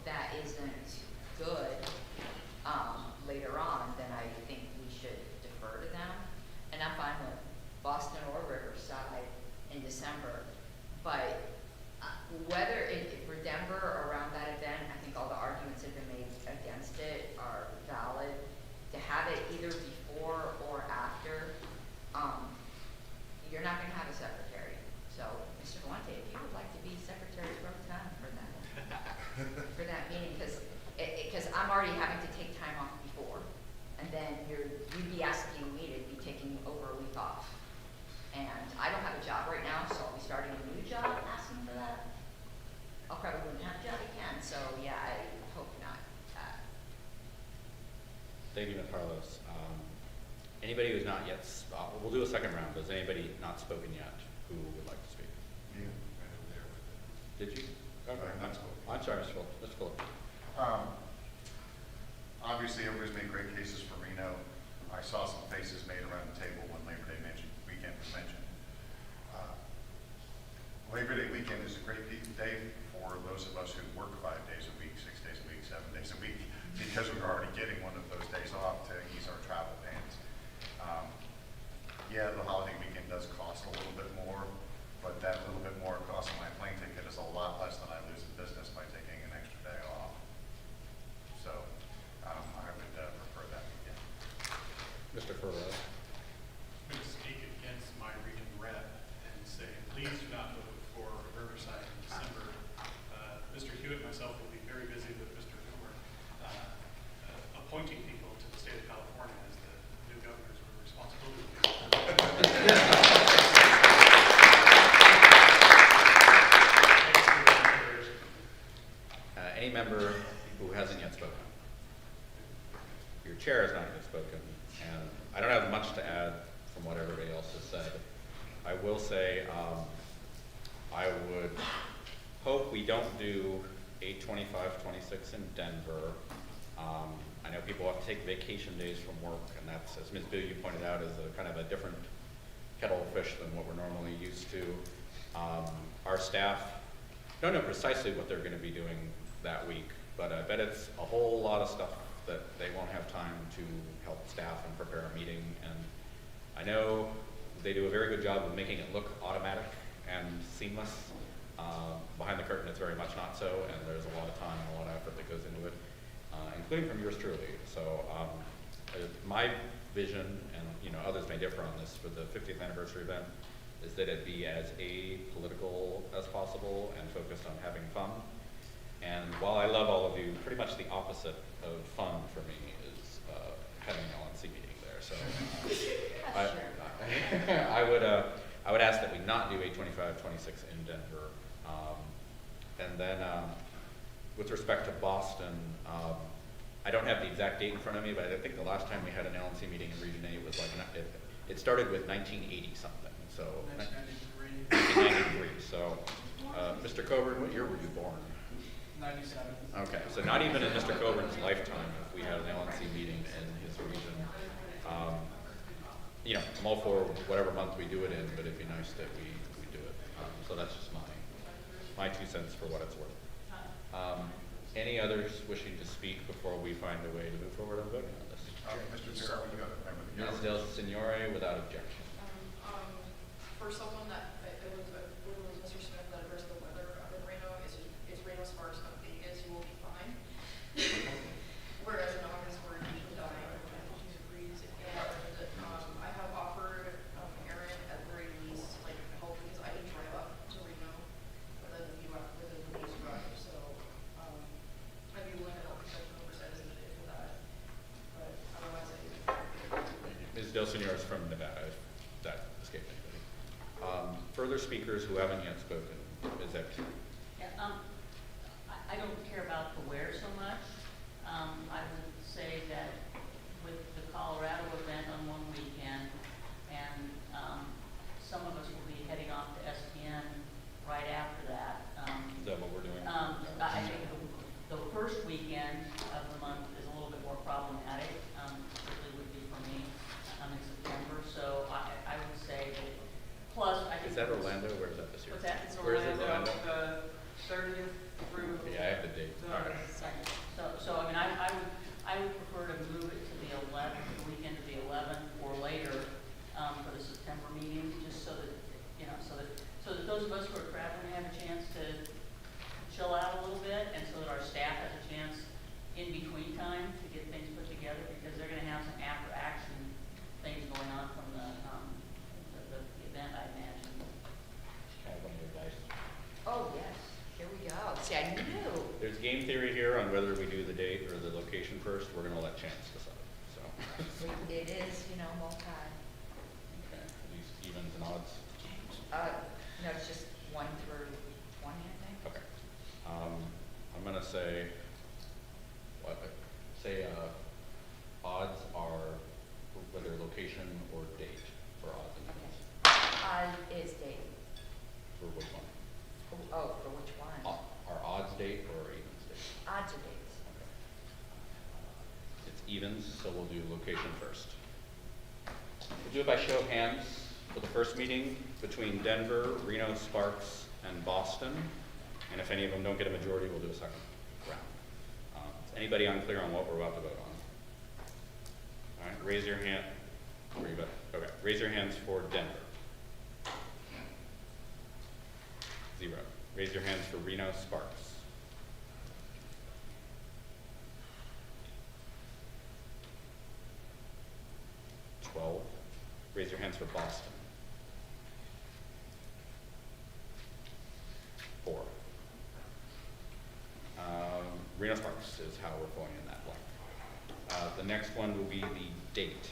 that isn't good later on, then I think we should defer to them. And I'm fine with Boston or Riverside in December, but whether for Denver or around that event, I think all the arguments that have been made against it are valid. To have it either before or after, you're not going to have a secretary. So, Mr. Valente, if you would like to be secretary pro tem for that meeting, because I'm already having to take time off before, and then you'd be asking me to be taking over a week off. And I don't have a job right now, so I'll be starting a new job asking for that. I'll probably wouldn't have a job again, so yeah, I hope not. Thank you, Ms. Carlos. Anybody who's not yet, we'll do a second round. Does anybody not spoken yet who would like to speak? You, I know there with it. Did you? Okay. I'm not spoken. I'm sorry, Mr. Phillips. Mr. Phillips. Obviously, everybody's made great cases for Reno. I saw some faces made around the table when Labor Day weekend was mentioned. Labor Day weekend is a great day for those of us who work 5 days a week, 6 days a week, 7 days a week, because we're already getting one of those days off to ease our travel pains. Yeah, the holiday weekend does cost a little bit more, but that little bit more cost of my plane ticket is a lot less than I lose in business by taking an extra day off. So I would prefer that weekend. Mr. Ferrero. I'm going to speak against my region rep and say, please do not vote for Riverside in December. Mr. Hewitt and myself will be very busy with Mr. Hoover appointing people to the state of California as the new governors with responsibility. Any member who hasn't yet spoken? Your chair has not yet spoken, and I don't have much to add from what everybody else has said. I will say I would hope we don't do 8/25/26 in Denver. I know people have to take vacation days from work, and that's, as Ms. Bill, you pointed out, is a kind of a different kettle of fish than what we're normally used to. Our staff don't know precisely what they're going to be doing that week, but I bet it's a whole lot of stuff that they won't have time to help staff and prepare a meeting. And I know they do a very good job of making it look automatic and seamless. Behind the curtain, it's very much not so, and there's a lot of time and a lot of effort that goes into it, including from yours truly. So my vision, and others may differ on this, for the 50th anniversary event, is that it be as apolitical as possible and focused on having fun. And while I love all of you, pretty much the opposite of fun for me is having an LNC meeting there. So I would ask that we not do 8/25/26 in Denver. And then with respect to Boston, I don't have the exact date in front of me, but I think the last time we had an LNC meeting in Region 8 was like, it started with 1980 something. So 1993. So Mr. Coburn, what year were you born? 97. Okay, so not even in Mr. Coburn's lifetime if we had an LNC meeting in his region. you know, I'm all for whatever month we do it in, but it'd be nice that we do it. So that's just my 2 cents for what it's worth. Any others wishing to speak before we find a way to move forward on voting on this? Mr. Chair, we got a member. Ms. Del Signore, without objection. For someone that, it was Mr. Smith that addressed the weather up in Reno, is Reno Sparks not Vegas, you will be fine. Whereas in August, we're usually down to 52 degrees, and I have offered Aaron at the very least, like, help, because I can drive up to Reno within a day's drive, so, I'd be willing to help if the oversight is needed for that, but otherwise I do. Ms. Del Signore is from Nevada, if that escaped anybody. Further speakers who haven't yet spoken, Ms. Epstein. Yeah, I don't care about the where so much. I would say that with the Colorado event on one weekend, and some of us will be heading off to SPN right after that. Is that what we're doing? I think the first weekend of the month is a little bit more problematic. Certainly would be for me in September. So I would say that. Plus, I think. Is that Orlando? Where is that this year? What's that? It's Where is it, Orlando? The 30th through. Yeah, I have the date. All right. So I mean, I would prefer to move it to the 11th, the weekend of the 11th, or later for the September meeting, just so that so that those of us who are traveling have a chance to chill out a little bit, and so that our staff has a chance in between time to get things put together, because they're going to have some after action things going on from the event, I imagine. Kind of one of your guys. Oh, yes, here we go. See, I knew. There's game theory here on whether we do the date or the location first. We're going to let chance decide. So. It is, multi. Okay. These evens and odds. No, it's just 1 through 20, I think. Okay. I'm going to say, odds are whether location or date for odds and evens. Is date. For which one? Oh, for which one? Are odds date or evens date? Odds or dates. Okay. It's evens, so we'll do location first. We'll do it by show of hands for the first meeting between Denver, Reno, Sparks, and Boston. And if any of them don't get a majority, we'll do a second round. Is anybody unclear on what we're about to vote on? All right, raise your hand. Where you vote? Okay, raise your hands for Denver. 0. Raise your hands for Reno, Sparks. Raise your hands for Boston. 4. Reno Sparks is how we're going in that blank. The next one will be the date.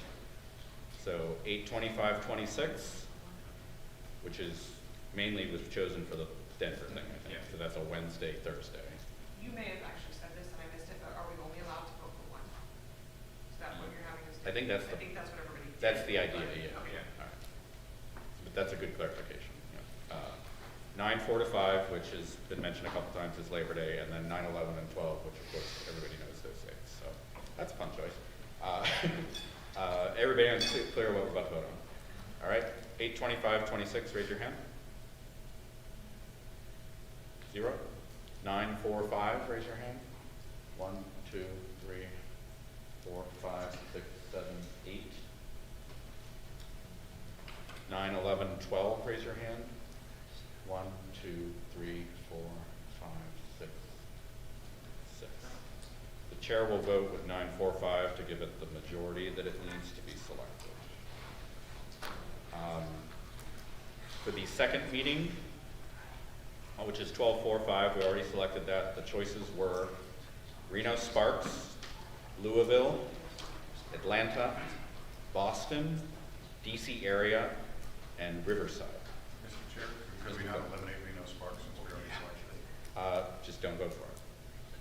So 8/25/26, which is mainly was chosen for the Denver thing, I think. So that's a Wednesday, Thursday. You may have actually said this and I missed it, but are we only allowed to vote for one? Is that what you're having us do? I think that's I think that's what everybody did. That's the idea, but- yeah. Okay. All right. But that's a good clarification. Yeah. 9, 4 to 5, which has been mentioned a couple times, is Labor Day, and then 9, 11, and 12, which of course everybody knows those dates. So that's a fun choice. Everybody clear what we're about to vote on. All right. 8/25/26, raise your hand. 0. 9, 4, 5, raise your hand. 1, 2, 3, 4, 5, 6, 7, 8. 9, 11, 12, raise your hand. 1, 2, 3, 4, 5, 6, 6. The chair will vote with 9, 4, 5 to give it the majority that it needs to be selected. For the second meeting, which is 12, 4, 5, we already selected that. The choices were Reno Sparks, Louisville, Atlanta, Boston, DC area, and Riverside. Mr. Chair, could we not eliminate Reno Sparks since we already selected it? Just don't vote for it.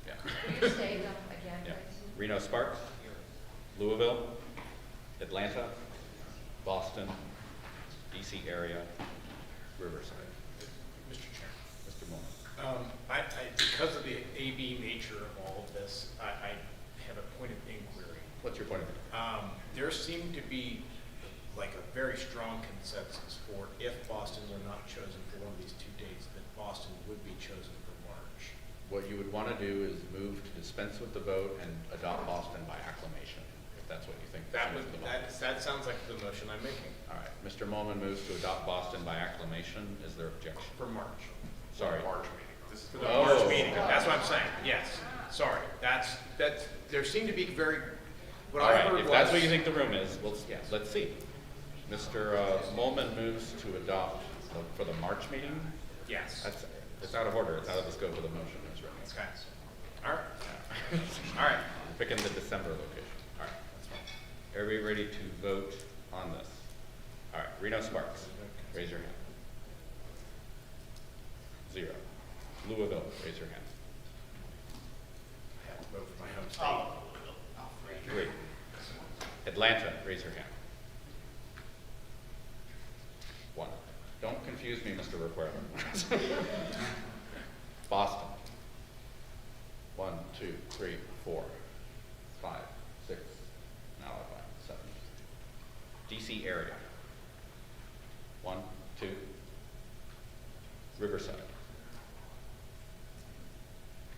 Yeah. Will you say them again, Yeah. please? Reno Sparks, Louisville, Atlanta, Boston, DC area, Riverside. Mr. Chair. Mr. Moore. Because of the AB nature of all of this, I have a point of inquiry. What's your point of view? There seem to be like a very strong consensus for if Boston were not chosen for one of these two dates, that Boston would be chosen for March. What you would want to do is move to dispense with the vote and adopt Boston by acclamation, if that's what you think. That sounds like the motion I'm making. All right, Mr. Molman moves to adopt Boston by acclamation. Is there objection? For March. Sorry. March meeting. This is For the March meeting, that's what I'm saying, yes. Sorry, that's, there seemed to be very, what All I right, heard if was. that's what you think the room is, let's see. Mr. Molman moves to adopt for the March meeting. Yes. It's out of order. It's out of the scope of the motion as written. Okay. All right. All right. We're picking the December location. All right, that's fine. Everybody ready to vote on this? All right, Reno Sparks, raise your hand. 0. Louisville, raise your hand. I have to vote for my home state. Oh, 3. Atlanta, raise your hand. 1. Don't confuse me, Mr. Requirement. Boston. 1, 2, 3, 4, 5, 6, now I find 7. DC area. 1, 2. Riverside.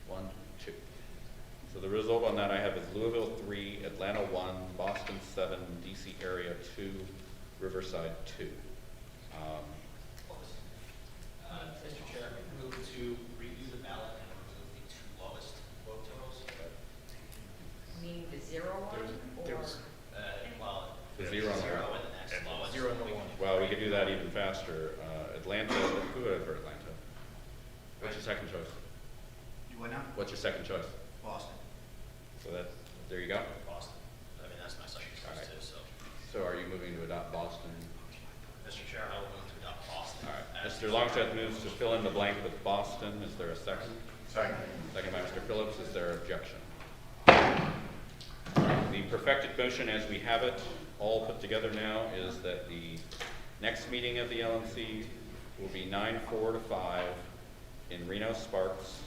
1, 2. So the result on that I have is Louisville 3, Atlanta 1, Boston 7, DC area 2, Riverside 2. Mr. Chair, move to redo the ballot and remove the two lowest vote totals. Meaning the 0 one, there or? was- Well, The 0 on the zero right. and the next lowest. 0 and the 1. Well, we could do that even faster. Atlanta, who voted for Atlanta? What's your second choice? You went out? What's your second choice? Boston. So that, there you go. Boston. I mean, that's my second All choice right. too, so. So are you moving to adopt Boston? Mr. Chair, I will move to adopt Boston. All right. as Mr. Longstreth moves to fill in the blank with Boston. Is there a second? Second. Second by Mr. Phillips. Is there objection? The perfected motion as we have it, all put together now, is that the next meeting of the LNC will be 9/4 to 5 in Reno Sparks,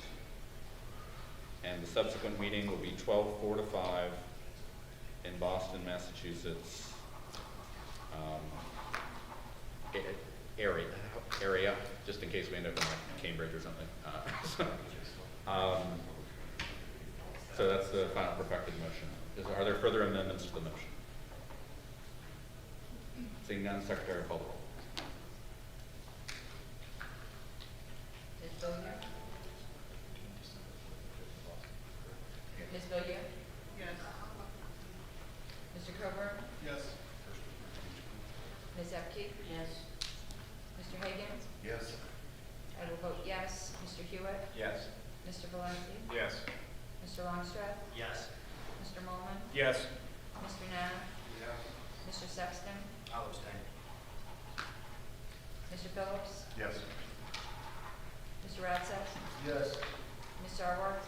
and the subsequent meeting will be 12/4 to 5 in Boston, Massachusetts. Area, just in case we end up in like Cambridge or something. So that's the final perfected motion. Are there further amendments to the motion? Seeing none, Secretary call the roll. Ms. Billiard? Ms. Billiard? Yes. Mr. Coburn? Yes. Ms. Epke? Yes. Mr. Hagan? Yes. I will vote yes. Mr. Hewitt? Yes. Mr. Valenti? Yes. Mr. Longstreth? Yes. Mr. Molman, Yes. Mr. Knapp? Mr. Sexton? I'll abstain. Mr. Phillips? Yes. Mr. Radsett? Yes. Mr. Arworth?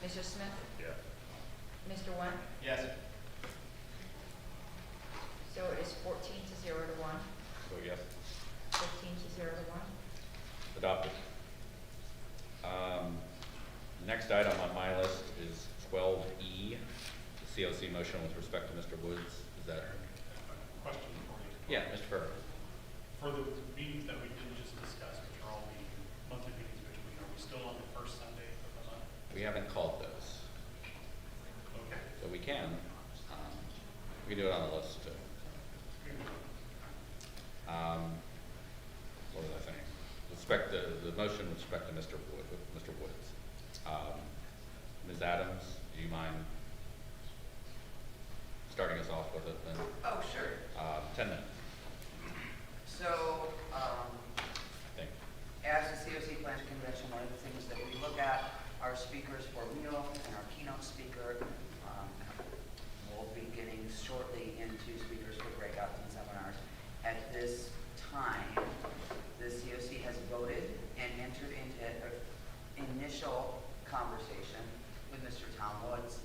Mr. Smith? Yeah. Mr. Wen? Yes. So it is 14 to 0 to 1, So yes, 15 to 0 to 1. adopted. Next item on my list is 12E, the COC motion with respect to Mr. Woods. Is that? Question for you. Yeah, Mr. Ferber. For the meetings that we did just discuss, which are all the monthly meetings between, are we still on the first Sunday of the month? We haven't called those, Okay. so we can. We can do it on the list too. What was I saying? The motion with respect to Mr. Woods. Ms. Adams, do you mind starting us off with it then? Oh, sure. 10 minutes, So, I think. as the COC Plans Convention, one of the things that we look at are speakers for Reno and our keynote speaker. We'll be getting shortly into speakers for breakouts and seminars. At this time, the COC has voted and entered into an initial conversation with Mr. Tom Woods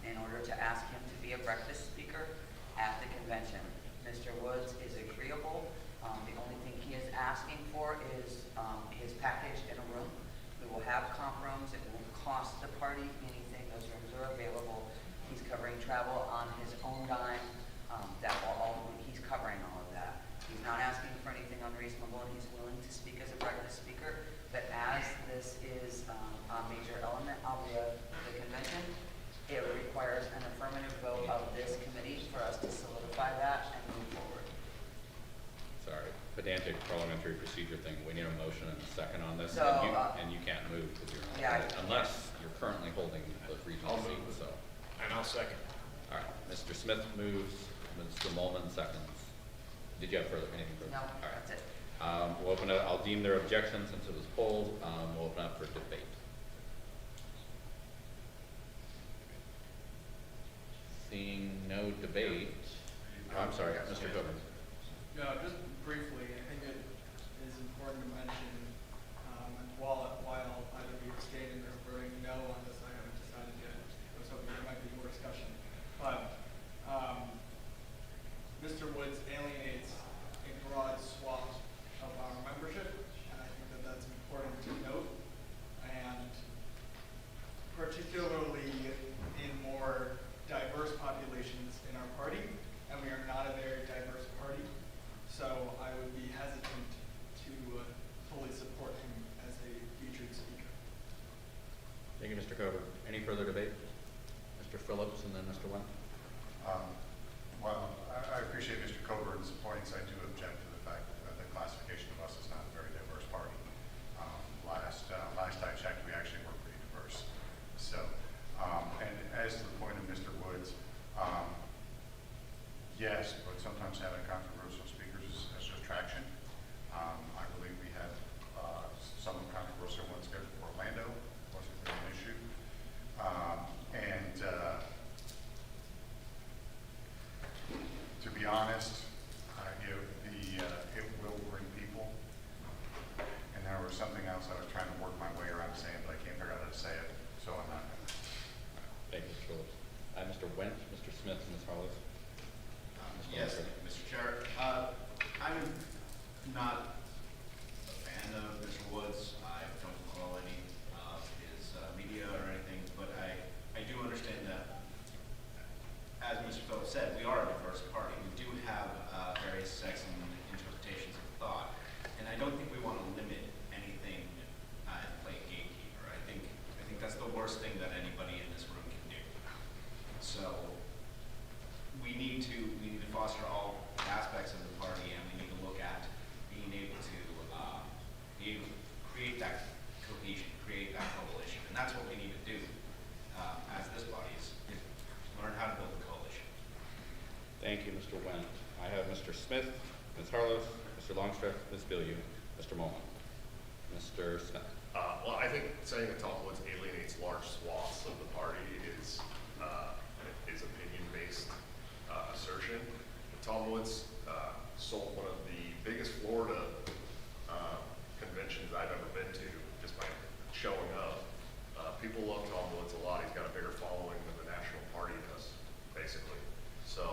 in order to ask him to be a breakfast speaker at the convention. Mr. Woods is agreeable. The only thing he is asking for is his package in a room. We will have comp rooms. It won't cost the party anything. Those rooms are available. He's covering travel on his own dime. That will all, he's covering all of that. He's not asking for anything unreasonable, and he's willing to speak as a private speaker. But as this is a major element of the convention, it requires an affirmative vote of this committee for us to solidify that and move forward. Sorry, pedantic parliamentary procedure thing. We need a motion and a second on this, So, and you can't move because you're yeah, not, unless you're currently holding the regional I'll move. seat, so. And I'll second. All right, Mr. Smith moves, Mr. Molman seconds. Did you have anything further? No, All right. that's it. We'll open it, I'll deem their objection since it was pulled. We'll open up for debate. Seeing no debate, I'm sorry, Mr. Coburn. Just briefly, I think it is important to mention, while either be abstaining or voting no on this, I haven't decided yet. I was hoping there might be more discussion. But Mr. Woods alienates a broad swath of our membership, and I think that that's important to note. And particularly in more diverse populations in our party, and we are not a very diverse party. So I would be hesitant to fully support him as a featured speaker. Thank you, Mr. Coburn. Any further debate? Mr. Phillips and then Mr. Wendt. Well, I appreciate Mr. Coburn's points. I do object to the fact that the classification of us is not a very diverse party. Last I checked, we actually were pretty diverse. So, and as to the point of Mr. Woods, yes, but sometimes having controversial speakers is just traction. I believe we had some controversial ones scheduled for Orlando. Wasn't really an issue. To be honest, it will bring people. And there was something else I was trying to work my way around saying, but I can't figure out how to say it, so I'm not going to. Thank you, Mr. Phillips. Mr. Wendt, Mr. Smith, and Ms. Harlow. Yes, Mr. Chair. I'm not a fan of Mr. Woods. I don't follow any of his media or anything, but I do understand that, as Mr. Phillips said, we are a diverse party. We do have various sects and interpretations of thought, and I don't think we want to limit anything and play gatekeeper. I think that's the worst thing that anybody in this room can do. So we need to foster all aspects of the party, and we need to look at being able to create that cohesion, create that coalition, and that's what we need to do as this body is learn how to build a coalition. Thank you, Mr. Wendt. I have Mr. Smith, Ms. Harlow, Mr. Longstreth, Ms. Bilyeu, Mr. Molman. Mr. Smith. Well, I think saying that Tom Woods alienates large swaths of the party is opinion-based assertion. Tom Woods sold one of the biggest Florida conventions I've ever been to just by showing up. People love Tom Woods a lot. He's got a bigger following than the national party does, basically. So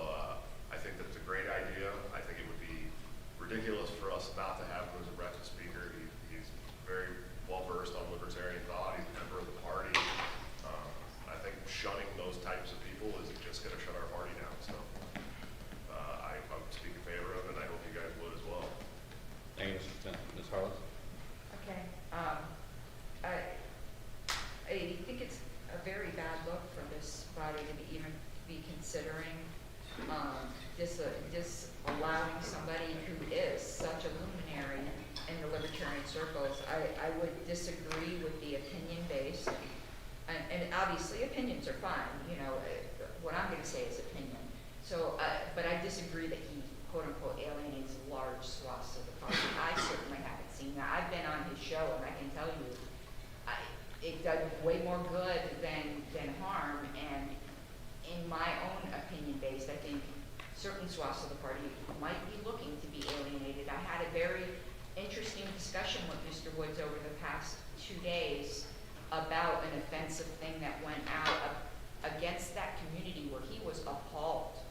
I think that's a great idea. I think it would be ridiculous for us not to have him as a breakfast speaker. He's very well versed on libertarian thought. He's a member of the party. I think shunning those types of people is just going to shut our party down. So I would speak in favor of it, and I hope you guys would as well. Thank you, Mr. Smith. Ms. Harlow. Okay. I think it's a very bad look for this body to even be considering disallowing somebody who is such a luminary in the libertarian circles. I would disagree with the opinion base, and obviously opinions are fine. You know, what I'm going to say is opinion. So, but I disagree that he quote unquote alienates large swaths of the party. I certainly haven't seen that. I've been on his show, and I can tell you, it does way more good than harm. And in my own opinion base, I think certain swaths of the party might be looking to be alienated. I had a very interesting discussion with Mr. Woods over the past 2 days about an offensive thing that went out against that community where he was appalled,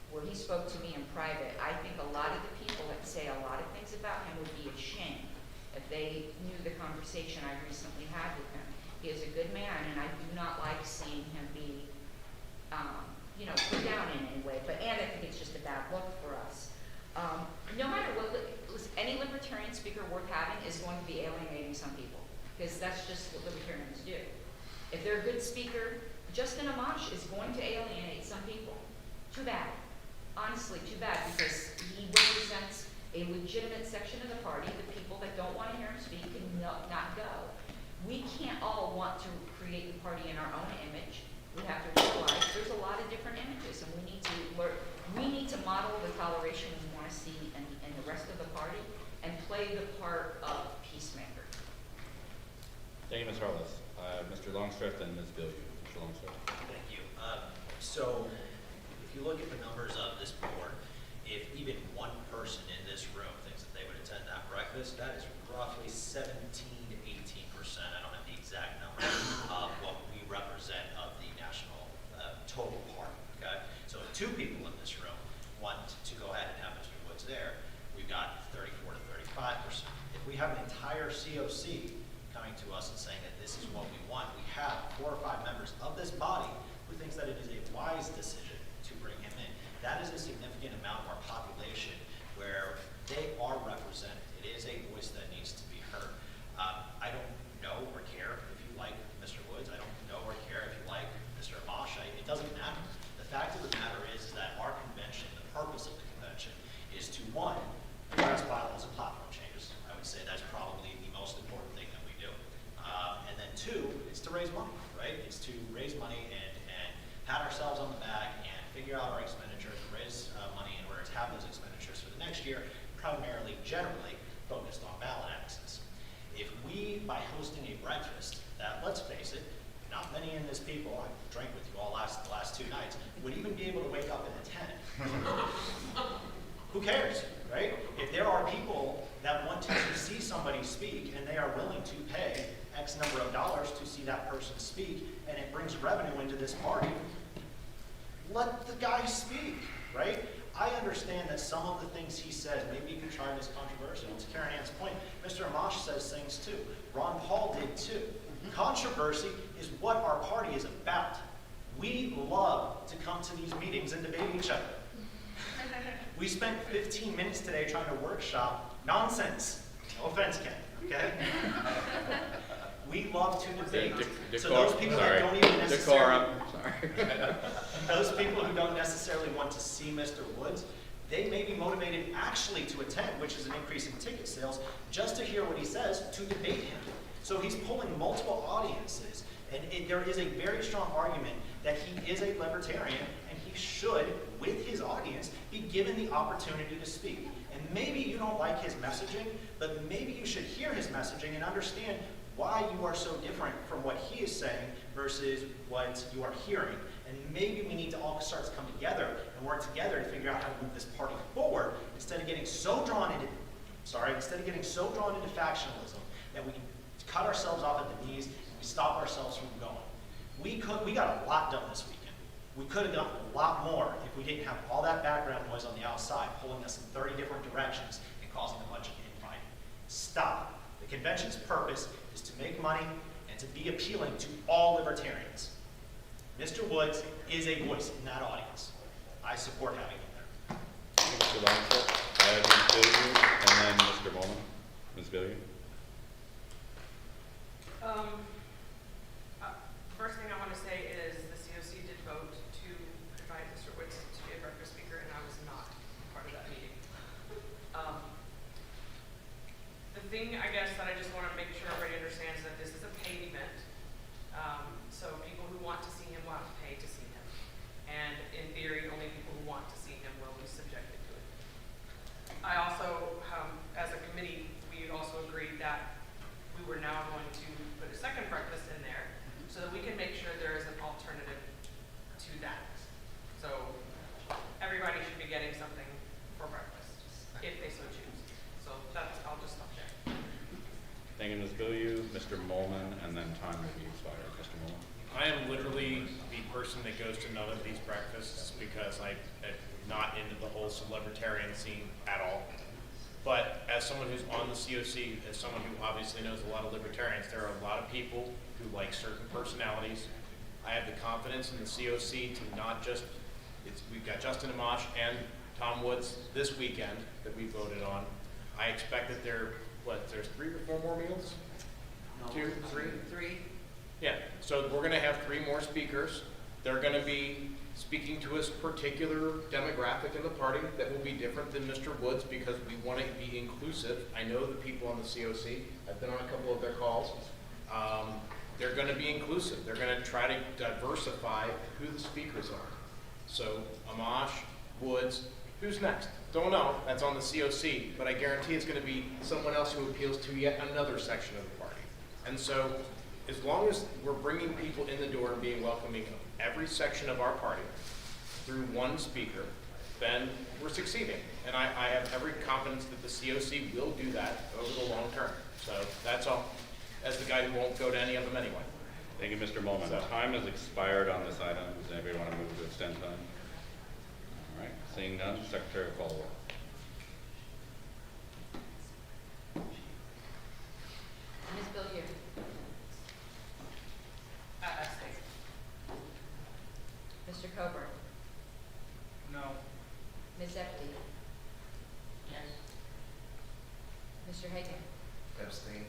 where he spoke to me in private. I think a lot of the people that say a lot of things about him would be ashamed if they knew the conversation I recently had with him. He is a good man, and I do not like seeing him be you know, put down in any way, and I think it's just a bad look for us. No matter what, listen, any libertarian speaker worth having is going to be alienating some people, because that's just what libertarians do. If they're a good speaker, Justin Amash is going to alienate some people. Too bad. Honestly, too bad, because he represents a legitimate section of the party, the people that don't want to hear him speak and not go. We can't all want to create the party in our own image. We have to realize there's a lot of different images, and we need to learn. We need to model the toleration we want to see in the rest of the party and play the part of peacemaker. Thank you, Ms. Harless. Mr. Longstreth and Ms. Billiard. Mr. Longstreth. Thank you. So if you look at the numbers of this board, if even one person in this room thinks that they would attend that breakfast, that is roughly 17 to 18%. I don't have the exact number of what we represent of the national total party. Okay, so if 2 people in this room want to go ahead and have Mr. Woods there, we've got 34 to 35%. If we have an entire COC coming to us and saying that this is what we want, we have 4 or 5 members of this body who thinks that it is a wise decision to bring him in. That is a significant amount of our population where they are represented. It is a voice that needs to be heard. I don't know or care if you like Mr. Woods. I don't know or care if you like Mr. Amash. It doesn't matter. The fact of the matter is that our convention, the purpose of the convention, is to, 1, address bylaws and platform changes. I would say that's probably the most important thing that we do. And then 2, it's to raise money, right? It's to raise money and pat ourselves on the back and figure out our expenditures and raise money in order to have those expenditures for the next year, primarily, generally, focused on ballot access. If we, by hosting a breakfast that, let's face it, not many in this people, I drank with you all the last 2 nights, would even be able to wake up and attend. Who cares, right? If there are people that want to see somebody speak and they are willing to pay X number of dollars to see that person speak, and it brings revenue into this party, let the guy speak, right? I understand that some of the things he says may be contrived as controversial. To Karen Ann's point, Mr. Amash says things too. Ron Paul did too. Controversy is what our party is about. We love to come to these meetings and debate each other. We spent 15 minutes today trying to workshop nonsense. No offense, Ken, okay? We love to debate. So those people that don't even necessarily, those people who don't necessarily want to see Mr. Woods, they may be motivated actually to attend, which is an increase in ticket sales, just to hear what he says, to debate him. So he's pulling multiple audiences, and there is a very strong argument that he is a libertarian, and he should, with his audience, be given the opportunity to speak. And maybe you don't like his messaging, but maybe you should hear his messaging and understand why you are so different from what he is saying versus what you are hearing. And maybe we need to all start to come together and work together to figure out how to move this party forward instead of getting so drawn into, factionalism that we cut ourselves off at the knees and we stop ourselves from going. We got a lot done this weekend. We could have done a lot more if we didn't have all that background noise on the outside pulling us in 30 different directions and causing a bunch of infighting. Stop. The convention's purpose is to make money and to be appealing to all libertarians. Mr. Woods is a voice in that audience. I support having him there. Mr. Longstreth, Ms. Billiard, and then Mr. Bowman. Ms. Billiard. First thing I want to say is the COC did vote to invite Mr. Woods to be a breakfast speaker, and I was not part of that meeting. The thing, I guess, that I just want to make sure everybody understands that this is a paid event. So people who want to see him will have to pay to see him. And in theory, only people who want to see him will be subjected to it. I also, as a committee, we also agreed that we were now going to put a second breakfast in there so that we can make sure there is an alternative to that. So everybody should be getting something for breakfast, if they so choose. So I'll just stop there. Thank you, Ms. Billiard, Mr. Molman, and then time will be expired. Mr. Molman. I am literally the person that goes to none of these breakfasts because I'm not into the whole libertarian scene at all. But as someone who's on the COC, as someone who obviously knows a lot of libertarians, there are a lot of people who like certain personalities. I have the confidence in the COC to not just we've got Justin Amash and Tom Woods this weekend that we voted on. I expect that there's 3 or 4 more meals? No. 2, 3? 3. Yeah, so we're gonna have 3 more speakers. They're gonna be speaking to a particular demographic in the party that will be different than Mr. Woods because we want to be inclusive. I know the people on the COC. I've been on a couple of their calls. They're gonna be inclusive. They're gonna try to diversify who the speakers are. So Amash, Woods, who's next? Don't know, that's on the COC, but I guarantee it's gonna be someone else who appeals to yet another section of the party. And so, as long as we're bringing people in the door and being welcoming of every section of our party through one speaker, then we're succeeding. And I have every confidence that the COC will do that over the long term. So that's all, as the guy who won't go to any of them anyway. Thank you, Mr. Molman. Time has expired on this item. Does anybody want to move to extend time? All right, seeing none, Secretary will call the roll. Ms. Billier? Mr. Coburn? No. Ms. Epty? Yes. Mr. Hagan? Abstain.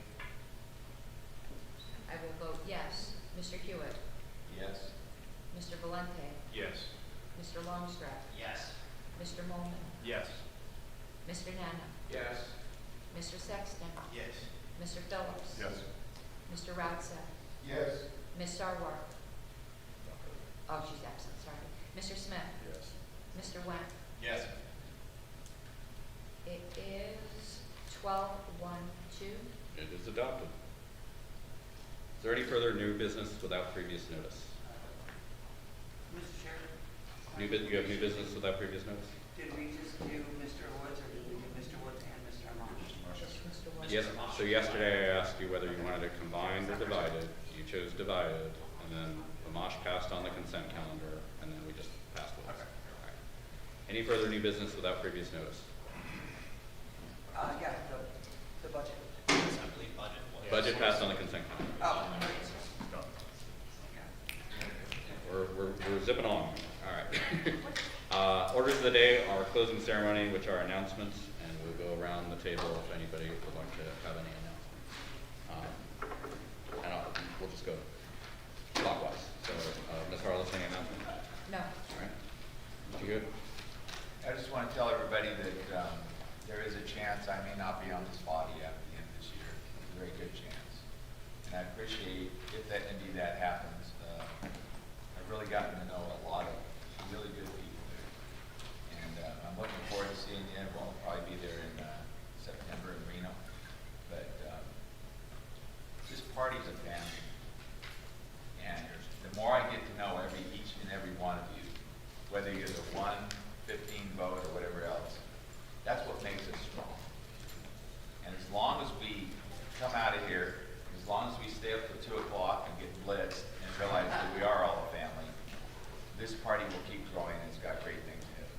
I will vote yes. Mr. Hewitt? Yes. Mr. Valente? Yes. Mr. Longstreth? Yes. Mr. Molman? Yes. Mr. Nana? Yes. Mr. Sexton? Yes. Mr. Phillips? Yes. Mr. Radsett? Yes. Ms. Sarwar? Oh, she's absent, sorry. Mr. Smith? Yes. Mr. Wendt? Yes. It is 12-1-2. It is adopted. Is there any further new business without previous notice? Mr. Chairman? You have new business without previous notice? Did we just do Mr. Woods or did we do Mr. Woods and Mr. Amash? Just Mr. Wendt. Yes. So yesterday I asked you whether you wanted it combined or divided. You chose divided, and then Amash passed on the consent calendar, and then we just passed with it. All right. Any further new business without previous notice? Yeah, the budget. Yes, I believe budget was. Budget passed on the consent calendar. Oh. We're zipping along. All right. Orders of the day are closing ceremony, which are announcements, and we'll go around the table if anybody would like to have any announcements. We'll just go clockwise. So, Ms. Harless, any announcement? No. All right. Mr. Good? I just want to tell everybody that there is a chance I may not be on this body after the end of this year. A very good chance. And I appreciate if indeed that happens. I've really gotten to know a lot of really good people there. And I'm looking forward to seeing you. We'll probably be there in September in Reno. But this party's a family. And the more I get to know each and every one of you, whether you're the 1-15 vote or whatever else, that's what makes us strong. And as long as we come out of here, as long as we stay up till 2 o'clock and get blitzed and realize that we are all a family, this party will keep growing and it's got great things ahead.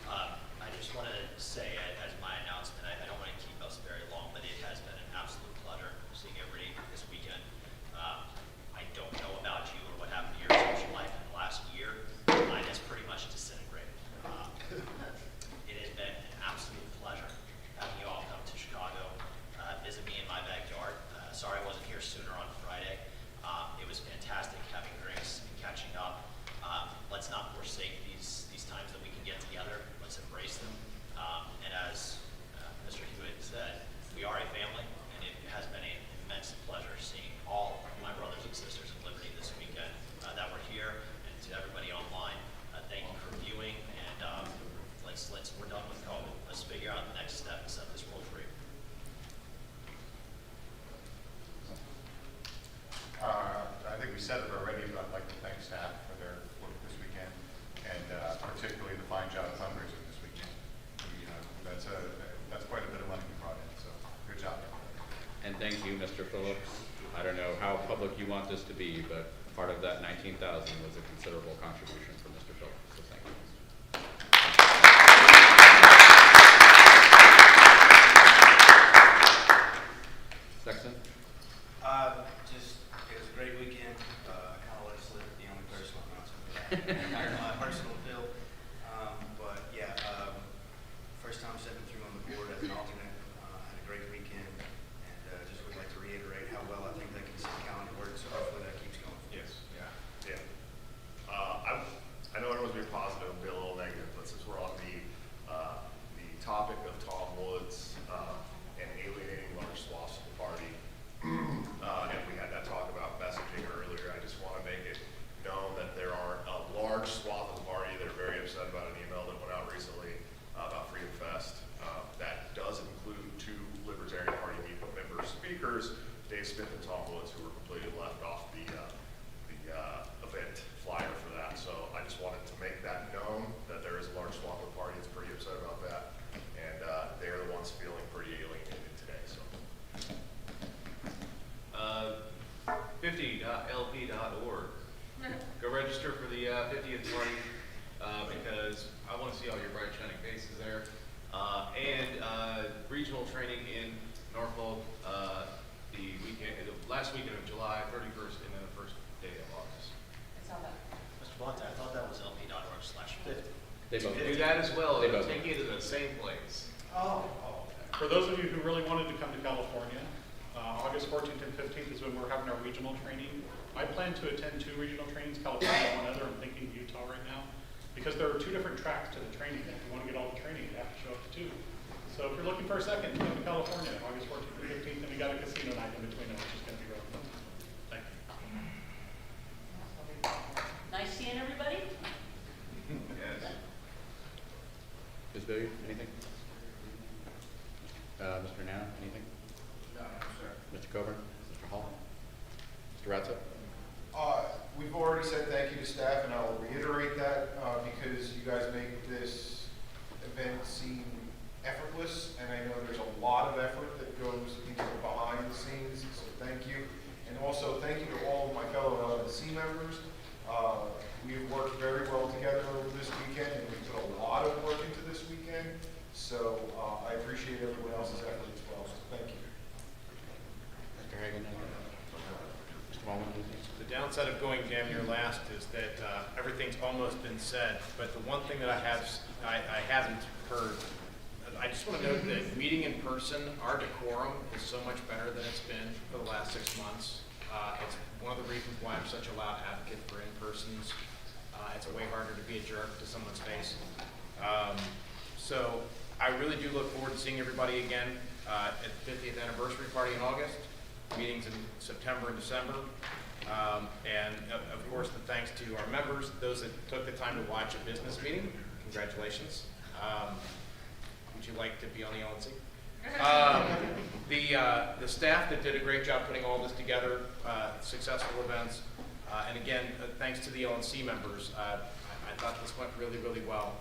I just want to say, as my announcement, I don't want to keep us very long, but it has been an absolute pleasure seeing everybody this weekend. I don't know about you or what happened to your social life in the last year. Mine has pretty much disintegrated. It has been an absolute pleasure having you all come to Chicago, visit me in my backyard. Sorry I wasn't here sooner on Friday. It was fantastic having drinks and catching up. Let's not forsake these times that we can get together. Let's embrace them. And as Mr. Hewitt said, we are a family, and it has been an immense pleasure seeing all of my brothers and sisters in Liberty this weekend that were here, and to everybody online. Thank you for viewing, and we're done with COVID. Let's figure out the next step and set this world free. I think we said it already, but I'd like to thank staff for their work this weekend, and particularly the fine job fundraising this weekend. That's quite a bit of money we brought in, so good job. And thank you, Mr. Phillips. I don't know how public you want this to be, but part of that 19,000 was a considerable contribution from Mr. Phillips, so thank you. Sexton? It was a great weekend. I kind of let it slip, the only personal announcement that I my personal appeal. But yeah, first time stepping through on the board as an alternate. Had a great weekend, and just would like to reiterate how well I think that consent calendar works. So hopefully that keeps going. Yes. Yeah. I know everyone's being positive, be a little negative, but since we're on the topic of Tom Woods and alienating large swaths of the party, and we had that talk about messaging earlier, I just want to make it known that there are a large swath of the party that are very upset about an email that went out recently about Freedom Fest. That does include 2 Libertarian Party member speakers, Dave Smith and Tom Woods, who were completely left off the event flyer for that. So I just wanted to make that known that there is a large swath of the party that's pretty upset about that, and they're the ones feeling pretty alienated today. So 50.lp.org. Go register for the 50th party because I want to see all your bright shining faces there. And regional training in Norfolk the last weekend of July 31st and then the first day of August. I saw that. Mr. Bonte, I thought that was lp.org/50. They both Do that as well. They It'll both take you to the same place. Oh. For those of you who really wanted to come to California, August 14th and 15th is when we're having our regional training. I plan to attend 2 regional trainings, California, one other. I'm thinking Utah right now, because there are 2 different tracks to the training. If you want to get all the training, you have to show up to 2. So if you're looking for a second to come to California, August 14th and 15th, and we got a casino night in between them, which is going to be really fun. Thank you. Nice seeing everybody. Yes. Ms. Billiard, anything? Mr. Nana, anything? No, sir. Mr. Coburn? Mr. Hall? Mr. Ratzo? We've already said thank you to staff, and I'll reiterate that because you guys make this event seem effortless, and I know there's a lot of effort that goes into the behind the scenes, so thank you. And also thank you to all of my fellow LNC members. We have worked very well together over this weekend, and we put a lot of work into this weekend, so I appreciate everyone else's effort as well, so thank you. Mr. Hagan? Mr. Mullin? The downside of going damn near last is that everything's almost been said, but the one thing that I haven't heard, I just want to note that meeting in person, our decorum is so much better than it's been for the last 6 months. It's one of the reasons why I'm such a loud advocate for in-persons. It's way harder to be a jerk to someone's face. So I really do look forward to seeing everybody again at the 50th anniversary party in August, meetings in September and December. And of course, the thanks to our members, those that took the time to watch a business meeting. Congratulations. Would you like to be on the LNC? The staff that did a great job putting all this together, successful events. And again, thanks to the LNC members. I thought this went really, really well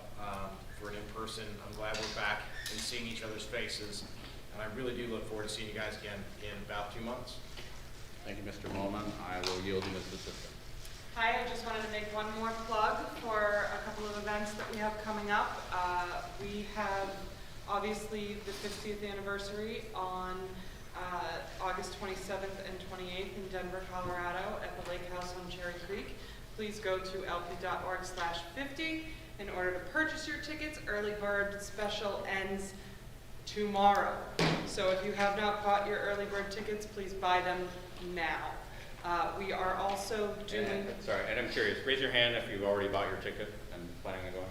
for an in-person. I'm glad we're back and seeing each other's faces. And I really do look forward to seeing you guys again in about 2 months. Thank you, Mr. Mullin. I will yield to Ms. DeSisto. Hi, I just wanted to make one more plug for a couple of events that we have coming up. We have obviously the 50th anniversary on August 27th and 28th in Denver, Colorado at the Lake House on Cherry Creek. Please go to lp.org/50 in order to purchase your tickets. Early bird special ends tomorrow. So if you have not bought your early bird tickets, please buy them now. We are also doing... Sorry, and I'm curious, raise your hand if you've already bought your ticket and planning on going.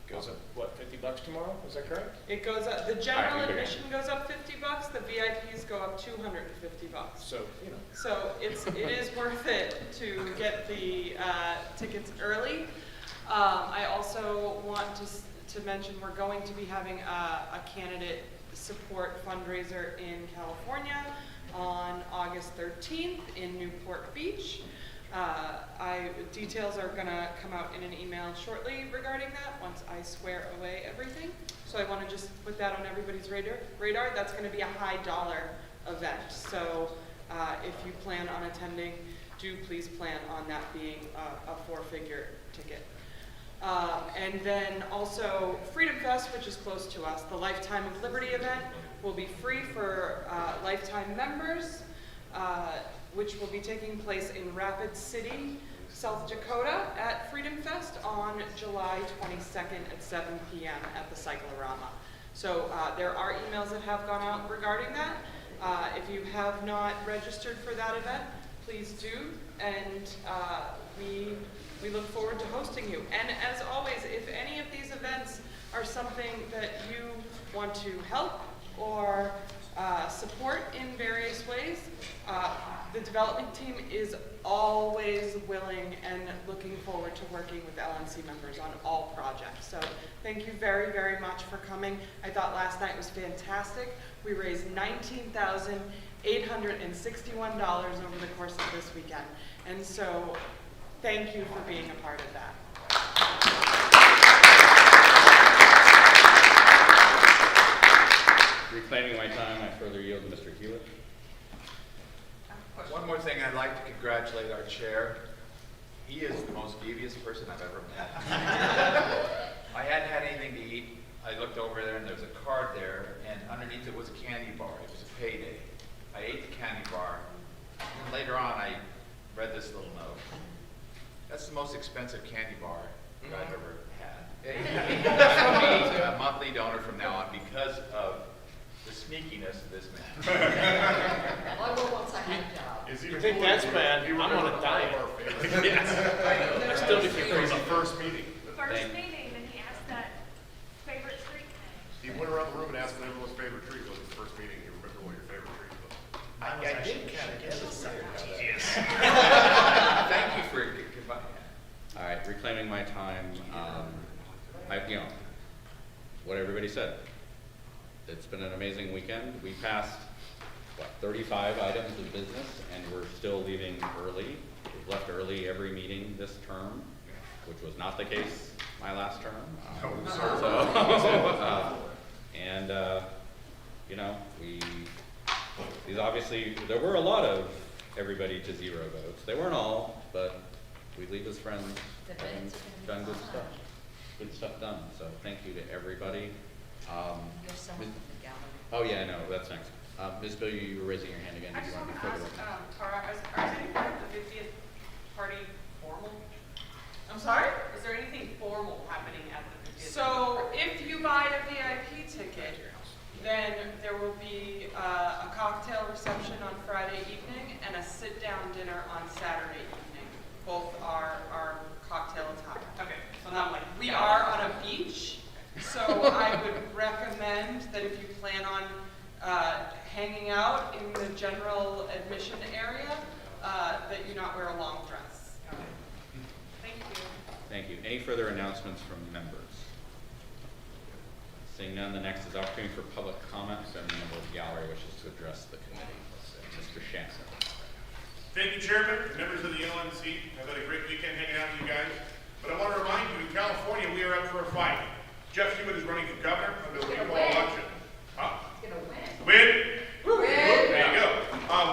Goes up, what, $50 tomorrow? Is that correct? It goes up, the general admission goes up $50, the VIPs go up $250. So, you know. So it is worth it to get the tickets early. I also want to mention we're going to be having a candidate support fundraiser in California on August 13th in Newport Beach. Details are going to come out in an email shortly regarding that once I swear away everything. So I want to just put that on everybody's radar. That's going to be a high dollar event. So if you plan on attending, do please plan on that being a 4-figure ticket. And then also Freedom Fest, which is close to us, the Lifetime of Liberty event will be free for lifetime members, which will be taking place in Rapid City South Dakota at Freedom Fest on July 22nd at 7 p.m. at the Cyclorama. So there are emails that have gone out regarding that. If you have not registered for that event, please do, and we look forward to hosting you. And as always, if any of these events are something that you want to help or support in various ways, the development team is always willing and looking forward to working with LNC members on all projects. So thank you very, very much for coming. I thought last night was fantastic. We raised $19,861 over the course of this weekend. And so thank you for being a part of that. Reclaiming my time, I further yield to Mr. Hewitt. One more thing, I'd like to congratulate our chair. He is the most devious person I've ever met. I hadn't had anything to eat. I looked over there and there was a card there, and underneath it was a candy bar. It was a payday. I ate the candy bar, and later on I read this little note. That's the most expensive candy bar that I've ever had. I'm going to be a monthly donor from now on because of the sneakiness of this man. I will once I have a job. You think that's bad? I'm on a diet. Yes. I still think it was the first meeting. First meeting, and he asked that favorite treat name. He went around the room and asked what everyone's favorite treat was the first meeting. You remember what your favorite treat was? I did kind of guess it. Yes. Thank you for goodbye. All right, reclaiming my time. What everybody said. It's been an amazing weekend. We passed, 35 items of business, and we're still leaving early. We've left early every meeting this term, which was not the case my last term. These obviously, there were a lot of everybody to zero votes. They weren't all, but we leave as friends having done good stuff. Good stuff done. So thank you to everybody. Oh yeah, no, that's next. Ms. Bill, you were raising your hand again. I just want to ask, Tara, is any part of the 50th party formal? I'm sorry? Is there anything formal happening at the 50th? So if you buy a VIP ticket, then there will be a cocktail reception on Friday evening and a sit-down dinner on Saturday evening. Both are cocktail attire. Okay. So not like we are on a beach, so I would recommend that if you plan on hanging out in the general admission area, that you not wear a long dress. Thank you. Thank you. Any further announcements from members? Seeing none, the next is opportunity for public comments, and the member of the gallery wishes to address the committee. Mr. Shanson. Thank you, Chairman, members of the LNC. I've had a great weekend hanging out with you guys. But I want to remind you, in California, we are up for a fight. Jeff Hewitt is running for governor under the recall election. Huh? He's gonna win. Win? Win. There you go.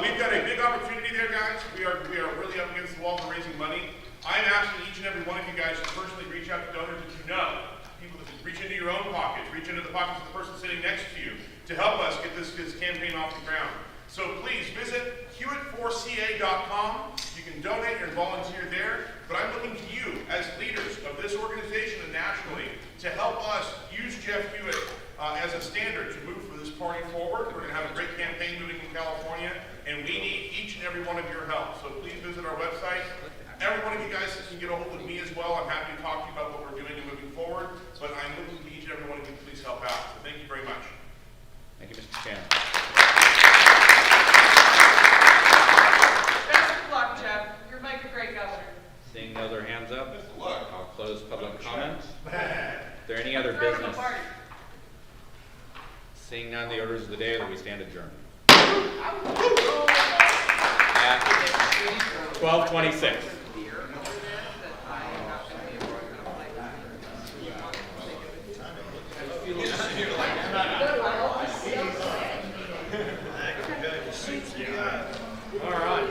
We've got a big opportunity there, guys. We are really up against the wall for raising money. I'm asking each and every one of you guys to personally reach out to donors that you know. People that reach into your own pockets, reach into the pockets of the person sitting next to you to help us get this campaign off the ground. So please visit Hewitt4ca.com. You can donate or volunteer there. But I'm looking to you as leaders of this organization and nationally to help us use Jeff Hewitt as a standard to move for this party forward. We're going to have a great campaign moving in California, and we need each and every one of your help. So please visit our website. Every one of you guys can get a hold of me as well. I'm happy to talk to you about what we're doing and moving forward. But I'm looking to each and every one of you to please help out. So thank you very much. Thank you, Mr. Shannon. Best of luck, Jeff. You're like a great governor. Seeing no other hands up, I'll close public comment. Is there any other business? Seeing none, the orders of the day that we stand adjourned. At 12:26. All right.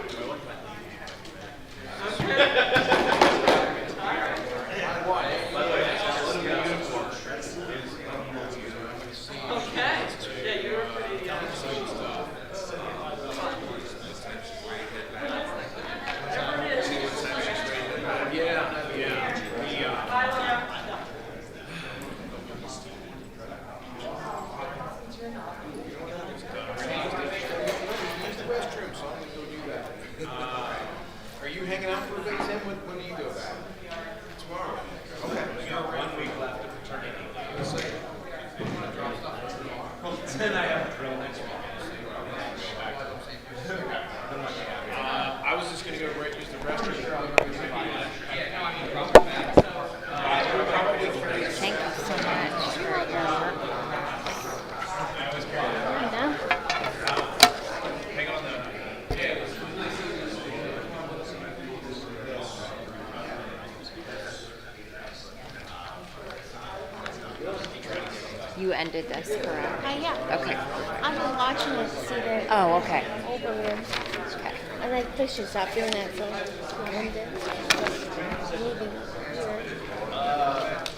Okay. Yeah, you were pretty. Whatever it is. you hanging out for a bit, Tim? When do you go back? Tomorrow. Okay. We got 1 week left of paternity leave. Then I have a drill next week. I was just gonna go use the restroom. Thank you so much for your work. Hang on though. You ended this, correct? Yeah. Okay. I'm watching it to see the Oh, okay. overview. Okay. And I push it stop doing that, so moving here.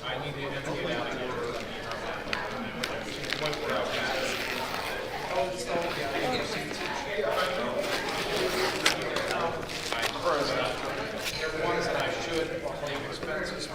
I need to get out of here. First, there are ones that I should claim expenses